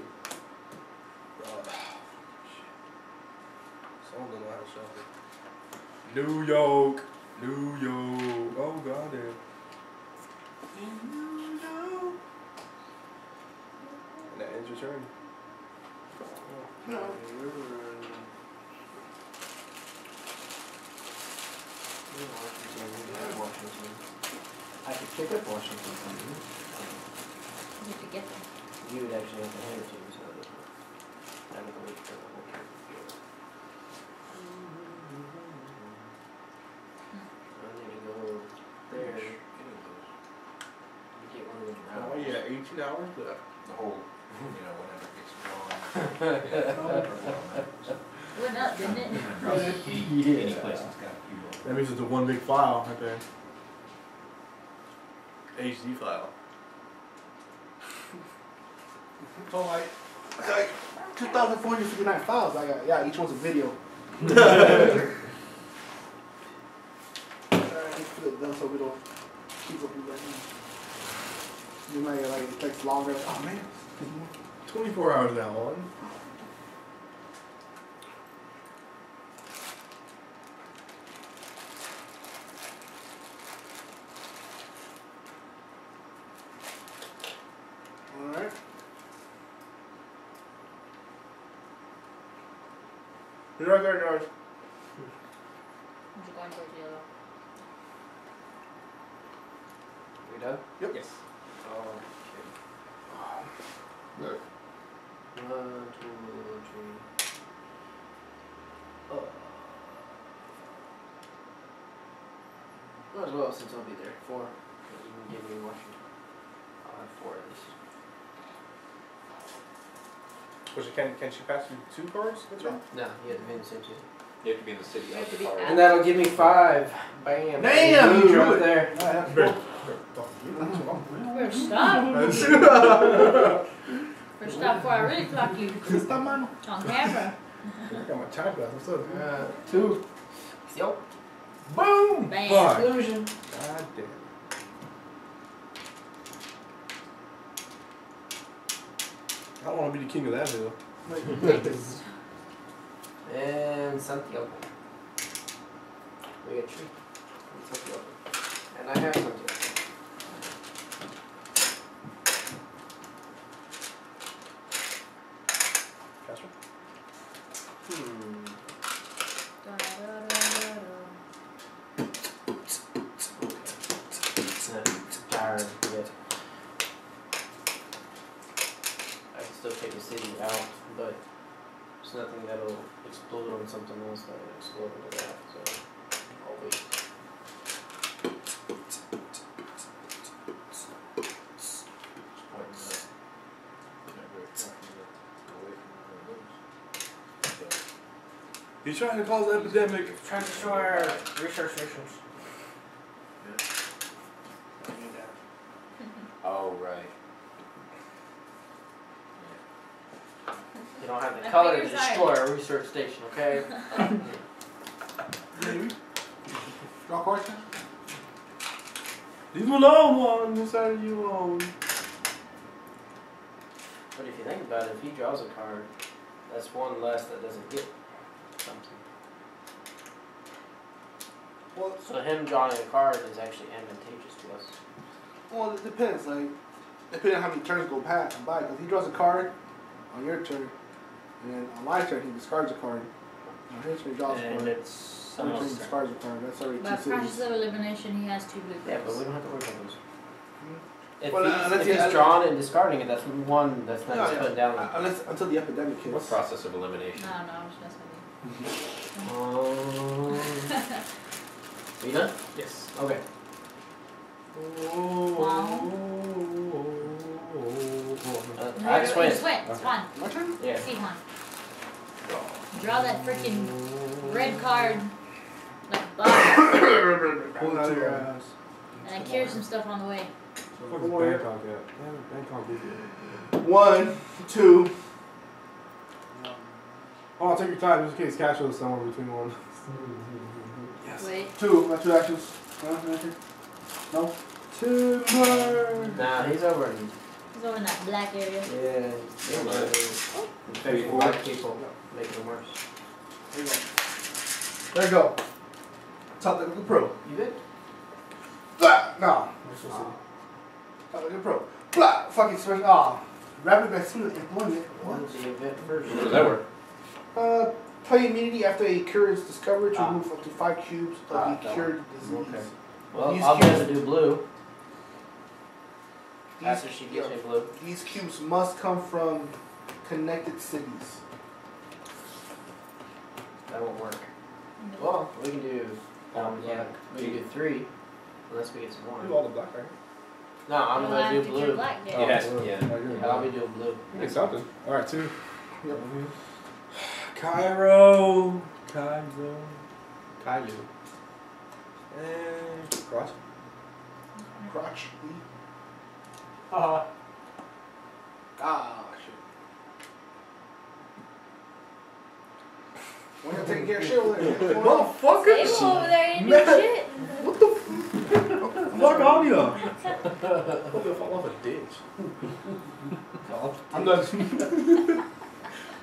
Someone don't know how to shuffle. New York. New York. Oh, god damn. And that ends your turn. No. I could pick up Washington from you. You have to get there. You would actually have to hand it to me, so I would wait for the whole trip. I'm gonna go there. You get one of them Oh, yeah, 18 hours left. The whole, whenever it gets drawn. Went up, didn't it? Any place that's got a few of That means it's a one big file right there. HD file. So like 2,459 files. I got, yeah, each one's a video. Alright, let's put it down so we don't People do that. You might like it takes longer. Oh man. 24 hours that one. Alright. You're right there, guys. I'm just going towards yellow. We done? Yep. Yes. Oh, Look. shit. 1, 2, 3. Oh. Might as well since I'll be there. 4. You can give me Washington. I'll have 4 of these. Can she pass you 2 cards? That's right. No, you have to be in the same city. You have to be in the city You have of to the be car. out. And that'll give me 5. Bam. Damn, you Huge drew right it. there. First stop. First stop before I really clock you. Stop, man. On camera. I got my time glass. What's up? 2. Yup. Boom! Bam. Fuck. Conclusion. God damn. I don't want to be the king of that hill. And Santiago. We get 3. And Santiago. And I have Santiago. Castro? Tired. Yeah. I can still take the city out, but there's nothing that'll explode on something else that will explode into that, so I'll wait. He's trying to cause an epidemic. Trying to destroy our research stations. Oh, right. You don't have the My color to fingers destroy our research station, okay? Draw question? Leave him alone, Juan. Who side are you on? But if you think about it, if he draws a card, that's 1 less that doesn't get something. Well, So him drawing a card is actually advantageous to us. well, it depends. Like, depending on how many turns go by. Because he draws a card on your turn, and then on my turn he discards a card. On his turn he draws a And card. it's On his turn he almost... discards a card. That's already 2 By cities. process of elimination, he has 2 blue cards. Yeah, but we don't have to worry about those. If Well, unless he's he- drawing and discarding it, that's 1 that's not No, just yeah. put down. Unless until the epidemic hits. What process of elimination? No, I'm just messing with Are you done? Yes. Okay. you. I just went. Just wait. It's fine. My turn? Yeah. See, Juan. Draw that freaking red card. Like butter. Pull it out of your ass. And I carry some stuff on the way. What is Bangkok at? Damn, Bangkok is it. 1, 2. Oh, take your time just in case Castro is somewhere between 1. Yes. Wait. 2. My 2 actions. No? Timber. Nah, he's over in. He's over in that black area. Yeah. Maybe black people making them worse. There you go. There you go. Top like a pro. You did? Blah! No. Top like a pro. Blah! Fucking special. Ah. Rapid vaccine employment. When's the event first? How does that work? Play immunity after a cure is discovered to Ah. remove up to 5 cubes of Ah, the that cured disease. Okay. Well, Use I'll be cubes. able to do blue These, after she gives me blue. these cubes must come from connected cities. That won't work. Well, we can do. Yeah, we can do 3, unless we get some more. Do all the black, right? No, I'm You'll gonna have do to cure blue. black, Oh, yeah. Yes, blue. yeah. Oh, you're Yeah, I'll be doing blue. Get something. Alright, 2. Yep. Cairo. Caillou. And cross. Crotch. Uh-huh. Ah, shit. When you're taking care of shit over there. Stable over there, ain't do shit. What the f? Fuck all you. Hope you'll fall off a ditch. I'm done.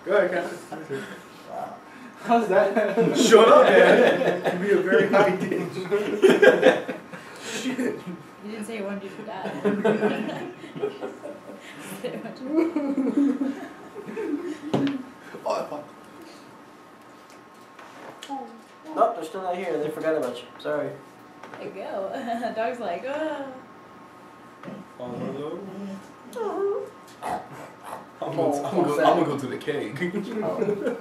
Go ahead, Captain. Wow. How's that? Shut up, man. It can be a very high ditch. Shit. You didn't say you wanted to die. Nope, they're still not here. They forgot about you. Sorry. There you go. Dog's like, oh. Oh, hello. I'm gonna go to the cake. No?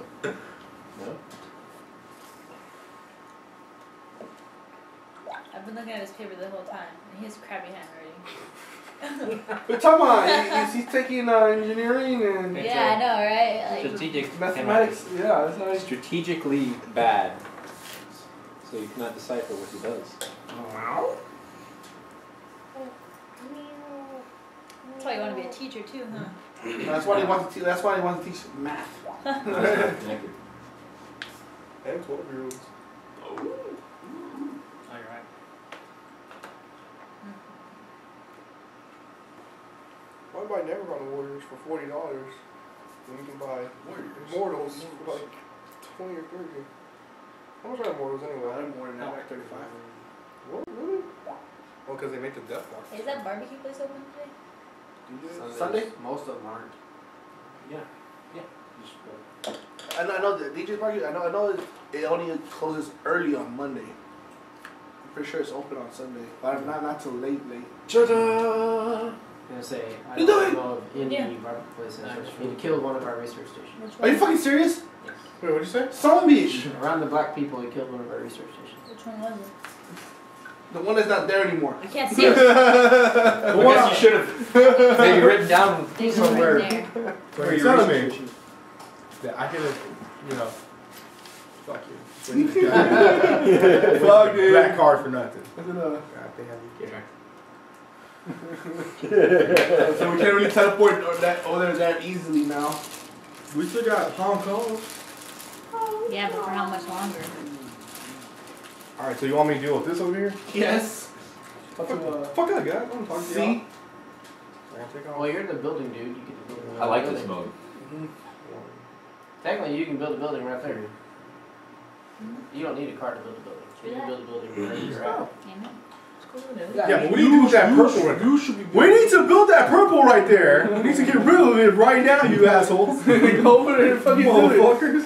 I've been looking at his paper the whole time, and he has crappy handwriting. But come on, he's taking engineering and Yeah, I know, right? Like, Strategic mathematics. Yeah, that's nice. Strategically bad. So you cannot decipher what he does. that's why you want to be a teacher too, huh? That's why he wants to. That's why he wants to teach math. Thank you. And 12-year-olds. Oh, you're right. Why buy Never Run Warriors for $40 when you can buy Immortals for like 20 or 30? How much are Immortals anyway? I don't more than that, like 35. What, really? Oh, because they make the death marks. Hey, is that barbecue place open today? Sunday? Most of them aren't. Yeah. I know the DJ's Market. I know it only closes early on Monday. I'm pretty sure it's open on Sunday, but not till late. I'm gonna say, I You don't do it! know of any Yeah. barbecue places. We killed one of our research stations. Which Are one? you fucking serious? Yes. Wait, what'd you say? Son Beach, Around the black people, we killed one of our research stations. Which one was it? the one that's not there anymore. I can't see it. I guess you should have maybe written down There's somewhere. one there. Where you telling me that I could have, you know, fuck you. Fuck you. Black card for nothing. Look at God damn, you care. So we can't really teleport over there that easily now. We still got Hong Kong. Yeah, but for how much longer? Alright, so you want me to deal with this over here? Yes. Fuck that guy. I'm talking to See? y'all. Take off. Well, you're the building dude. You can build a I like building. this mode. Technically, you can build a building right there. You don't need a car to build a building. You can build a building right you're at. Amen. Yeah, but what do you do with that purple right there? You should be. We need to build that purple right there. We need to get rid of it right now, you assholes. Go over there and fucking do it. Motherfuckers.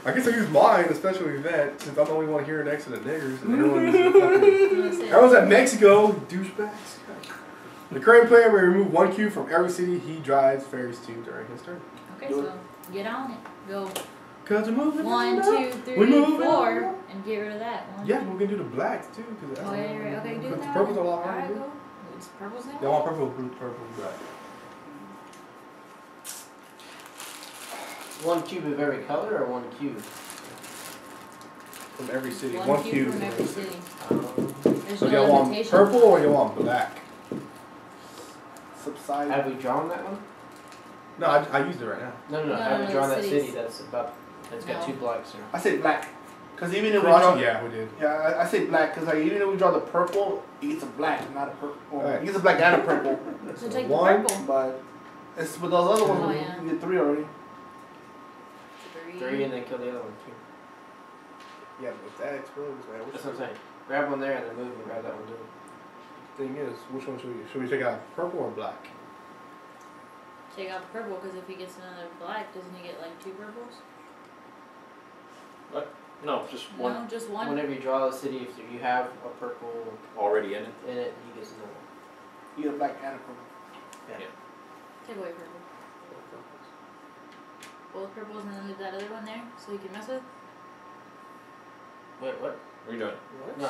I guess I use mine, a special event, since I'm the only one here next to the niggers. And everyone's at Mexico, douchebags. The current player may remove 1 cube from every city he drives ferries to during his turn. Okay, so get on it. Go Cause we're moving 1, on 2, up. 3, We're moving 4, on. and get rid of that one. Yeah, we're gonna do the blacks too. Cause that's Oh, yeah, you're right. Okay, do but that. the purple's a lot harder Alright, to do. go. It's purple's now? They want purple, blue, purple, black. 1 cube of every color or 1 cube? From every city. 1 1 cube cube from every city. There's So no you want limitation. purple or you want black? Subside. Have we drawn that one? No, I used it right now. No. No, Have we no, drawn the that cities. city that's got No. 2 blacks there? I say black. Cause even if we Crossy, draw, yeah, we did. yeah, I say black. Cause like even if we draw the purple, it gets a black, not a purple. Well, Right. it gets a black and a purple. So take the One. purple. But it's with those other ones, Oh, we yeah. get 3 already. 3 and then kill the other one too. Yeah, but if that explodes, man. That's what I'm saying. Grab one there and then move and grab that one too. Thing is, which one should we take out? Purple or black? Take out the purple because if he gets another black, doesn't he get like 2 purples? No, just one No, just one. Whenever you draw a city, if you have a purple already in it. in it, he gets another one. You get a black and a purple. Take away purple. Both purples and then leave that other one there so he can mess with. Wait, what? What are you doing? No.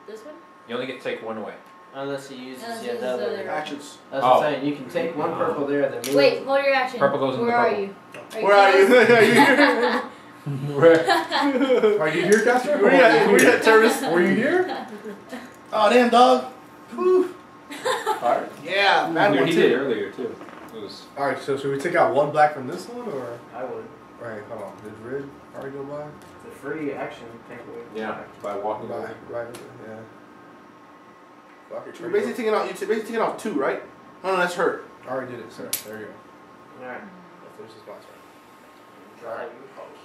This one? You only get to take one away. Unless he uses Unless he the uses other. the other. Actions. That's what Oh. I'm saying. You can take one purple there and then move. Wait, hold your action. Purple goes in the Where are purple. you? Where are you? Are you here, Castor? Where you at? Where you at, terrorist? Were you here? Oh damn, dog. Whew. Alright. Yeah, bad one He too. did earlier too. It was Alright, so should we take out 1 black from this one or? I would. Right, hold on. Did red already go by? The free action take away. by walking By, over. right, yeah. Fuck it, You're basically taking out. You're basically taking out 2, right? No, that's her. I already did it, sir. There you go. Alright. I'll finish this box right. Try you post.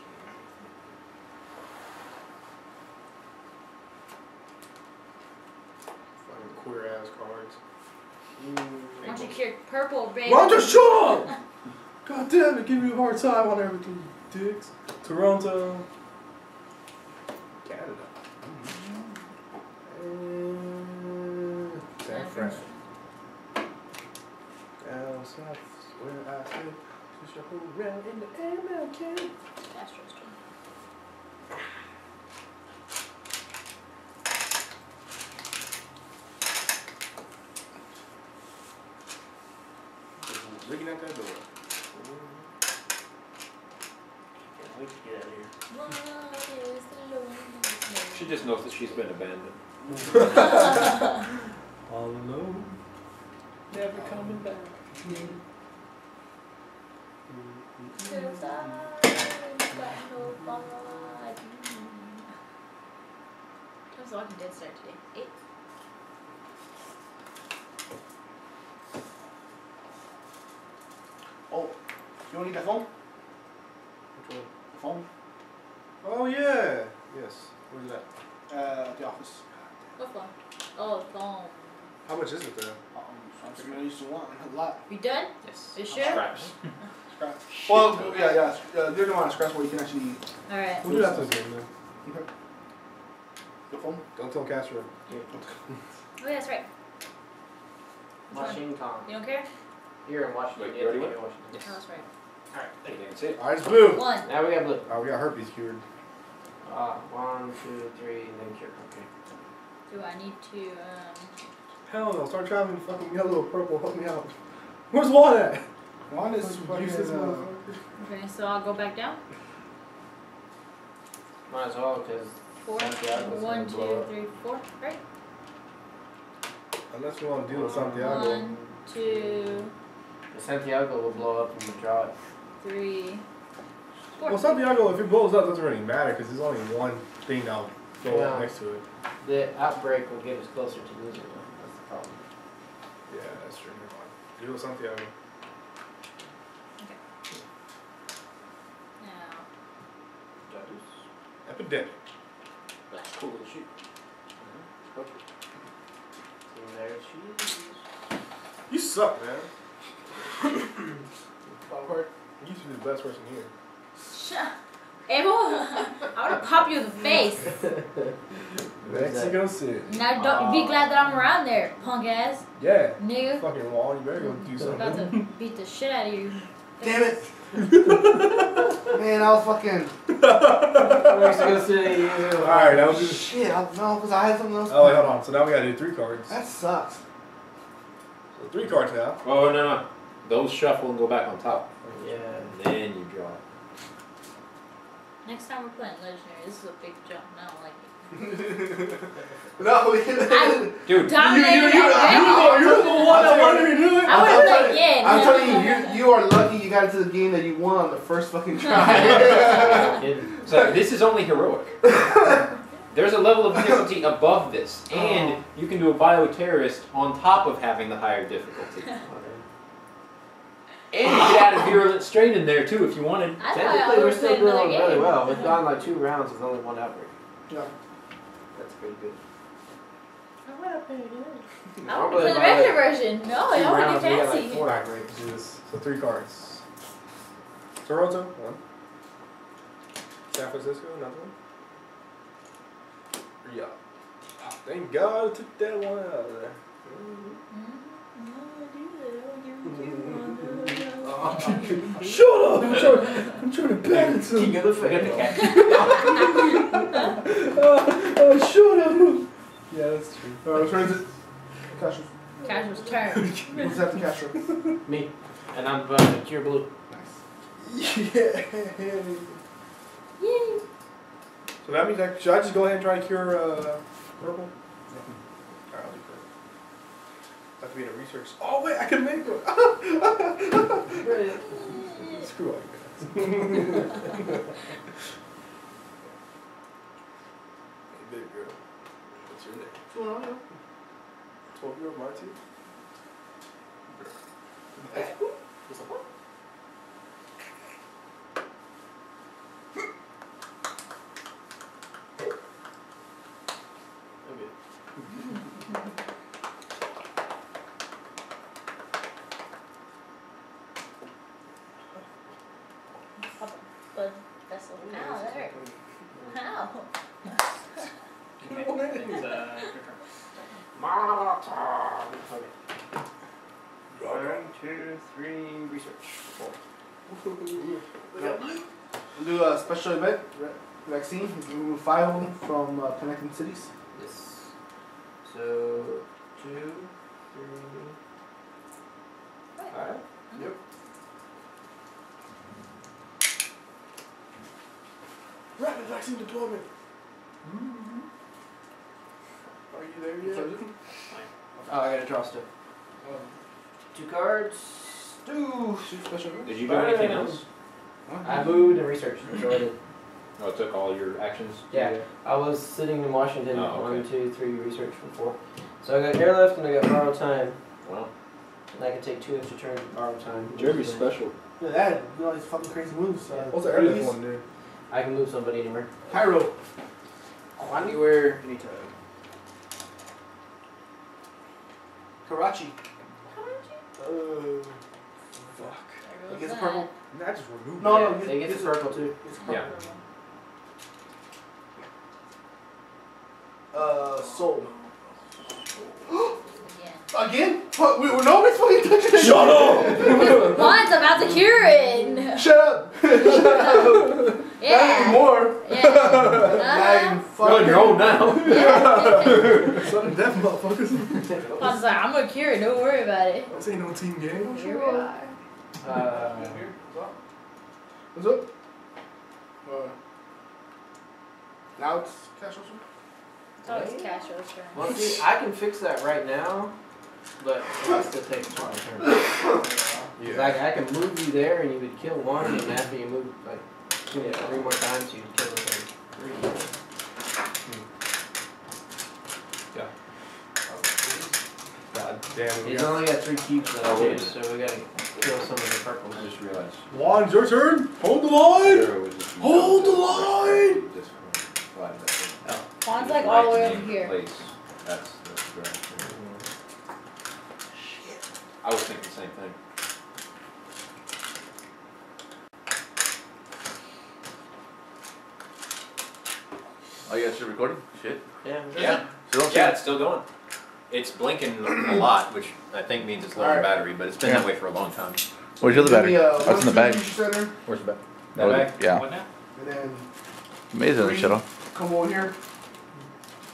Fucking queer ass cards. Why don't you cure purple, baby? Why don't you shut up? God damn it, give me a hard time on everything, you dicks. Toronto. Canada. San Fran. Down south, where I live. Push your whole round in the MLK. Astro's turn. Rigging at that door. Can't wait to get out of here. What is the loneliest She just knows that she's been abandoned. All alone. Never coming back. Cause I got nobody. What's the Walking Dead start today? 8. Oh, you want to get that phone? Which one? The phone? Oh yeah. Yes. Where's that? The office. What phone? Oh, phone. How much is it though? I figured I used to want a lot. You done? Yes. You sure? Scraps. Scratch. Well, yeah. They're the one on scratch where you can actually. Alright. We'll do that this game then. Okay. The phone? Don't tell Castro. Oh, yeah, that's right. Which one? Washington. You don't care? You're in Washington. Wait, you Yeah, already you're went? in Washington. Oh, that's right. Alright. You didn't see it. Alright, it's blue. 1. Now we got blue. Oh, we got herpes cured. 1, 2, 3, and then cure. Okay. Do I need to, Hell no, start traveling fucking yellow or purple, help me out. Where's Juan at? One is Useless fucking. motherfucker. okay, so I'll go back down. Might as well, because 4. Santiago's 1, gonna blow 2, 3, 4. Right? Unless we want to deal with Santiago. 1, 2, Santiago will blow up when we draw it. 3, 4. Well, Santiago, if it blows up, doesn't really matter because there's only one thing that'll blow up Yeah. next to it. The outbreak will get us closer to losing it. That's the problem. Yeah, that's true. Never mind. Deal with Santiago. Now, Epidemic. That's cool to shoot. And there she is. You suck, man. Bottom card. You used to be the best person here. shut Abel, I want to pop you in the face. Mexico City. Now don't be glad that I'm around there, punk ass. Yeah. Nigga. Fucking Wall, you better go do I'm about to something. beat the shit out of you. Damn it! Man, I was fucking. Mexico City. Alright, that was just. Shit, no, because I had something else. Oh, wait, hold on. So now we gotta do 3 cards. That sucks. So 3 cards now. Oh, no. Those shuffle and go back on top. Yeah. And then you draw it. Next time we're playing Legendary, this is a big jump. and I don't like it. No, we I Dude, dominated you're the one that wanted to do it. I would play again. I'm telling you, you are lucky you got into the game that you won on the first fucking try. so this is only heroic. There's a level of difficulty above this, and you can do a bioterrorist on top of having the higher difficulty. And you could add a virulent strain in there too if you wanted. I thought I Technically, we're would still play another doing game. really well. We've gone like 2 rounds with only 1 outbreak. Yeah. That's pretty good. I want to play Normally the by regular like version. No, 2 I want to rounds, get we got fancy. like 4 Alright, outbreaks. let's do this. So 3 cards. Toronto, 1. San Francisco, another 1. Yeah. Thank God I took that one out of there. Shut up! I'm trying to balance him. King of the Forget the Fed. cat. Shut up! Yeah, that's true. Which one is it? Cash. Casual's turn. Who's after cash? Me. And I'm about to cure blue. Yeah. Yay. So that means should I just go ahead and try to cure purple? Alright, I'll do purple. I have to be in a research. Oh wait, I can make one. Screw all you guys. Hey, big girl. What's your name? What's going on, yo? 12-year-old Marty? Blood vessel. Ow, that hurt. Ow. Okay, it's your turn. One, two, three, research. 4. We'll do a special event vaccine. We'll remove 5 of them from connecting cities. Yes. So 2, 3, 5. Yep. Rapid vaccine deployment. Are you there yet? Oh, I gotta draw stuff. 2 cards. Do special event. Did you do anything else? I moved and researched. That's all I did. Oh, it took all your actions? Yeah, I was sitting in Washington. Oh, okay. 1, 2, 3, research for 4. So I got airlift and I got borrow time. Well, And I can take 2 extra turns with borrow time. Jeremy's special. Look at that. You know these fucking crazy moves. What's the airlift one, dude? I can move somebody anywhere. Pyro. Anywhere, anytime. Karachi. Fuck. It gets a purple. Nah, I just removed No, it. no, They get the purple too. It's purple. yeah. Soul. Yeah. Again? What? Nobody's fucking touching it. Shut up! Juan's about to cure it. Shut up. Shut up. Yeah. Not anymore. Yeah. Not Uh-huh. even fucking. You're on your own now. Sudden death, motherfuckers. Juan's like, I'm gonna cure it. Don't worry about it. This ain't no team game. Here we are. What's up? Now it's cash also? It's always Castro's turn. Well, see, I can fix that right now, but it still takes 20 turns. Like, I can move you there and you would kill one, and after you move, like, 3 more times, you'd kill the thing. 3. God damn it. He's only got 3 cubes left, Oh, too, wait. so we gotta kill some of the purples. I just realized. Juan, your turn. Hold the line. Zero was just- Hold the line! This one, slide that thing. Juan's like all the way Right over in here. place. That's the direction. I was thinking the same thing. Oh, you guys still recording? Shit. Yeah. Yeah. Still on Yeah, it's still going. It's blinking a lot, which I think means it's low on Alright. battery, but it's been that way for a long time. Where's your other Give battery? me, What's in the bag? Center, Where's the back? Oh, That bag? Yeah. What now? and then Amazing that shut off. come over here.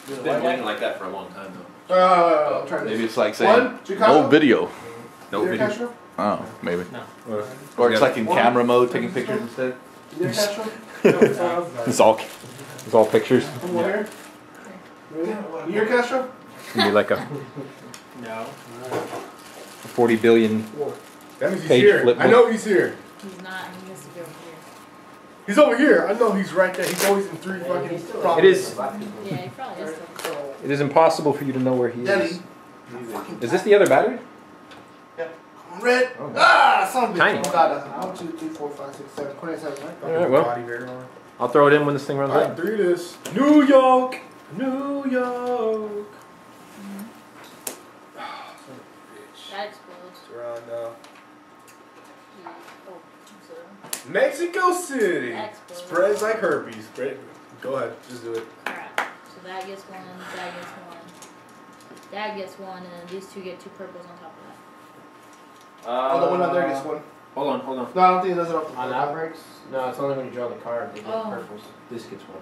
It's been blinking like that for a long time, though. I'll try Maybe this. it's like saying, One, Chicago. no video. No You there, video. Castro? Oh, maybe. No. Or it's like in One. camera mode, taking pictures instead. You there, Castro? It's all pictures. Come over here. Ready? You here, Castro? It's gonna be like a No. 40 billion. That means he's Page here. flip I know he's here. He's not. He has to be over here. He's over here. I know he's right there. He's always in 3 fucking He's still problems. It is- Yeah, he probably is. Still. It is impossible for you to know where he Delhi. is. Is this the other battery? Come on, red. Oh. Ah, son of a bitch. Tiny. Oh, God. 1, 2, 3, 4, 5, 6, 7, 27, right? Alright, well. Body very long. I'll throw it in when this thing runs Alright, out. 3 this. New York. New York. That explodes. It's around Yeah. Oh, so Mexico City. that explodes. Spreads like herpes. Spread. Go ahead. Just do it. Crap. So that gets 1. That gets 1. That gets 1, and then these 2 get 2 purples on top of that. Oh, the one out there gets 1. Hold on. No, I don't think it does it off the On outbreaks? No, it's only when you draw the card, they get Oh. purples. This gets 1.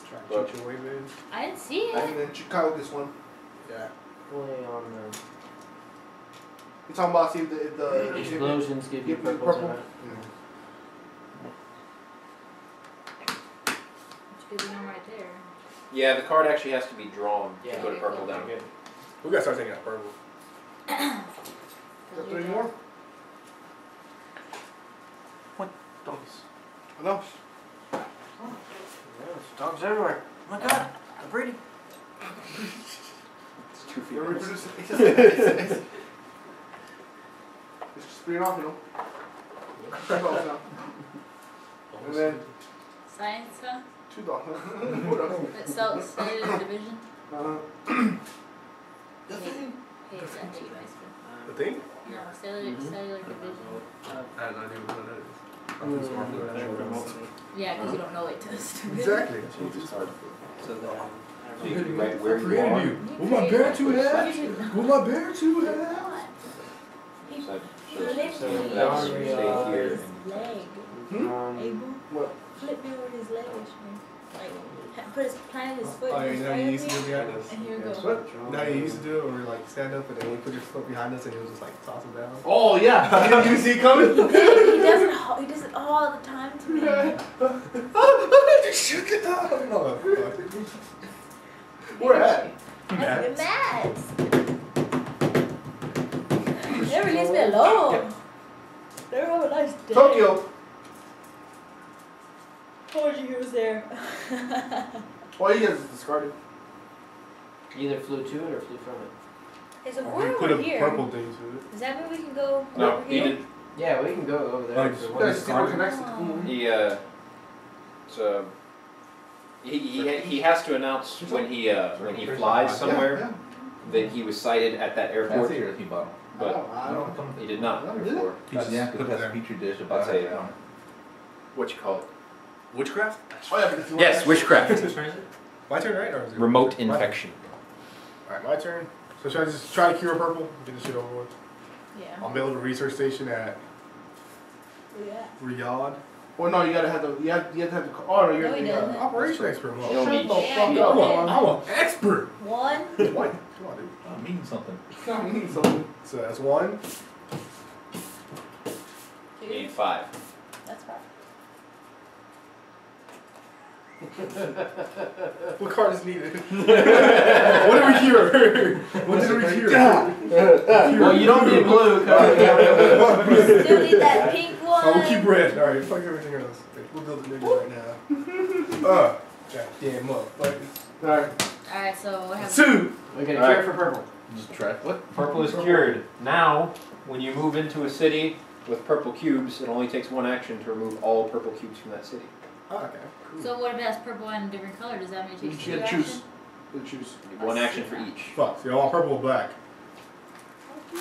Try to Look. shoot your way, baby. I didn't see And it. then Chicago gets 1. Yeah. Only on You're talking about see if the explosions give you give me purples purple. or not. Which gives me 1 right there. Yeah, the card actually has to be drawn Yeah. to go to purple down. Good. We gotta start taking out purple. Got 3 more? Dogs. No. Yeah, there's dogs everywhere. Oh my god, they're pretty. 2 feet. You're reproducing. It's just spraying off, you know. 2 dogs now. And then Science, huh? 2 dogs. What else? But cellular division. The thing. Hey, it's that thing, guys. The thing? No, cellular division. I have no idea what that is. I'm too smart for that. Yeah, because you don't know it does. Exactly. So that. So you can write where I you created are. you. Will my bear two hat? Will my bear two hat? So So that's now stay we here. Leg. What? Flip me over his leg. Like, put his, plant his foot Oh, in you his know you used to do it behind us? and here we go. What? No, you used to do it where you like stand up and then you put your foot behind us and it was just like toss it down. Oh yeah. You see it coming? He does it all the time to me. Shoot it down. No, Where at? That's Matt. Never leaves me alone. They're have a nice day. Tokyo. Told you he was there. Why you guys discarded? Either flew to it or flew from it. Hey, so We we're put over a here. purple thing to it. Does that mean we can go No, over he here? did. Yeah, we can go over there. Like, if we You want. guys see what connects it? Oh. He has to announce when he flies somewhere that he was sighted at that airport, That's a bottle. but I don't. he did not before. Yeah, because it has a petri dish about That's it. a what you call it? Witchcraft? Oh yeah, but if you want Yes, that- witchcraft. My turn, right? Or is it? Remote infection. Alright, my turn. So should I just try to cure purple? Get this shit over with. Yeah. I'll build a research station at Yeah. Riyadh. Well, no, you gotta have the. You have to have the. Oh, no, you're No, he the. doesn't. Operation expert. It'll Shut be- the fuck Yeah, up. I'm an expert. One. What? Come on, dude. Oh, means something. I mean something. So that's 1. Gain 5. That's fine. What card is needed? What did we cure? What did we cure? Well, you don't need blue. Still need that pink one. Oh, we'll keep red. Alright, fuck everything else. We'll build the nigga right now. Goddamn motherfuckers. Alright. Alright, so what happens? 2! We get a Alright. cure for purple. Just try. What? Purple is cured. Now, when you move into a city with purple cubes, it only takes 1 action to remove all purple cubes from that city. Oh, okay. Cool. So what if it has purple and a different color? Does that mean it You takes should 2 choose. action? You choose. 1 action for each. Fuck, so you want purple or black?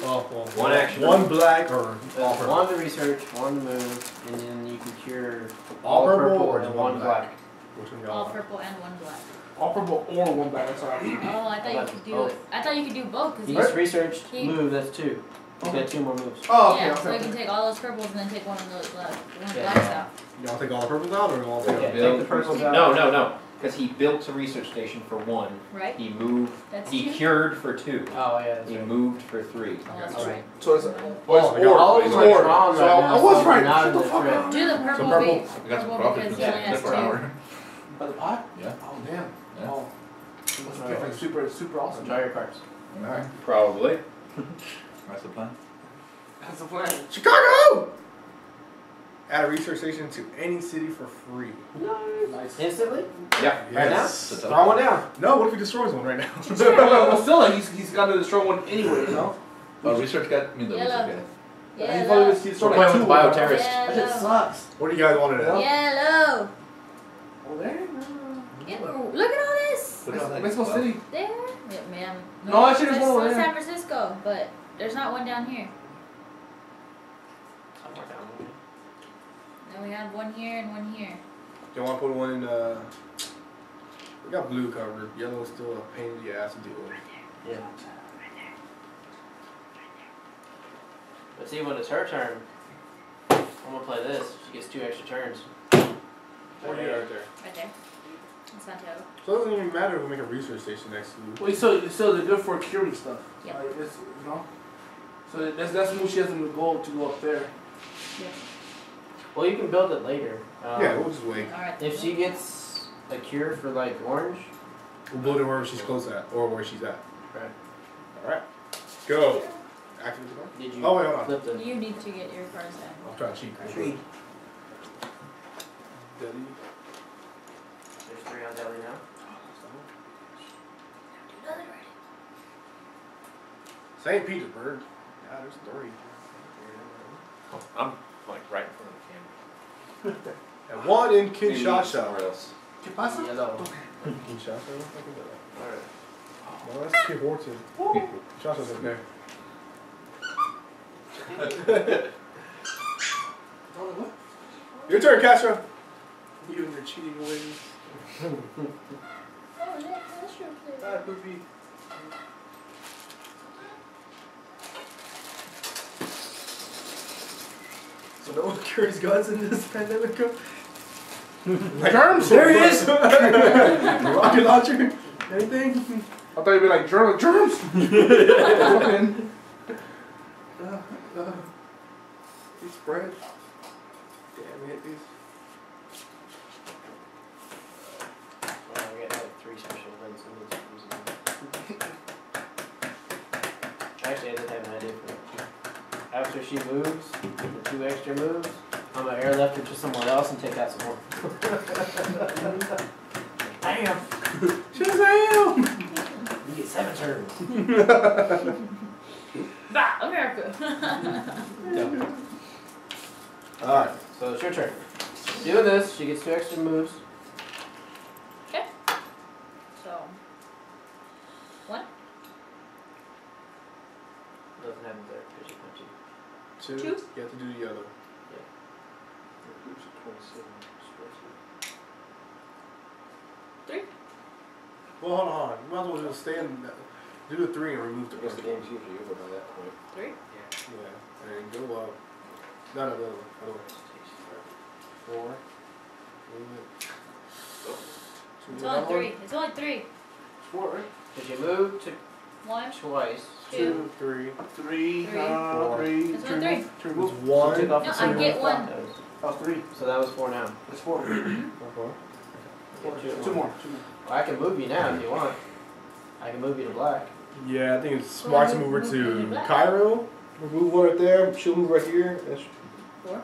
Oh, well, 1 action. 1 black or all purple? One to research, one to move, and then you can cure All purple or and just one one black. Which one All y'all want? purple and 1 black. All purple or 1 black. That's all right. Oh, I thought you could do Both. it. I thought you could do both He because just researched, He- move, that's 2. He's got 2 more moves. Oh, okay. yeah, okay, so you okay. can take all those purples and then take one of those blacks Yeah. out. Y'all take all the purples out or all the Okay, Build- take the purples out. No. Because he built a research station for 1. Right? He moved. That's He 2. cured for 2. Oh, yeah, that's He right. moved for 3. Oh, that's Okay. right. So it's. Oh, All of them are drawn So right now. I was so right. Not Shut in the the fuck thread. up. Do the purple, purple. be- We got some purple crawfish because in he only there has for 2. an hour. By the pot? Yeah. Oh damn. Yeah. Oh. That's super awesome. Draw your cards. Alright. Probably. That's the plan. That's the plan. Chicago! Add a research station to any city for free. Nice. Instantly? Yeah. Right now? Yes. Throw one down. No, what if he destroys one right now? Well, still, like, he's got to destroy one anyway, you know? Oh, research guy? I mean, the Yellow. research guy. He's probably Yellow. he's We're destroyed playing like with 2. the Bioterrorist. That shit Yellow. sucks. What do you guys want to know? Yellow. Oh, there? Yeah, look at all this. Look at all that Mexico stuff. City. There. Yeah, man. No, I should've there's gone one there. San Francisco, but there's not one down here. Somewhere down there. Then we have one here and one here. You want to put one in, we got blue covered. Yellow is still a pain in the ass to deal with. Yeah. But see, when it's her turn, I'm gonna play this. She gets 2 extra turns. What do you got right there? Right there. In Santiago. So it doesn't even matter if we make a research station next to you. Wait, so they're good for curing stuff. Yep. Like, it's, you know? So that's when she has to go up there. Well, you can build it later. Yeah, we'll just wait. Alright. If she gets a cure for like orange, We'll build it wherever she's close at, or where she's at. right? Alright. Go. Activate the card? Did you Oh, wait, hold on. flip the? You need to get your cards out. I'm trying to cheat. Treat. Delete. There's 3 on Deli now. Another ready. St. Petersburg. Yeah, there's 3. I'm like right in front of the camera. And 1 in Maybe Kinshasa. somewhere else. ¿Qué pasa? Yellow. Kinshasa? What the fuck is that? Alright. No, that's Tim Horton. Kinshasa's up there. Your turn, Castro. You and your cheating ways. Oh, that's your play. Bye, Poopy. So no one carries guns in this pandemic? Germs! There he is! Rocket launcher? Anything? I thought you'd be like, germs! Fucking. He spread. Damn, we hit these. Well, we got like 3 special events in this. Actually, I did have an idea for that. After she moves, the 2 extra moves, I'm gonna airlift her to somewhere else and take out some more. Bam! Shazam! You get 7 turns. Bah, America. Alright. So it's your turn. Doing this, she gets 2 extra moves. Okay. So, 1. Doesn't happen there because you punch it. 2. 2. You have to do the other. Oops, 27. 3. Well, hold on. You might as well just stay in. Do the 3 and remove the I guess the first one. game's usually over by that point. 3. Yeah. And go up. No, the other way. 4. Move it. It's only 3. It's only 3. 4, right? Did you move to 1, twice? 2. 3. 3, 3. 3. It's only 3. To remove. It's 1. Take off No, the I single get one. 1. Oh, 3. So that was 4 now. It's 4. 4. Get 2 more. Well, I can move you now if you want. I can move you to black. Yeah, I think it's smart to move her Move to black. Cairo. Move one right there. She'll move right here. That's 4.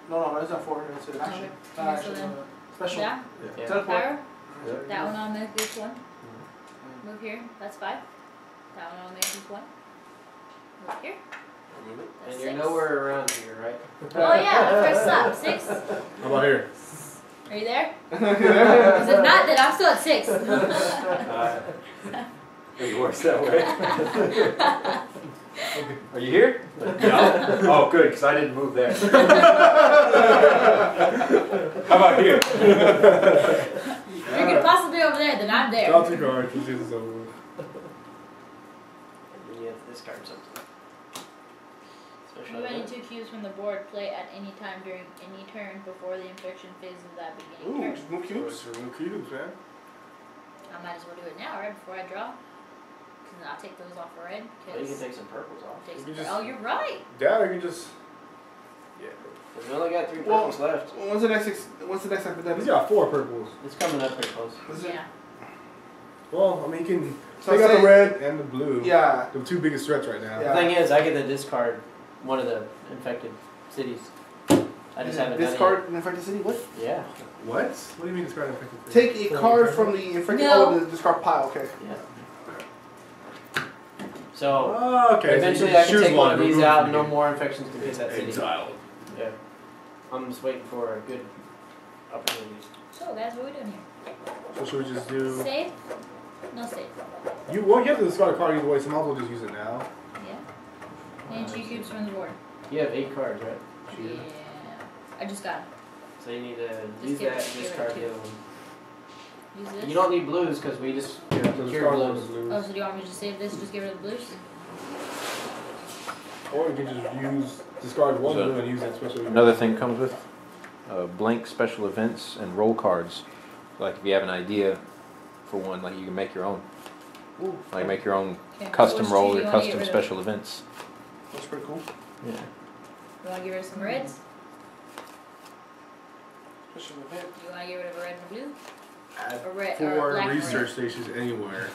No, it's not 4. It's an action. Okay. Not So action. then- Special. Yeah. Yeah. Teleport. Pyro. Yeah. That one on the this one. Move here. That's 5. That one on there is 1. Move here. And That's you're 6. nowhere around here, right? Oh yeah, first up. 6. How about here? Are you there? Because if not, then I'm still at 6. It works that way. Are you here? Yeah. Oh, good, because I didn't move there. How about here? If you could possibly be over there, then I'm there. Draw 2 cards. Let's do this over. And then you have to discard something. Special Move any event. 2 cubes from the board. Play at any time during any turn before the infection phase of that beginning Ooh, turn. just move cubes. Remove cubes, man. I might as well do it now, right before I draw. Because then I'll take those off for red. Well, you can take some purples off. Take You some can just- oh, you're right. Dad, I can just. Yeah. Because we only got 3 Well- purples left. What's the next epidemic? He's got 4 purples. It's coming up pretty close. Is it? Yeah. Well, I mean, you can So take out say- the red and the blue. Yeah. The 2 biggest threats right now. Yeah. The thing is, I get to discard one of the infected cities. I just haven't done Discard an infected city? What? it yet. Yeah. What? What do you mean discard infected? Take a card from the infected. No. Oh, the discard pile. Okay. Yeah. So Oh, okay. eventually so you I can choose take one of these remove out from and the no game. more infections can hit that city. Exiled. Yeah. I'm just waiting for a good opportunity. So, guys, what are we doing here? So should we just do? Save? No save. You have to discard a card either way, so might as well just use it now. Yeah. And 2 cubes from the board. You have 8 cards, right? Yeah. I just got 'em. So you need to Just use give that it- and give it discard two. the other one. Use this. You don't need blues because we just So cure discard one of blues. the Oh, blues. so do you want me to just save this and just get rid of the blues? Or you can just discard one So- blue and use that special. Another thing comes with blank special events and roll cards. Like if you have an idea for one, like you can make your own. Ooh, Like make your own Okay. custom So which roll two or do you wanna get custom rid of? special events. that's pretty cool. Yeah. You want to get rid of some reds? Special event. You want to get rid of a red and a blue? Add Or red, or 4 black and research red? stations anywhere.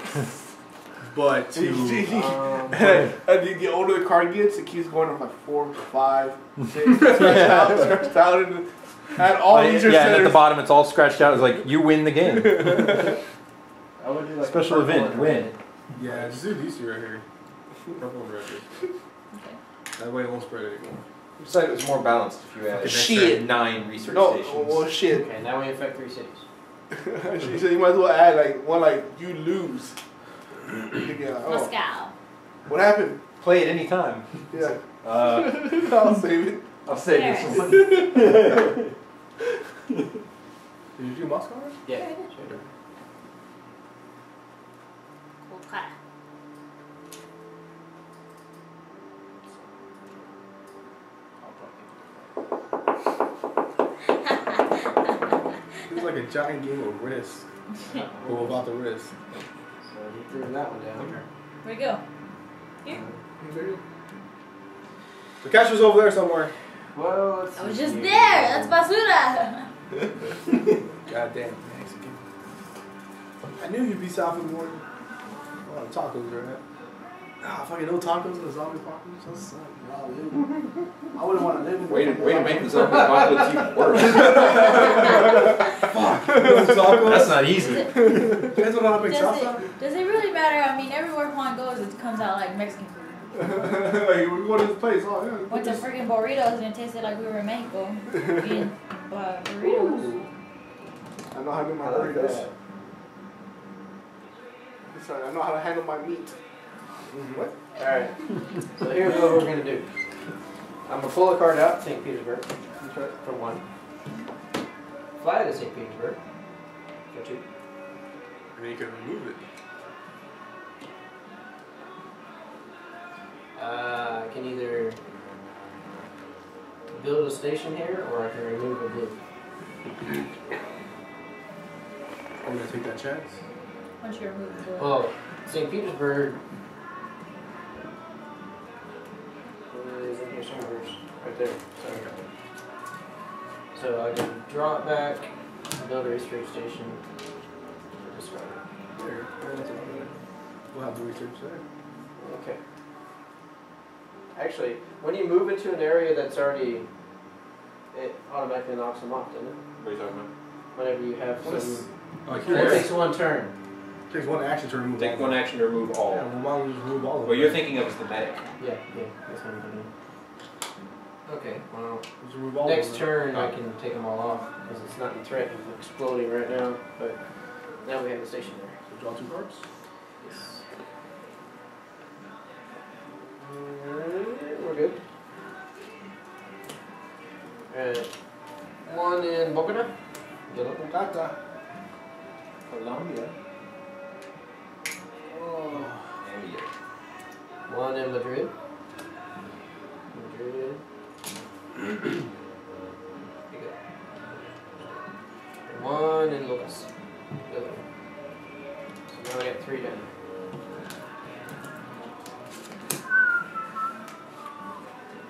But to And the older the card gets, it keeps going up like 4, 5, 6, scratched out, and all Oh, these yeah, and at the centers. bottom it's all scratched out. It's like you win the game. I would do like Special purple event, and win. red. yeah, just do these 2 right here. Purple and red. Okay. That way it won't spread anymore. Decided it was more balanced if you had Okay, shit. 9 research No, stations. well, shit. Okay, now we affect 3 cities. She said you might as well add like one like you lose. Yeah, oh. Moscow. What happened? Play it anytime. Yeah. I'll save it. I'll save Paris. this one. Did you do Moscow? Already? Yeah. Sure. Kolkata. It's like a giant game of Risk. What about the Risk? So he threw that one down. Where'd it go? Here? The cash was over there somewhere. Well, let's I was see just here. there. That's basura. Goddamn Mexican. I knew you'd be south of the morning. A lot of tacos right now. Ah, fucking no tacos in the zombie apocalypse. That sucks. I wouldn't want to live in Way to make the zombie apocalypse even worse. Fuck. No tacos. That's not easy. Depends on how big salsa. Does it really matter? I mean, everywhere Juan goes, it comes out like Mexican food. Like, we went to this place. Oh, yeah. Went to freaking burritos and it tasted like we were in Mexico eating burritos. I know how to do my I like burritos. that. Sorry, I know how to handle my meat. What? Alright. So here's what we're going to do. I'm going to pull a card out, St. Petersburg. For 1. Fly to St. Petersburg. For 2. And then you can remove it. I can either build a station here or I can remove a blue. I'm gonna take that chance. Once you remove the blue. Well, St. Petersburg is in here somewhere. Right there. So I can draw it back, build a research station, or discard it. There. We'll have the research there. Okay. Actually, when you move into an area that's already, it automatically knocks them off, doesn't it? What are you talking about? Whenever you have What is- some. Like It takes 1 turn. Takes one action to remove Take all. one action to remove all. Yeah, well, why don't we just remove all of them? What you're thinking of is the medic. Yeah, that's what I'm doing. Okay, well, Just remove all next of them. turn I can take them all off because it's not in threat of exploding right now. But now we have the station there. So draw 2 cards. Yes. We're good. Alright. 1 in Bogota. Yellow. Bogota. Colombia. Oh. 1 in Madrid. Madrid. There you go. And 1 in Lucas. Yellow. So now I got 3 down.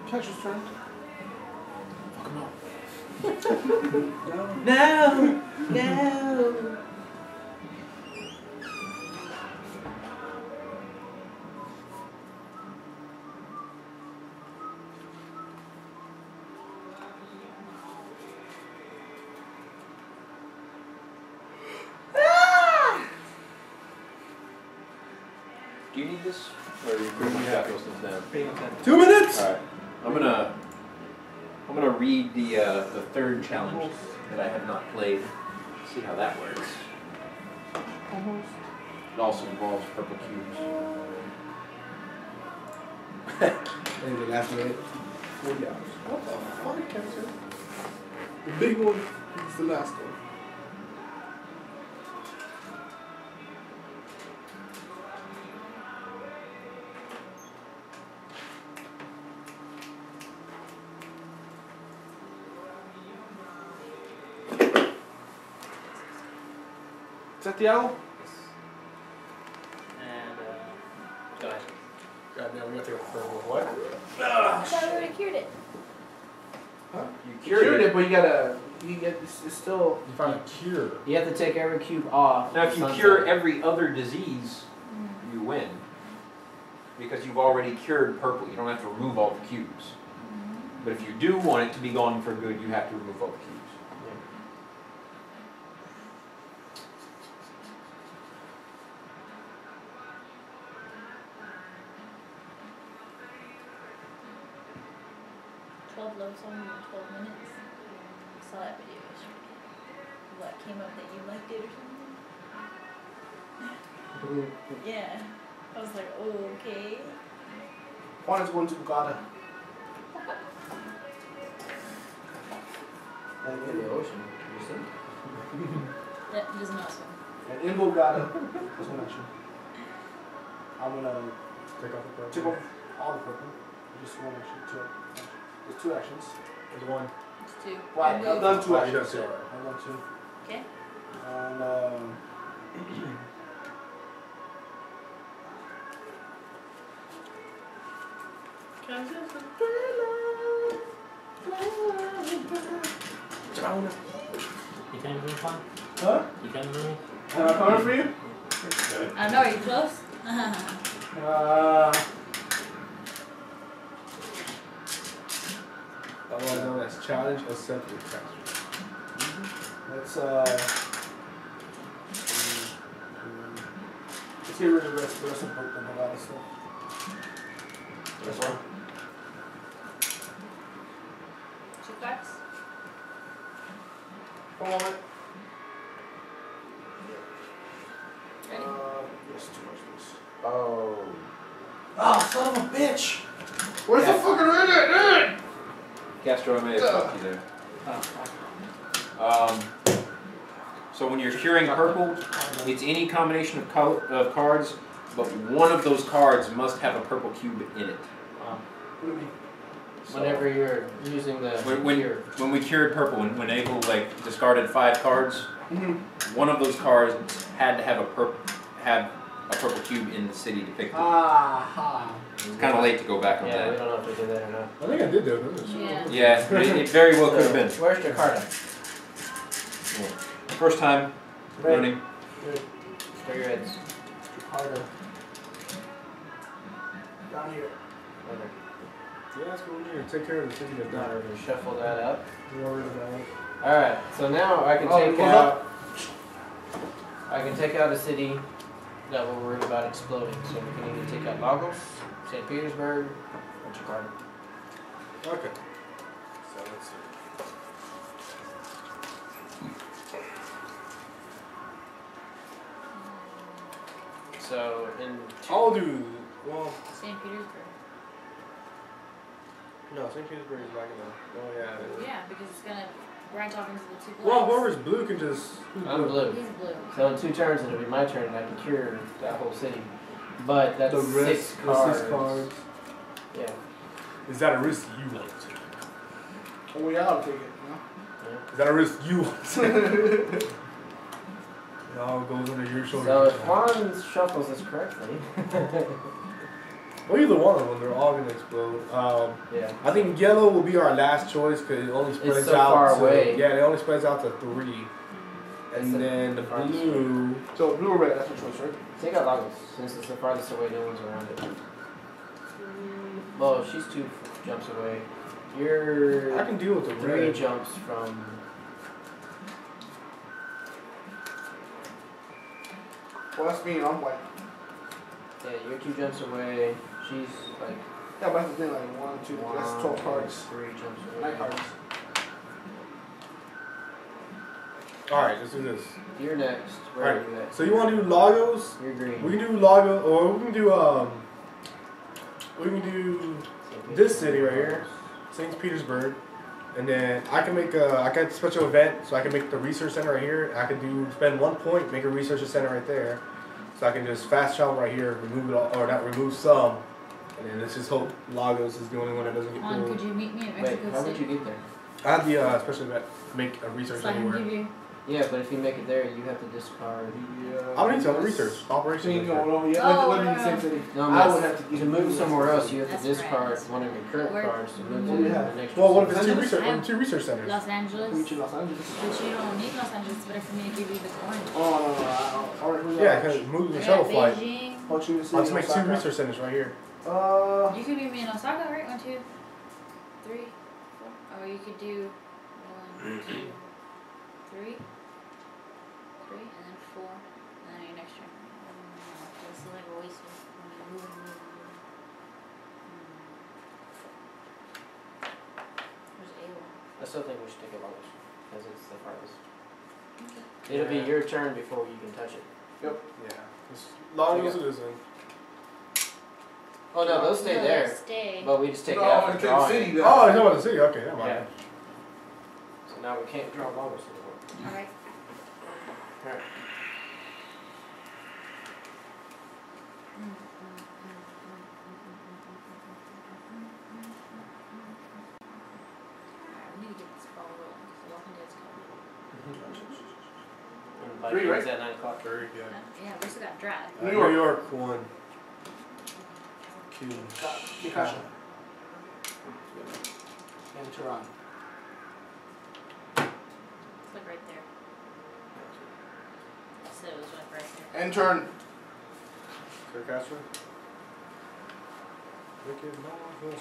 Catcher's turn. Fuck him up. No! No! Do you need this? Or are you pretty much got those things down? 2 minutes! Alright. I'm gonna read the third challenge that I have not played. See how that works. It also involves purple cubes. And the last minute, $40. What the fuck, Cancer? The big one is the last one. Is that the owl? And, go ahead. Goddamn, we gotta take a third one. What? I thought we already cured it. You Cured it, but you gotta. It's still. You found a cure. You have to take every cube off. Now, if you Sunset. cure every other disease, you win. Because you've already cured purple. You don't have to remove all the cubes. But if you do want it to be gone for good, you have to remove all the cubes. 12 love songs in 12 minutes. I saw that video yesterday. What came up that you liked it or something? Yeah. I was like, oh, okay. Juan is going to Uganda. And in the ocean, you see? That does not swim. And in Uganda, that's one action. I'm gonna Take off the purple. take off all the purple. Just one action, two actions. There's two actions. There's one. It's 2. Well, I've done two Oh, you actions. done two, alright. I've done two. Okay. And You can't move on? huh? You can't move? Am I coming for you? I know, are you close? Otherwise known as challenge accepted. Let's get rid of the rest of the purple and a lot of stuff. This one? 2 cards. One moment. Ready? Yes, too much of this. Oh. Oh, son of a bitch! Where's the fucking red at? Castro, I may have talked to you there. So when you're curing purple, it's any combination of cards, but one of those cards must have a purple cube in it. What do you mean? So Whenever you're using the when we cured purple, when Abel like discarded 5 cards, one of those cards had to have a purple cube in the city to pick them. Aha. It's kind of late to go back on yeah, we that. don't know if we did that or not. I think I did though. Yeah. Yeah, it very well could have been. Where's Jakarta? First time learning. Stir your heads. Harder. Down here. Okay. Yeah, that's what we need to take care of the city that Now died. we're gonna shuffle that up. Worried about it. Alright, so now I can take out a city that we're worried about exploding. So we can either take out Lagos, St. Petersburg, or Jakarta. Okay. So let's see. So in I'll do. Well, St. Petersburg. no, St. Petersburg is not gonna. Oh yeah. Yeah, because it's gonna branch off into the 2 blocks. Well, whoever's blue can just. I'm blue. He's blue. So in 2 turns it'll be my turn and I can cure that whole city. But that's The rest, 6 the cards. 6 cards. Yeah. Is that a risk you want to take? Oh yeah, I'll take it. Is that a risk you want to take? It all goes under your shoulder. So if Juan shuffles this correctly, well, either one of them, they're all gonna explode. yeah. I think yellow will be our last choice because it only spreads so out. far to, away. Yeah, it only spreads out to 3. And It's then the farthest blue. So blue or red, that's your choice, right? Take out Lagos, since it's the farthest away, no one's around it. Well, she's 2 jumps away. You're I can deal with the 3 red. jumps from. Well, that's me, I'm white. Yeah, you're 2 jumps away. She's like Yeah, but that's the thing, like 1, 2, that's 12 cards. 3 jumps away. 9 cards. Alright, let's do this. You're next. Where Alright, are you at? so you want to do Lagos? You're green. We can do Lagos, or we can do this city right here, St. Petersburg, and then I can make I got a special event, so I can make the research center right here. I can spend 1 point, make a research center right there, so I can just fast travel right here, remove it all, or not remove some, and then let's just hope Lagos is the only one that doesn't get Juan, pulled. could you meet me at Wait, Mexico how would City? you get there? I have the special event, make a research So I can anywhere. give you. Yeah, but if you make it there, you have to discard. Yeah. I don't need to, I'm research, operations. See, right no, here. no, yeah, Oh, let me in the no. same city. No, I but would have to to move somewhere else, you have to That's right, discard that's one of your current Where- cards to move What to do you the have? next Well, what one. if it's two research centers? Los Angeles. Reach in Los Angeles. But you don't need Los Angeles. It's better for me to give you the orange. Oh, no, I already moved Yeah, out. because moving the We're shuttle at flight. Beijing. Ho Chi Minh City, Let's make 2 Osaka. research centers right here. You could meet me in Osaka, right? 1, 2, 3, 4. Or you could do 1, 2, 3, 3, and then 4, and then your next turn. It's like a waste when you move. still think we should take a bonus because it's the farthest. It'll be your turn before you can touch it. Yep. Yeah. As long as it isn't. Oh no, they'll stay there. Stay. But we just take it No, out I'm for gonna drawing. take the city. Oh, I know what the city. Okay, never mind. Yeah. So now we can't draw bonus anymore. Alright. Alright. We need to get this ball rolling because the Walking Dead's coming. And by 3, game's right? at 9 o'clock. Very good. Yeah, we still got drive. New York 1. Q. Kikasha. And Toronto. It's like right there. I said it was like right there. End turn. Sir Castro. Wicked Marvel.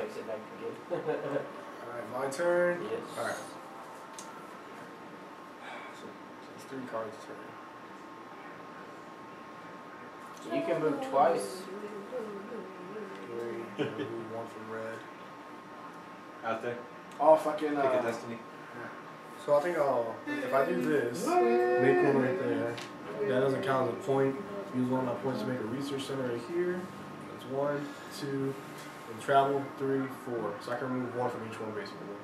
Takes it back again. Alright, my turn. Yes. Alright. So it's 3 cards turn. You can move twice. 3. Remove 1 from red. Out there. Oh, fucking. Pick a destiny. So I think I'll. If I do this, make one right there. That doesn't count as a point. Use one of my points to make a research center right here. That's 1, 2, and travel 3, 4. So I can remove 1 from each one basically.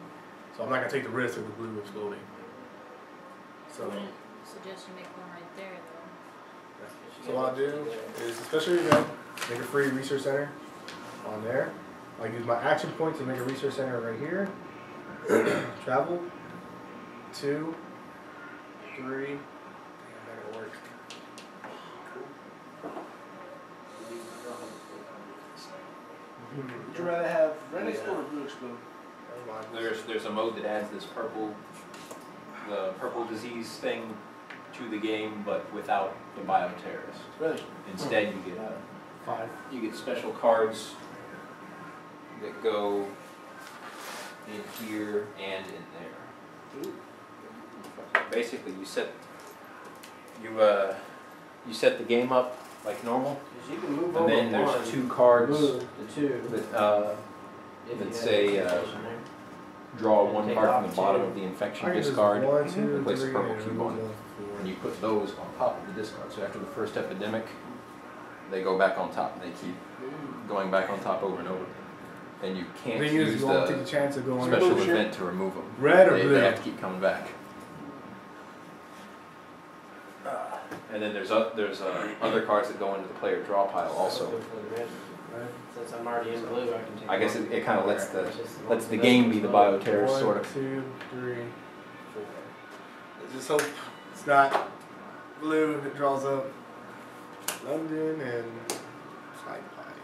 So I'm not gonna take the risk of the blue exploding. I So. wouldn't suggest you make one right there though. So what I'll do is, especially event, make a free research center on there. I'll use my action point to make a research center right here. Travel 2, 3. Damn, that'll work. Would you rather have red explode or blue explode? There's a mode that adds this the purple disease thing to the game, but without the bioterrorist. Really? Instead, you get 5. you get special cards that go in here and in there. Basically, you set the game up like normal, 'Cause you can move and over then one, there's 2 cards move the 2. that if that you say, have concentration there. draw And 1 take card off from the bottom 2. of the I infection can just discard, 1, 2, and place a 3, purple and cube remove on it. 1, 4. And you put those on top of the discard. So after the first epidemic, they go back on top, and they keep going back on top over and over. And you The can't thing is, use you won't take the the chance of going special shit. event to remove them. Red or they, blue? They have to keep coming back. And then there's other cards that go into the player draw pile also. For the red. Since I'm already in blue, I can take I guess one. it kind of lets It's just lets the one game be the explode. bioterrorist 1, sort of. 2, 3, 4. Let's just hope it's not blue that draws up London and Side Pie.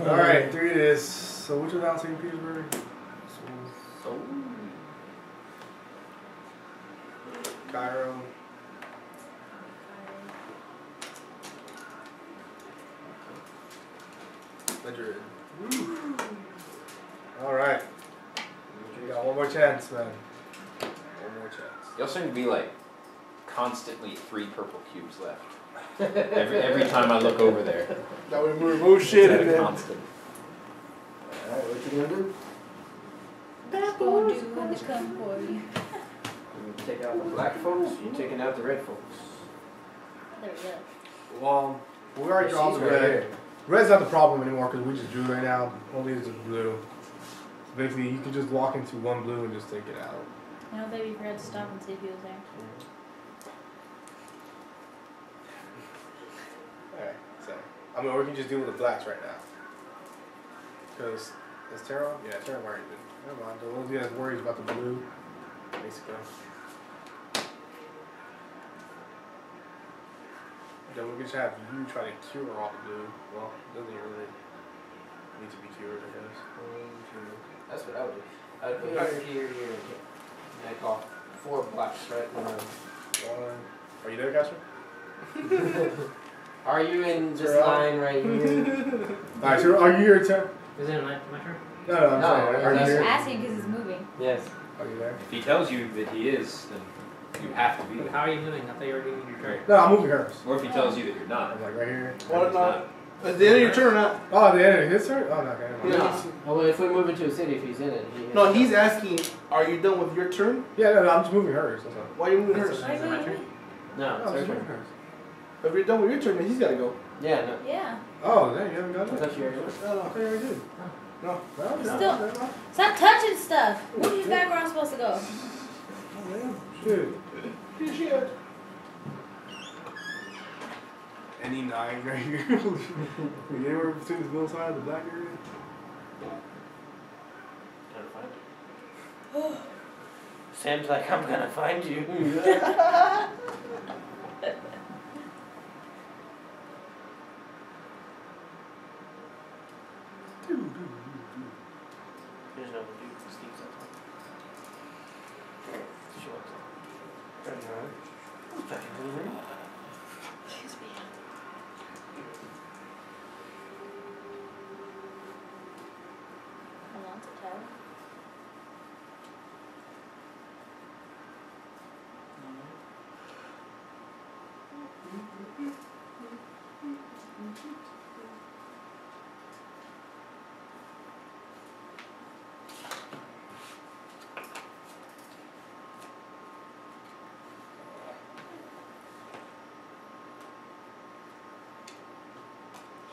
Alright, 3 it is. So which one down St. Petersburg? So, Cairo. Madrid. Alright. You got one more chance, man. One more chance. You'll seem to be like constantly 3 purple cubes left. Every time I look over there. That would remove shit It's in at a there. constant. alright, what you gonna do? Bad boys when they come for you. You take out the black folks, you taking out the red folks. There we go. Well, we already drawn the She's right red. here. Red's not the problem anymore because we just drew right now. Only is the blue. So basically, you can just walk into 1 blue and just take it out. You know, maybe Fred stop and see if he was there. Alright, so. I mean, or we can just deal with the blacks right now. Because, is Taro? Yeah, Taro already did. Never mind. The only thing that's worried is about the blue, basically. Then we can just have you try to cure all the blue. Well, it doesn't really need to be cured, I guess. 1, 2. That's what I would do. I would put here, here, and I call 4 blacks right in a row. 1. Are you there, Casper? Are you in this Sure. line right here? Alright, so are you here, Taro? Is it my turn? No, I'm No, saying, are you that's- here? Asking because he's moving. Yes. Are you there? If he tells you that he is, then you have to be How there. are you moving? I thought you were doing your turn. No, I'm moving hers. Or if he tells you that you're not. I'm like right here. What he's not? At the end of your turn or not? Oh, the end of his turn? Oh, no, okay. Never mind. Yeah. Oh, well, if we move into a city, if he's in it, he No, he's asking, are you done with your turn? Yeah, no, I'm just moving hers. That's all. Why are you moving hers? Why is it my turn? No, Oh, it's I'm her just turn. moving hers. If you're done with your turn, then he's got to go. Yeah, no. Yeah. Oh, then you haven't got I it? thought you already went. Oh, no, I thought you already did. No. Well, Still- no. Stop touching stuff. Where do you guys where I'm supposed to go? Oh, man. Shit. Shit. Any 9 right here. You anywhere between the middle side and the black area? Trying to find it. Sam's like, I'm gonna find you. There's no dude who sleeps at home. She walks on. Who's back into the room? Excuse me. Hold on to tab.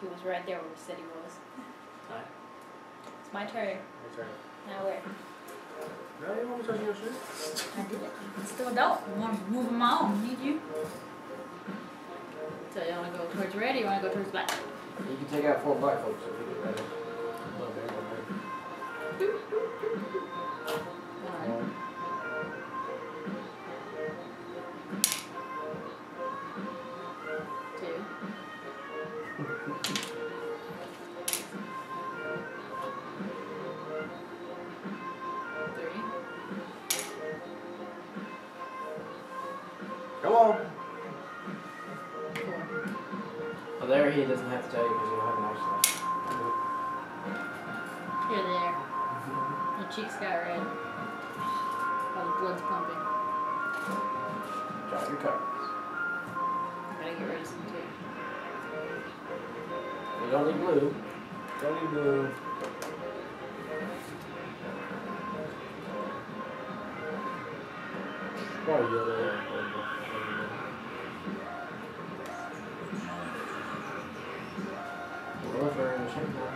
He was right there where we said he was. Alright. It's my turn. Your turn. Now where? No, you want me touching your shit? I did it. I still don't. I want to move them on. Need you. So you want to go towards red or you want to go towards black? You can take out 4 black folks if you get ready. One there, one there. One. Two. Three. Come on. Four. Well, there he doesn't have to tell you because you don't have an action left. You're there. Your cheeks got red. All the blood's pumping. Drop your cards. Gotta get rid of some too. You don't need blue. Don't need blue. Probably yellow. Well, if we're in the shape now,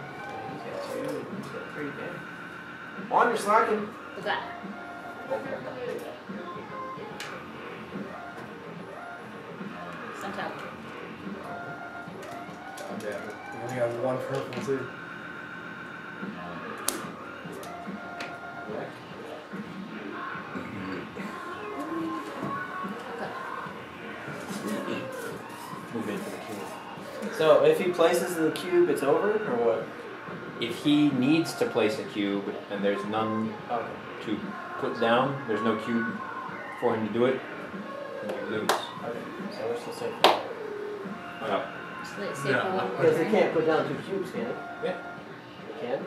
he's got 2, and he's got 3 down. Juan, you're slacking. What's that? Some type. Oh, damn it. You only have 1 purple, too. Move into the cube. So, if he places the cube, it's over, or what? If he needs to place a cube and there's none Okay. to put down, there's no cube for him to do it, then you lose. Okay. So we're still safe. So let's see Yeah. for one more Because he turn. can't put down 2 cubes, can he? Yeah. He can?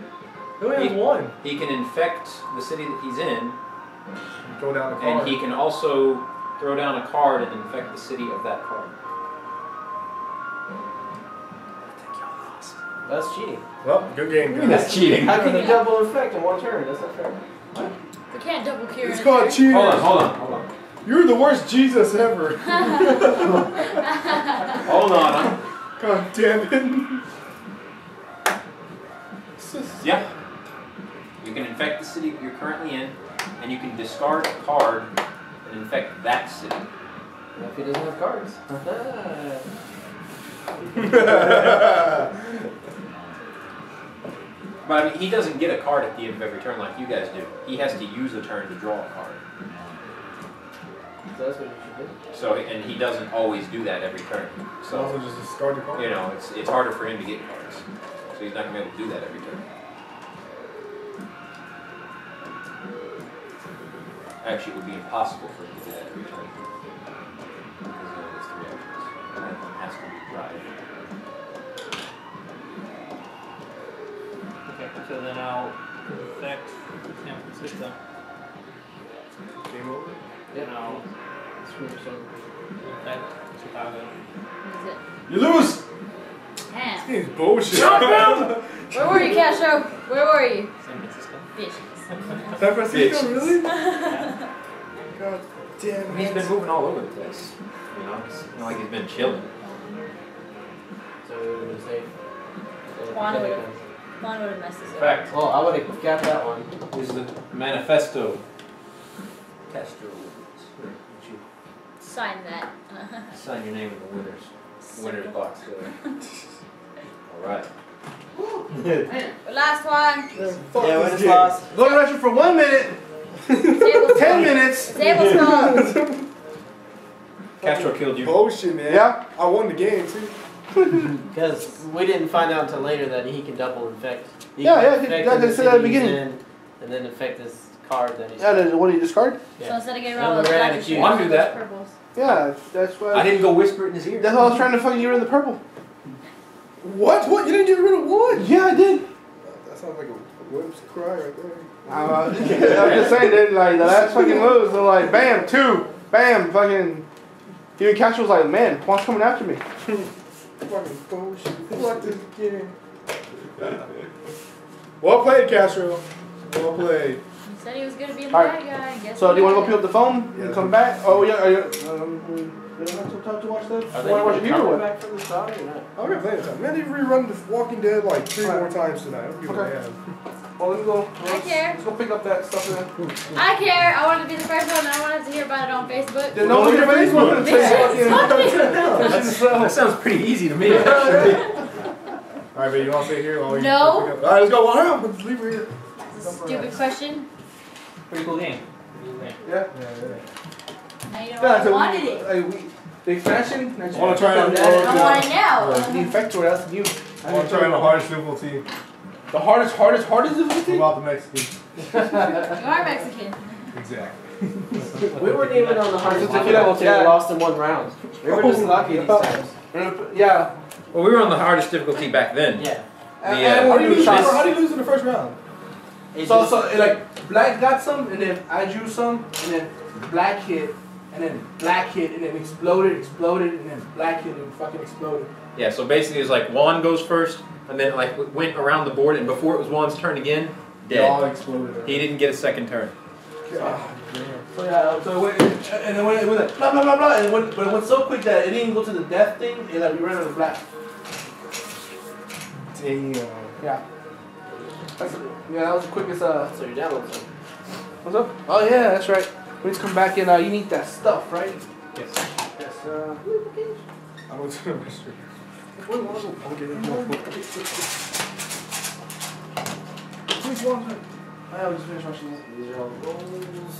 He only has 1. He can infect the city that he's in, Throw down the card. and he can also throw down a card and infect the city of that card. That's cheating. Well, good game, guys. That's cheating. How can you double infect in 1 turn? That's not fair. We can't double cure It's in called a cheating. Hold on. You're the worst Jesus ever. Hold on. God damn it. It's just- Yeah. You can infect the city that you're currently in, and you can discard a card and infect that city. If he doesn't have cards. But I mean, he doesn't get a card at the end of every turn like you guys do. He has to use a turn to draw a card. So that's what you should do. So, and he doesn't always do that every turn. So also So, just discard the card. you know, it's harder for him to get cards. So he's not gonna be able to do that every turn. Actually, it would be impossible for him to do that every turn. Because he only gets 3 actions. And that one has to be drive. Okay, so then I'll infect San Francisco. Game over. And I'll Screw us over. infect Chicago. What is it? You lose! Damn. This game's bullshit. Where were you, Castro? Where were you? San Francisco. Bitches. San Francisco, Bitch. really? God damn He's it. been moving all over the place. You know, it's not like he's been chilling. So we would have saved. Juan would have messed this In up. fact, Well, I would have got that one. this is the manifesto. Castro. Here, you Sign that. sign your name in the winner's box there. All right. Last one. Fuck Yeah, we this just game. lost. Go to restroom for 1 minute. Table 10 minutes. Table's gone. Castro killed you. Bullshit, man. Yeah. I won the game, too. Because we didn't find out until later that he can double infect. He Yeah, can yeah, infect yeah, in they the said at the city he's beginning. in, and then infect his card that he's Yeah, then what do you discard? So instead of getting Then around we with ran black out of and cues. Wanna do that? purples. Yeah, that's what. I didn't go whisper it in his ear. That's why I was trying to fucking get rid of the purple. What? What? You didn't get rid of one? Yeah, I did. That sounds like a wimp's cry right there. I'm just saying, dude, like the last fucking moves, they're like, bam, 2, bam, fucking. Even Cash was like, man, Juan's coming after me. Fucking bullshit. Fuck this game. Well played, Castro. Well played. He said he was gonna be the Alright. bad guy. Guess So do you want to go pick up the phone Yeah. and come back? Oh yeah, are you? We don't have some time to watch that. Are Want they to watch it here or what? back from the start or not? I'm gonna play this time. Man, they've rerun The Walking Dead like 3 more times tonight. I don't give a Okay. damn. Well, let's go. I care. Let's go pick up that stuff then. I care. I wanted to be the first one. I wanted to hear about it on Facebook. Yeah, no, look at Facebook. Facebook. That sounds pretty easy to me, actually. Alright, baby, you want to stay here? While we No. pick up- Alright, let's go. Let's leave her here. Stupid question. Pretty cool game. Pretty cool game. Yeah. Yeah, Now you know Yeah, I so wanted it. the expansion. I want to try it. I want it now. The infector. That's new. I want to try the hardest difficulty. The hardest difficulty. About the Mexican. You are Mexican. Exactly. We weren't even on the hardest It's a difficulty until yeah. we lost in 1 round. We were just lucky these times. Yeah. Well, we were on the hardest difficulty back then. Yeah. And How we're do you doing lose? shots. How do you lose in the first round? It So just- like black got some, and then I drew some, and then black hit, and then black hit, and then exploded, and then black hit and fucking exploded. Yeah, so basically it's like Juan goes first, and then like went around the board, and before it was Juan's turn again, They all dead. exploded. He didn't get a second turn. God damn. So yeah, so it went, and then it went like blah blah blah blah, and but it went so quick that it didn't go to the death thing, and like we ran out of black. Damn. Yeah. That's, yeah, that was the quickest. So you're down with some. What's up? Oh yeah, that's right. We just come back and you need that stuff, right? Yes. Yes. I went to the restroom. Which one? I was just finished watching that. These are all rolls.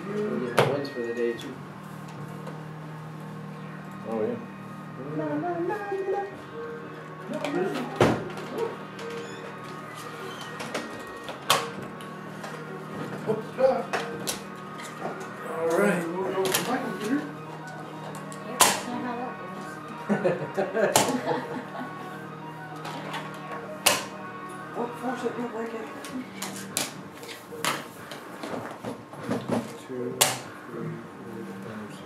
We'll get my wins for the day too. Oh yeah. All right. We'll go to my computer. Yeah, that's not how that works. What force it you break it? 2, 3, 4, 5, 6.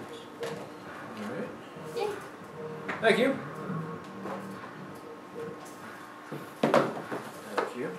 All right. Thank you. Thank you.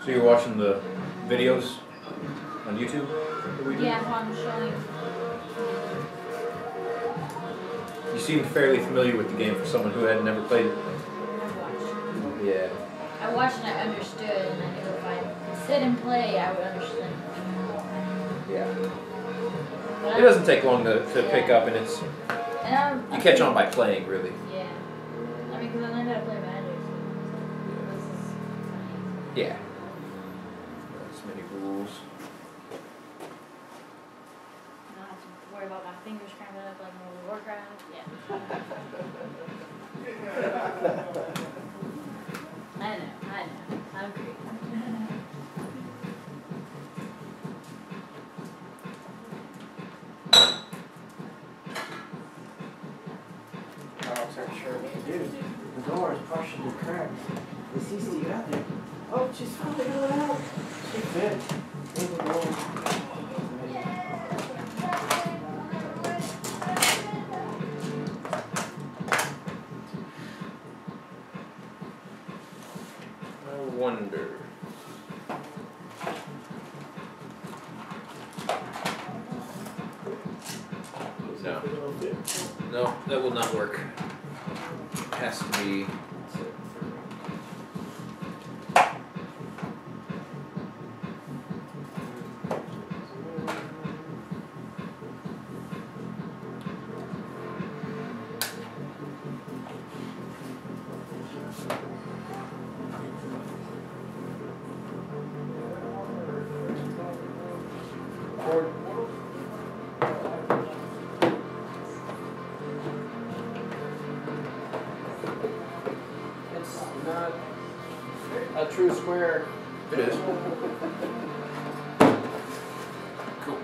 So you're watching the videos on YouTube? that we do? Yeah, I'm showing. You seem fairly familiar with the game for someone who had never played it. I watched. Yeah. I watched and I understood, and I knew if I could sit and play, I would understand. Yeah. But It doesn't take long to pick up, and it's And you catch on by playing, really. Yeah. I mean, because I learned how to play Magic, so this is Yeah. Not as many rules. I don't have to worry about my fingers cramping up like in World of Warcraft. Yeah. I know. I'm great. Dogs aren't sure what to do. The door is partially cracked. The CC got there. Oh, she's finally got it out. She fit. In the door. I wonder. No. No, that will not work. It has to be. It's not a true square. It is. Cool.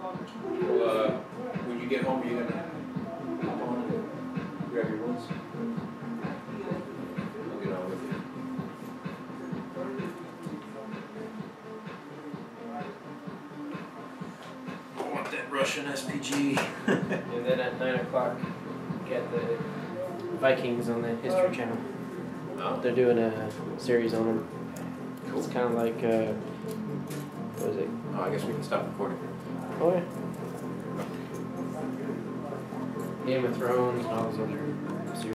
Well, when you get home, are you gonna hop on and grab your ones? I'll get on with you. I want that Russian SPG. And then at 9 o'clock, get the Vikings on the History Channel. Oh, They're doing a series on them. cool. It's kind of like, what is it? Oh, I guess we can stop recording. Oh yeah. Game of Thrones and all those other